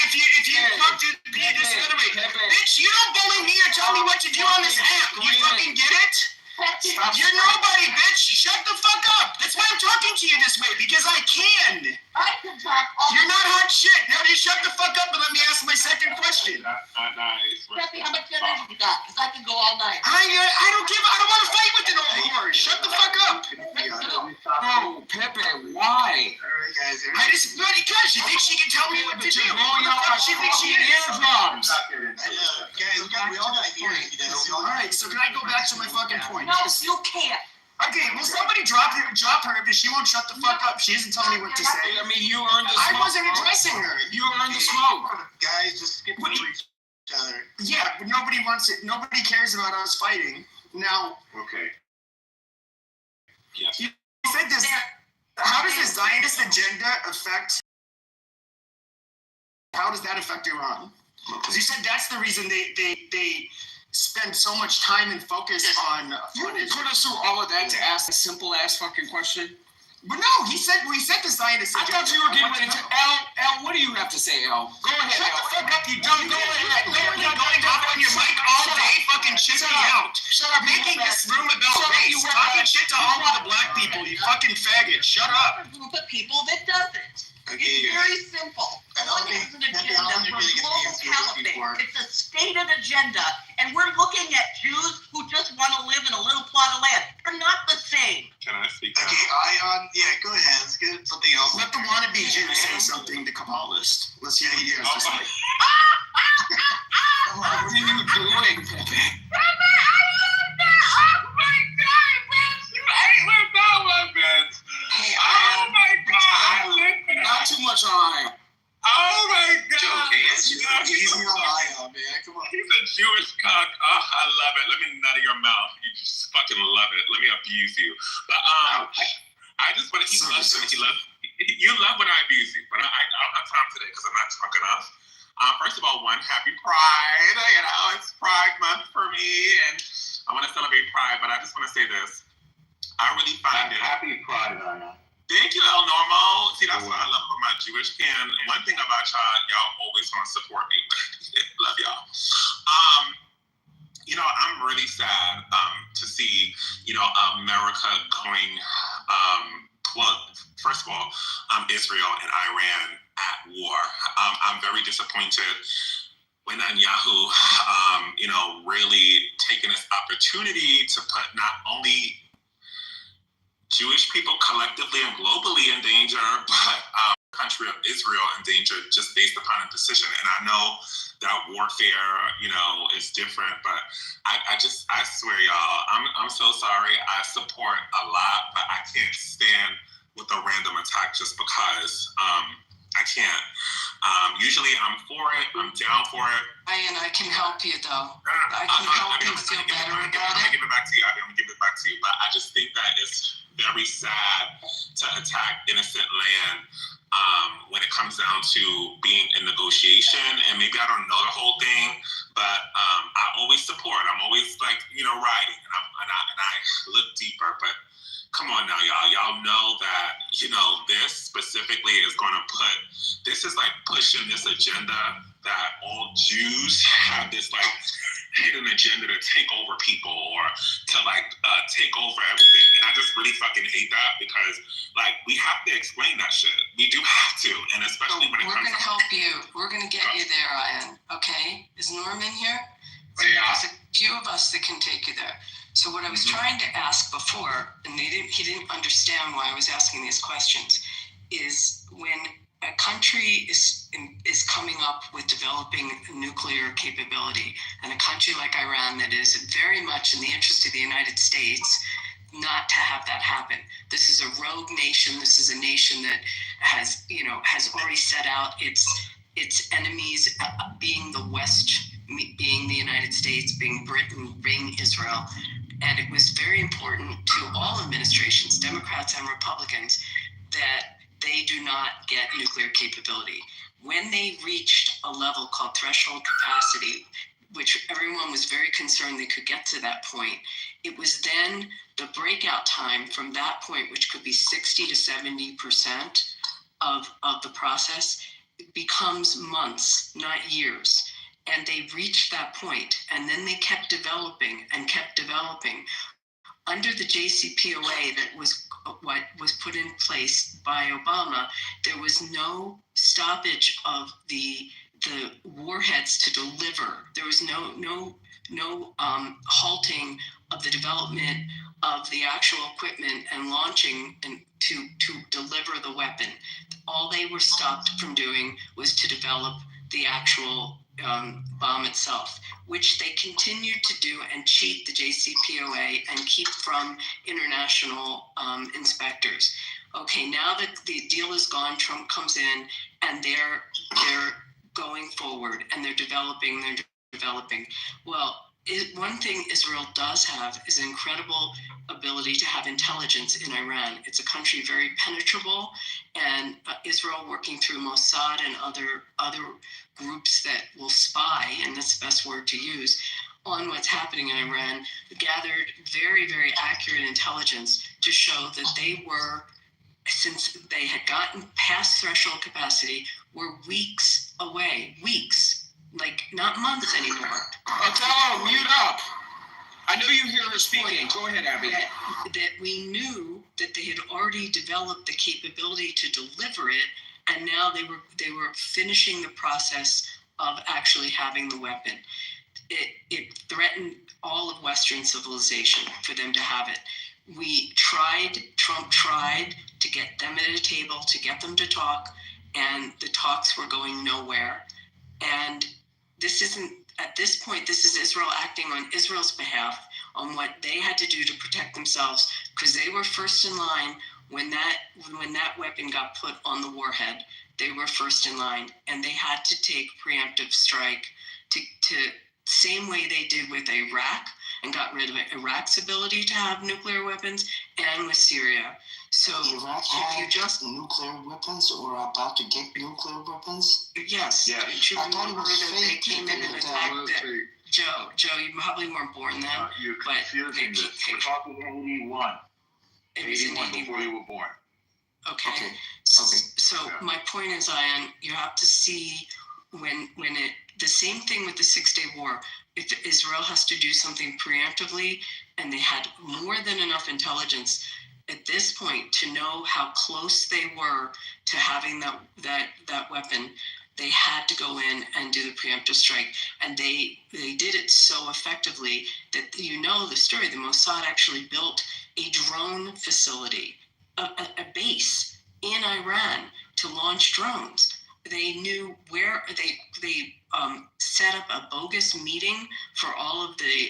[SPEAKER 12] if you fucking be this other way." Bitch, you don't bully me or tell me what to do on this app. You fucking get it? You're nobody, bitch. Shut the fuck up. That's why I'm talking to you this way, because I can.
[SPEAKER 4] I can talk.
[SPEAKER 12] You're not hot shit. Now just shut the fuck up and let me ask my second question.
[SPEAKER 11] Not nice.
[SPEAKER 4] Peppy, how much energy you got? Because I can go all night.
[SPEAKER 12] I don't want to fight with an old whore. Shut the fuck up.
[SPEAKER 8] Oh, Pepe, why?
[SPEAKER 3] Alright, guys.
[SPEAKER 12] Because she thinks she can tell me what to do.
[SPEAKER 8] Blowing out my
[SPEAKER 12] She thinks she is.
[SPEAKER 8] eardrums.
[SPEAKER 9] Guys, we all got ears, you know.
[SPEAKER 12] Alright, so can I go back to my fucking point?
[SPEAKER 4] No, you can't.
[SPEAKER 12] Okay, well, somebody drop her because she won't shut the fuck up. She doesn't tell me what to say.
[SPEAKER 8] I mean, you earned the smoke.
[SPEAKER 12] I wasn't addressing her.
[SPEAKER 8] You earned the smoke.
[SPEAKER 9] Guys, just skip over each other.
[SPEAKER 12] Yeah, but nobody wants it. Nobody cares about us fighting. Now,
[SPEAKER 11] Okay. Yes.
[SPEAKER 12] you said this. How does the Zionist agenda affect? How does that affect Iran? Because you said that's the reason they spend so much time and focus on.
[SPEAKER 8] You put us through all of that to ask a simple ass fucking question.
[SPEAKER 12] But no, he said the Zionist
[SPEAKER 8] I
[SPEAKER 12] agenda.
[SPEAKER 8] thought you were getting ready to. L, what do you have to say, L? Go ahead,
[SPEAKER 12] Shut
[SPEAKER 8] L.
[SPEAKER 12] the fuck up, you dumb. Go ahead. You're going off on your mic all day, fucking checking me out.
[SPEAKER 8] Shut up.
[SPEAKER 12] Making this room about race. Talking shit to all of the black people, you fucking faggot. Shut up.
[SPEAKER 4] A group of people that doesn't.
[SPEAKER 9] Okay,
[SPEAKER 4] It's very simple.
[SPEAKER 9] I
[SPEAKER 4] One
[SPEAKER 9] don't
[SPEAKER 4] is
[SPEAKER 9] think-
[SPEAKER 4] an
[SPEAKER 9] I
[SPEAKER 4] agenda
[SPEAKER 9] don't
[SPEAKER 4] for
[SPEAKER 9] really get the
[SPEAKER 4] global
[SPEAKER 9] answer we're looking for.
[SPEAKER 4] caliphate. It's a stated agenda, and we're looking at Jews who just want to live in a little plot of land. They're not the same.
[SPEAKER 11] Can I speak?
[SPEAKER 9] Okay, Ion, yeah, go ahead. Let's get something else.
[SPEAKER 12] Let the wannabe Jew say something to Kabbalist. Let's hear what he has to say.
[SPEAKER 8] What are you doing, Pepe? Hey, not too much on.
[SPEAKER 13] Oh my God!
[SPEAKER 2] Okay,
[SPEAKER 9] Easy on Ion, man. Come on.
[SPEAKER 13] He's a Jewish cock. Oh, I love it. Let me nut in your mouth. You just fucking love it. Let me abuse you. But I just want to. He loves it. You love when I abuse you, but I don't have time today because I'm not drunk enough. First of all, happy Pride. You know, it's Pride Month for me, and I want to celebrate Pride. But I just want to say this. I really find it.
[SPEAKER 18] Happy Pride, Anna.
[SPEAKER 13] Thank you, El Normal. See, that's what I love about my Jewish kin. One thing about y'all always want to support me. Love y'all. You know, I'm really sad to see, America going, well, first of all, Israel and Iran at war. I'm very disappointed when Netanyahu, really taking this opportunity to put not only Jewish people collectively and globally in danger, but the country of Israel in danger just based upon a decision. And I know that warfare, is different, but I swear, y'all, I'm so sorry. I support a lot, but I can't stand with a random attack just because I can't. Usually I'm for it. I'm down for it.
[SPEAKER 17] I can help you though. I can help you feel better about it.
[SPEAKER 13] I'm gonna give it back to you. I'm gonna give it back to you. But I just think that it's very sad to attack innocent land when it comes down to being in negotiation. And maybe I don't know the whole thing, but I always support. I'm always riding, and I look deeper. But come on now, y'all. Y'all know that this specifically is going to this is like pushing this agenda that all Jews have this hidden agenda to take over people or to take over everything. And I just really fucking hate that because we have to explain that shit. We do have to, and especially when it comes to...
[SPEAKER 17] We're going to help you. We're going to get you there, Ian. Okay? Is Norman here?
[SPEAKER 13] Yeah.
[SPEAKER 17] There's a few of us that can take you there. So what I was trying to ask before, and he didn't understand why I was asking these questions, is when a country is coming up with developing nuclear capability, and a country like Iran that is very much in the interest of the United States not to have that happen. This is a rogue nation. This is a nation that has already set out its enemies being the West, being the United States, being Britain, being Israel. And it was very important to all administrations, Democrats and Republicans, that they do not get nuclear capability. When they reached a level called threshold capacity, which everyone was very concerned they could get to that point. It was then the breakout time from that point, which could be 60 to 70% of the process, becomes months, not years. And they reached that point, and then they kept developing and kept developing. Under the JCPOA that was what was put in place by Obama, there was no stoppage of the warheads to deliver. There was no halting of the development of the actual equipment and launching and to deliver the weapon. All they were stopped from doing was to develop the actual bomb itself, which they continued to do and cheat the JCPOA and keep from international inspectors. Okay, now that the deal is gone, Trump comes in and they're going forward and they're developing. Well, one thing Israel does have is an incredible ability to have intelligence in Iran. It's a country very penetrable, and Israel, working through Mossad and other groups that will spy, and that's the best word to use, on what's happening in Iran, gathered very, very accurate intelligence to show that they were, since they had gotten past threshold capacity, were weeks away, like not months anymore.
[SPEAKER 8] Othello, mute up. I know you hear her speaking. Go ahead, Abby.
[SPEAKER 17] That we knew that they had already developed the capability to deliver it, and now they were finishing the process of actually having the weapon. It threatened all of Western civilization for them to have it. Trump tried to get them at a table, to get them to talk, and the talks were going nowhere. And this isn't, at this point, this is Israel acting on Israel's behalf on what they had to do to protect themselves, because they were first in line when that weapon got put on the warhead. They were first in line, and they had to take preemptive strike to same way they did with Iraq and got rid of Iraq's ability to have nuclear weapons, and with Syria. So
[SPEAKER 1] Iraq
[SPEAKER 17] if you
[SPEAKER 1] had
[SPEAKER 17] just
[SPEAKER 1] nuclear weapons or about to get nuclear weapons?
[SPEAKER 17] yes,
[SPEAKER 1] Yeah.
[SPEAKER 17] didn't you
[SPEAKER 1] I thought it
[SPEAKER 17] remember
[SPEAKER 1] was
[SPEAKER 17] that they
[SPEAKER 1] fake.
[SPEAKER 17] came in and attacked that? Joe, you probably weren't born then.
[SPEAKER 18] You're
[SPEAKER 17] but
[SPEAKER 18] confusing this. We're talking 81.
[SPEAKER 17] It was in
[SPEAKER 18] 81 before you were born.
[SPEAKER 17] Okay. So my point is, Ian, you have to see when it, the same thing with the 6-day war. If Israel has to do something preemptively, and they had more than enough intelligence at this point to know how close they were to having that weapon, they had to go in and do the preemptive strike. And they did it so effectively that, you know the story, the Mossad actually built a drone facility, a base in Iran to launch drones. They knew where they set up a bogus meeting for all of the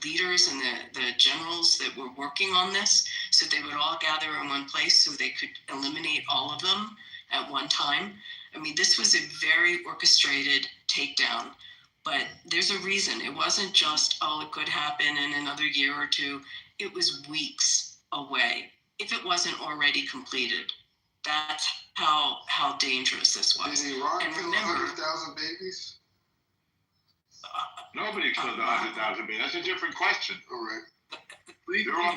[SPEAKER 17] leaders and the generals that were working on this, so they would all gather in one place so they could eliminate all of them at one time. I mean, this was a very orchestrated takedown, but there's a reason. It wasn't just, it could happen in another year or two. It was weeks away, if it wasn't already completed. That's how dangerous this was.
[SPEAKER 3] Did Iraq
[SPEAKER 17] and
[SPEAKER 3] kill
[SPEAKER 17] remember,
[SPEAKER 3] 100,000 babies?
[SPEAKER 18] Nobody killed 100,000 babies. That's a different question.
[SPEAKER 3] All right.
[SPEAKER 18] They're all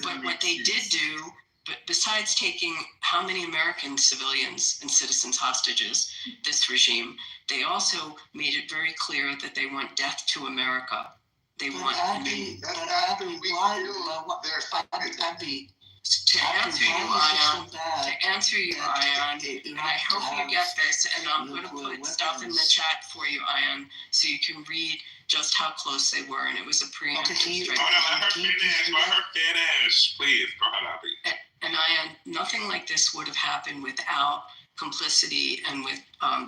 [SPEAKER 17] but what they did do, but besides taking how many American civilians and citizens hostages, this regime, they also made it very clear that they want death to America. They want.
[SPEAKER 1] Abby,
[SPEAKER 17] To answer you, Ion, and I hope you get this, and I'm going to put stuff in the chat for you, Ion, so you can read just how close they were, and it was a preemptive strike.
[SPEAKER 10] Let her finish, please. Go ahead, Abby.
[SPEAKER 17] And Ion, nothing like this would have happened without complicity and with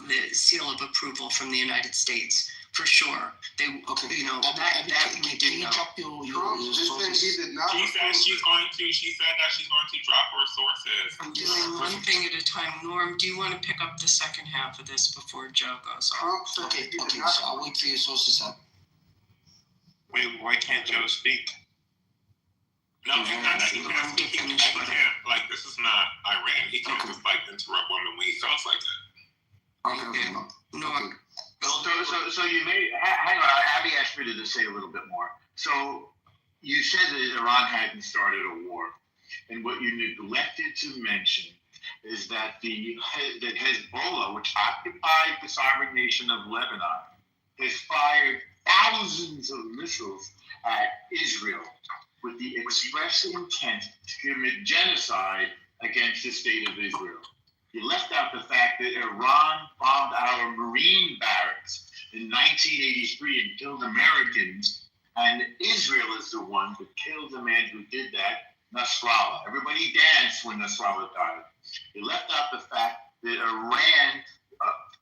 [SPEAKER 17] the seal of approval from the United States. For sure, that we do know.
[SPEAKER 1] She said
[SPEAKER 10] she's going to drop her sources.
[SPEAKER 17] I'm doing one thing at a time. Norm, do you want to pick up the second half of this before Joe goes on?
[SPEAKER 1] Okay, so I'll wait for your sources up.
[SPEAKER 10] Wait, why can't Joe speak? No, he can't. Like, this is not Iran. He can't just, like, interrupt women when he sounds like that.
[SPEAKER 17] Norm,
[SPEAKER 18] So you may hang on. Abby asked me to just say a little bit more. So you said that Iran hadn't started a war, and what you neglected to mention is that that Hezbollah, which occupied the sovereign nation of Lebanon, has fired thousands of missiles at Israel with the express intent to commit genocide against the state of Israel. You left out the fact that Iran bombed our Marine barracks in 1983 and killed Americans, and Israel is the one who killed the man who did that, Nasrallah. Everybody danced when Nasrallah died. You left out the fact that Iran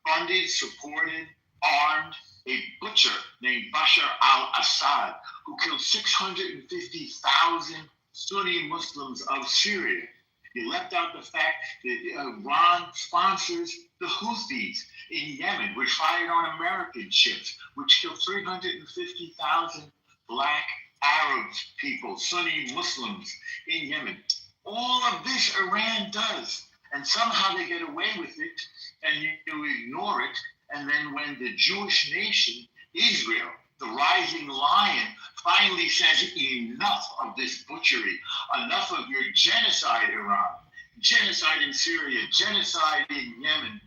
[SPEAKER 18] funded, supported, armed a butcher named Bashar al-Assad, who killed 650,000 Sunni Muslims of Syria. You left out the fact that Iran sponsors the Houthis in Yemen, which fired on American ships, which killed 350,000 black Arab people, Sunni Muslims in Yemen. All of this Iran does, and somehow they get away with it, and you ignore it. And then when the Jewish nation, Israel, the rising lion, finally says enough of this butchery, enough of your genocide, Iran, genocide in Syria, genocide in Yemen,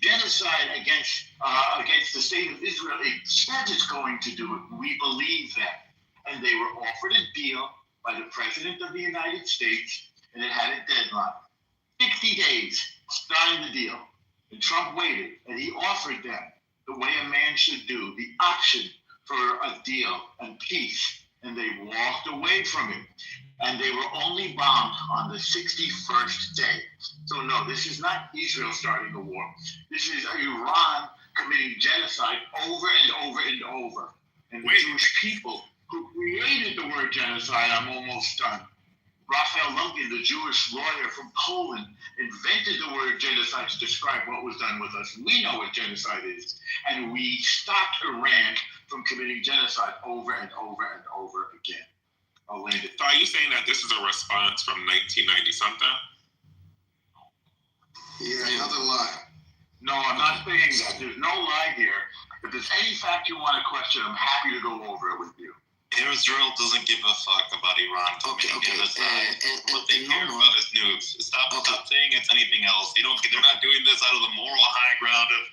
[SPEAKER 18] genocide against the state of Israel. It says it's going to do it. We believe that. And they were offered a deal by the President of the United States, and it had a deadline. 60 days, sign the deal. And Trump waited, and he offered them, the way a man should do, the option for a deal and peace. And they walked away from it. And they were only bombed on the 61st day. So no, this is not Israel starting a war. This is Iran committing genocide over and over and over. And the Jewish people who created the word genocide, I'm almost done. Raphael Lemkin, the Jewish lawyer from Poland, invented the word genocide to describe what was done with us. We know what genocide is. And we stopped Iran from committing genocide over and over and over again. I'll land it.
[SPEAKER 10] So are you saying that this is a response from 1990 something?
[SPEAKER 3] Yeah, another lie.
[SPEAKER 18] No, I'm not saying that. There's no lie here. If there's any fact you want to question, I'm happy to go over it with you.
[SPEAKER 15] Israel doesn't give a fuck about Iran committing genocide. What they care about is nukes. Stop saying it's anything else. They're not doing this out of the moral high ground of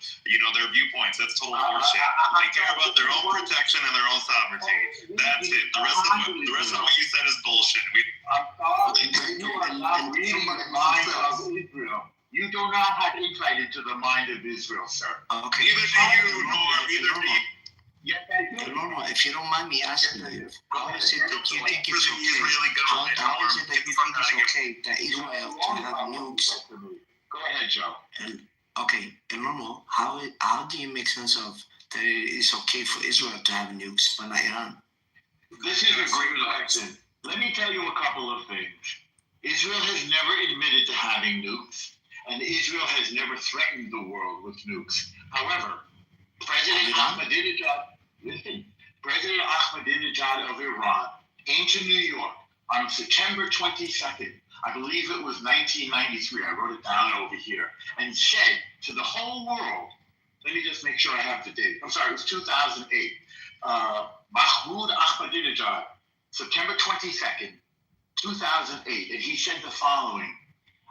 [SPEAKER 15] their viewpoints. That's total horseshit. They care about their own protection and their own sovereignty. That's it. The rest of what you said is bullshit.
[SPEAKER 18] You are not reading the mind of Israel. You do not have insight into the mind of Israel, sir.
[SPEAKER 15] Okay. Neither do you, nor either do you.
[SPEAKER 1] Yes, I do. No, if you don't mind me asking you, how is it that you think it's okay? How is it that you think it's okay that Israel can have nukes?
[SPEAKER 18] Go ahead, Joe.
[SPEAKER 1] And okay, Normal, how do you make sense of that it's okay for Israel to have nukes but not Iran?
[SPEAKER 18] This is a great question. Let me tell you a couple of things. Israel has never admitted to having nukes, and Israel has never threatened the world with nukes. However, President Ahmadinejad of Iran came to New York on September 22nd, I believe it was 1993, I wrote it down over here, and said to the whole world, let me just make sure I have the date. I'm sorry, it was 2008. Mahmoud Ahmadinejad, September 22nd, 2008, and he said the following: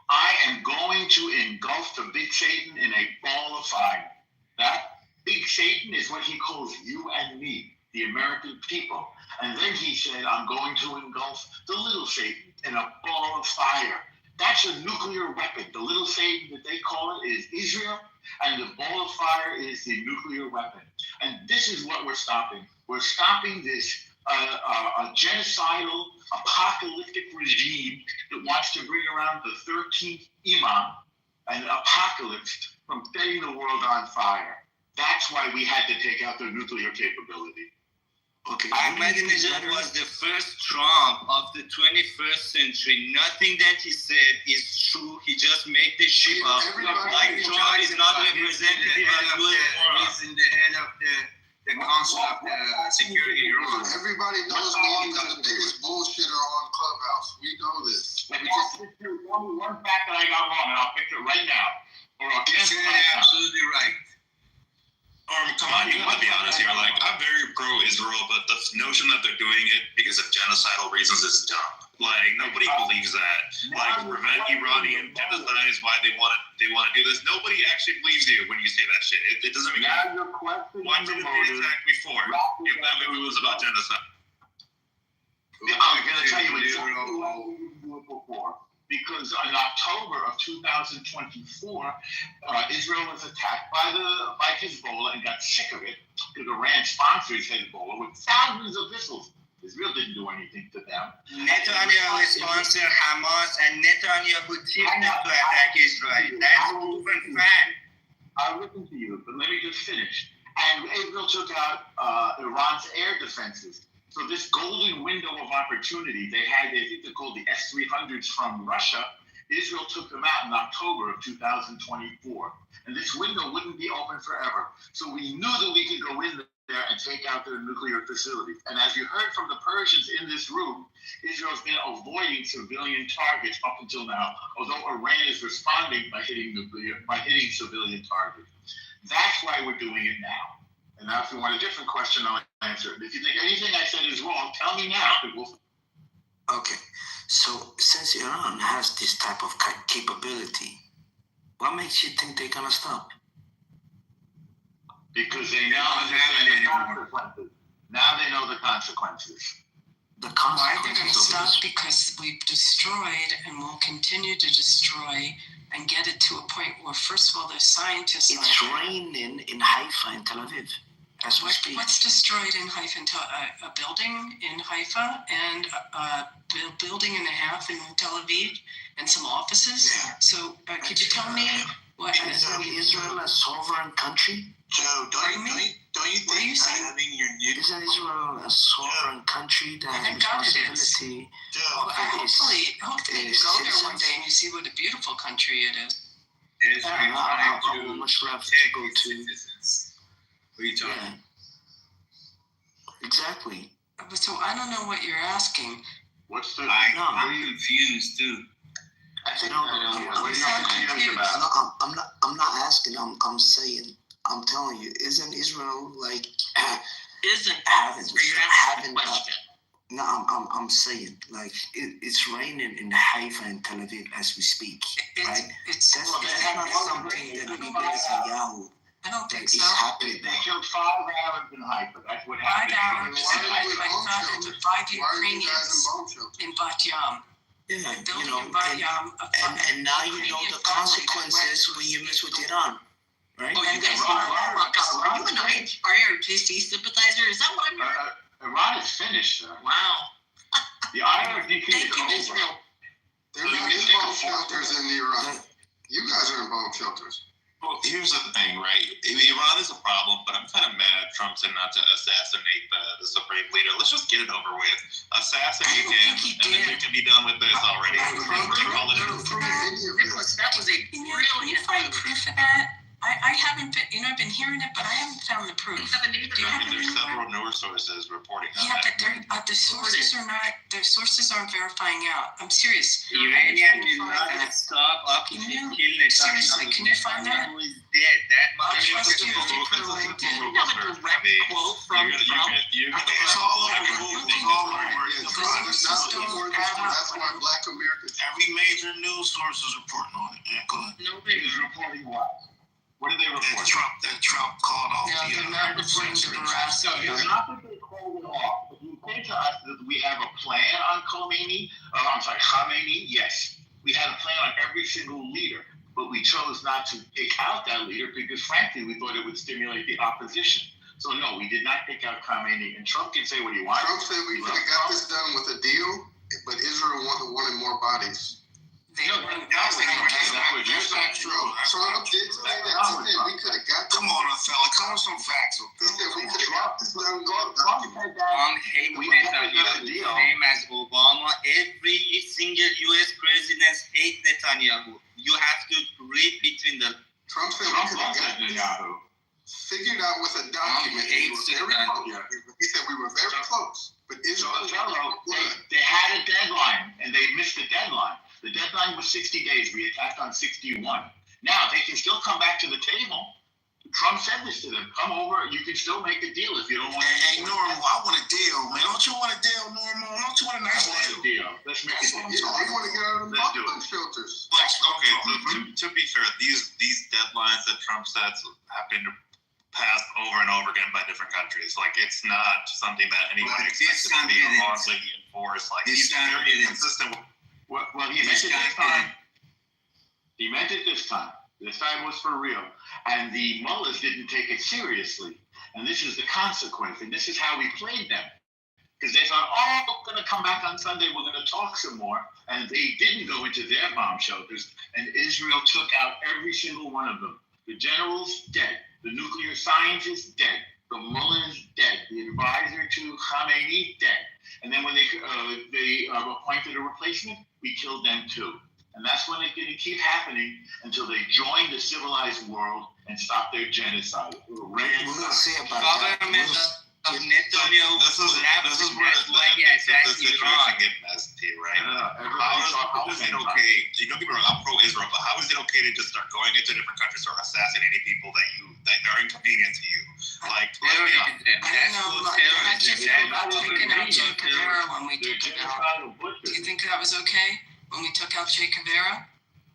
[SPEAKER 18] I am going to engulf the big Satan in a ball of fire. That big Satan is what he calls you and me, the American people. And then he said, I'm going to engulf the little Satan in a ball of fire. That's a nuclear weapon. The little Satan that they call it is Israel, and the ball of fire is the nuclear weapon. And this is what we're stopping. We're stopping this genocidal, apocalyptic regime that wants to bring around the 13th Imam and apocalypse from setting the world on fire. That's why we had to take out their nuclear capability.
[SPEAKER 15] Okay. Ahmadinejad was the first Trump of the 21st century. Nothing that he said is true. He just made this shit up. Like Trump is not representative of the
[SPEAKER 11] He's in the head of the Council of Security in Iran.
[SPEAKER 3] Everybody knows Malonga is the biggest bullshitter on Clubhouse. We know this.
[SPEAKER 18] Only one fact that I got wrong, and I'll fix it right now. Or I'll
[SPEAKER 11] You're absolutely right.
[SPEAKER 15] Or come on, you want to be honest here. Like, I'm very pro-Israel, but the notion that they're doing it because of genocidal reasons is dumb. Like, nobody believes that. Like, prevent Iranian genocide is why they want to do this. Nobody actually believes you when you say that shit. It doesn't make sense. Why didn't they attack before if it was about genocide?
[SPEAKER 18] I'm going to tell you exactly why we didn't do it before. Because in October of 2024, Israel was attacked by Hezbollah and got sick of it because Iran sponsors Hezbollah with thousands of missiles. Israel didn't do anything to them.
[SPEAKER 12] Netanyahu sponsored Hamas and Netanyahu did not to attack Israel. That's proven fact.
[SPEAKER 18] I'll listen to you, but let me just finish. And Israel took out Iran's air defenses. So this golden window of opportunity, I think they're called the S-300s from Russia. Israel took them out in October of 2024. And this window wouldn't be open forever. So we knew that we could go in there and take out their nuclear facilities. And as you heard from the Persians in this room, Israel's been avoiding civilian targets up until now, although Iran is responding by hitting civilian targets. That's why we're doing it now. And now if you want a different question, I'll answer it. If you think anything I said is wrong, tell me now.
[SPEAKER 1] Okay, so since Iran has this type of capability, what makes you think they're gonna stop?
[SPEAKER 18] Because they now understand the consequences. Now they know the consequences.
[SPEAKER 17] Why they're going to stop? Because we've destroyed and will continue to destroy and get it to a point where, first of all, there's scientists.
[SPEAKER 1] It's raining in Haifa and Tel Aviv.
[SPEAKER 17] What's destroyed in Haifa? A building in Haifa and a building and a half in Tel Aviv and some offices. Yeah. So could you tell me what?
[SPEAKER 1] Isn't Israel a sovereign country?
[SPEAKER 11] Joe, don't you think having your nuclear...
[SPEAKER 1] Isn't Israel a sovereign country that has responsibility?
[SPEAKER 17] Hopefully you go there one day and you see what a beautiful country it is.
[SPEAKER 1] It is how much left to go to.
[SPEAKER 5] What are you talking about?
[SPEAKER 1] Exactly.
[SPEAKER 17] So I don't know what you're asking.
[SPEAKER 18] What's the...
[SPEAKER 5] I'm confused too.
[SPEAKER 1] I'm not asking. I'm saying. I'm telling you. Isn't Israel like? Having No, I'm saying like it's raining in Haifa and Tel Aviv as we speak, right? That's not something that we Netanyahu.
[SPEAKER 17] I don't think so.
[SPEAKER 18] They killed 5 Arabs in Haifa. That's what happened.
[SPEAKER 17] 5 Arabs in Haifa and 5 Ukrainians in Bat Yam.
[SPEAKER 1] Yeah, you know, and now you know the consequences when you mess with Iran, right?
[SPEAKER 21] Oh, you guys are you an IRGC sympathizer? Is that what I'm hearing?
[SPEAKER 18] Iran is finished, sir.
[SPEAKER 21] Wow.
[SPEAKER 18] The IRGC is over.
[SPEAKER 3] They're not in bomb shelters in Iran. You guys are in bomb shelters.
[SPEAKER 15] Well, here's the thing, right? Iran is a problem, but I'm kind of mad Trump said not to assassinate the supreme leader. Let's just get it over with. Assassinate him, and then we can be done with this already.
[SPEAKER 21] Nicholas, that was a brilliant.
[SPEAKER 17] Can you find proof of that? I haven't been, I've been hearing it, but I haven't found the proof.
[SPEAKER 15] There's several newer sources reporting on that.
[SPEAKER 17] But the sources aren't verifying out. I'm serious.
[SPEAKER 12] Iranian did not stop up to kill Netanyahu.
[SPEAKER 17] Seriously, can you find that?
[SPEAKER 12] Who is dead? That much.
[SPEAKER 15] It's a direct quote from Trump.
[SPEAKER 11] It's all over Google. It's all over.
[SPEAKER 3] That's why Black Americans.
[SPEAKER 11] Every major news source is reporting on it. Yeah, go ahead.
[SPEAKER 18] Nobody's reporting what? What did they report?
[SPEAKER 11] That Trump called off
[SPEAKER 17] the... they're not reporting to the rest.
[SPEAKER 18] It's not that they called it off. If you say to us that we have a plan on Khamenei, yes. We had a plan on every single leader, but we chose not to pick out that leader because, frankly, we thought it would stimulate the opposition. So, no, we did not pick out Khamenei. And Trump can say what he wants.
[SPEAKER 3] Trump said we could have got this done with a deal, but Israel wanted more bodies.
[SPEAKER 11] That's not true.
[SPEAKER 3] Trump did say that. He said we could have got.
[SPEAKER 11] Come on, fella. Come with some facts.
[SPEAKER 3] He said we could have got this done.
[SPEAKER 12] Hate Netanyahu, same as Obama. Every single U.S. president hate Netanyahu. You have to read between the.
[SPEAKER 3] Trump said we could have got Netanyahu. Figured out with a document. He said we were very close, but Israel.
[SPEAKER 18] They had a deadline and they missed the deadline. The deadline was 60 days. We attacked on 61. Now, they can still come back to the table. Trump said this to them. Come over. You can still make a deal if you don't want to.
[SPEAKER 11] Hey, Normal, I want a deal, man. Don't you want a deal, Normal? Don't you want a nice deal?
[SPEAKER 18] Let's make a deal.
[SPEAKER 3] I want to get out of the Buffalo shelters.
[SPEAKER 15] Like, okay, to be fair, these deadlines that Trump sets have been passed over and over again by different countries. Like, it's not something that anybody expects to be broadly enforced. Like, he's very consistent.
[SPEAKER 18] Well, he meant it this time. He meant it this time. This time was for real. And the mullahs didn't take it seriously. And this is the consequence. And this is how we played them. Because they thought, oh, we're going to come back on Sunday. We're going to talk some more. And they didn't go into their bomb shelters. And Israel took out every single one of them. The general's dead. The nuclear scientist dead. The mullah is dead. The advisor to Khamenei dead. And then when they appointed a replacement, we killed them too. And that's when it's going to keep happening until they join the civilized world and stop their genocide.
[SPEAKER 1] We'll see about that.
[SPEAKER 15] This is where the situation gets messy, right? How is it okay? Don't get me wrong, I'm pro-Israel, but how is it okay to just start going into different countries or assassinating people that are inconvenient to you? Like,
[SPEAKER 17] I know, I just think about taking out Che Guevara when we took it out. Do you think that was okay when we took out Che Guevara?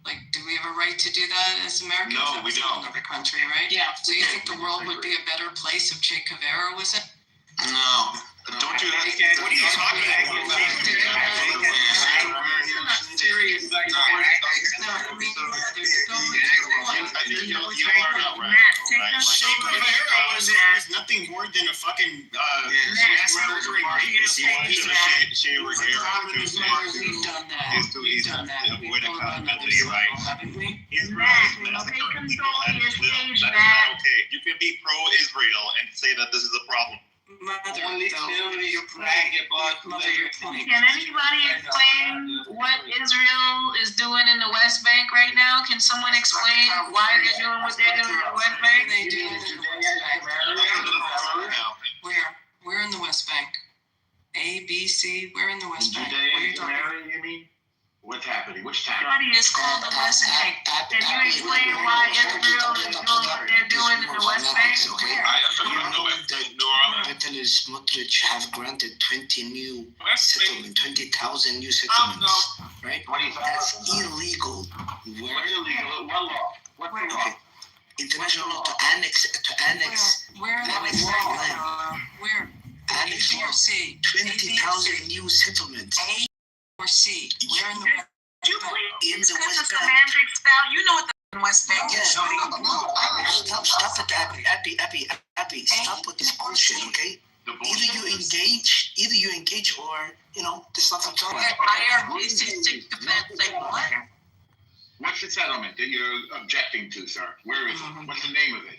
[SPEAKER 17] Like, do we have a right to do that as Americans?
[SPEAKER 15] No, we don't.
[SPEAKER 17] Another country, right? Yeah. So you think the world would be a better place if Che Guevara was it?
[SPEAKER 12] No. Don't you have? What are you talking about?
[SPEAKER 17] Serious.
[SPEAKER 12] I think you are not right. Che Guevara was nothing more than a fucking mass murdering rapist.
[SPEAKER 15] We've done that. We've done that. Avoid accountability, right? He's massacring people at his will. That is not okay. You can be pro-Israel and say that this is a problem.
[SPEAKER 7] Can anybody explain what Israel is doing in the West Bank right now? Can someone explain why they're doing what they're doing in the West Bank?
[SPEAKER 17] They do in the West Bank. Where in the West Bank? A, B, C. Where in the West Bank?
[SPEAKER 18] You mean? What's happening? Which time?
[SPEAKER 7] Everybody is called the West Bank. Can you explain why Israel is doing what they're doing in the West Bank?
[SPEAKER 1] Betel Smotrich have granted 20,000 new settlements, right? That's illegal.
[SPEAKER 18] Where illegal? What law? What law?
[SPEAKER 1] International law to annex
[SPEAKER 17] where
[SPEAKER 1] annex 20,000 new settlements.
[SPEAKER 17] A or C? Where in the West
[SPEAKER 7] Bank? In the West Bank. You know what the West Bank is.
[SPEAKER 1] Stop it, Abby. Stop with this bullshit, okay? Either you engage or, there's nothing to it.
[SPEAKER 18] What's the settlement that you're objecting to, sir? Where is it? What's the name of it?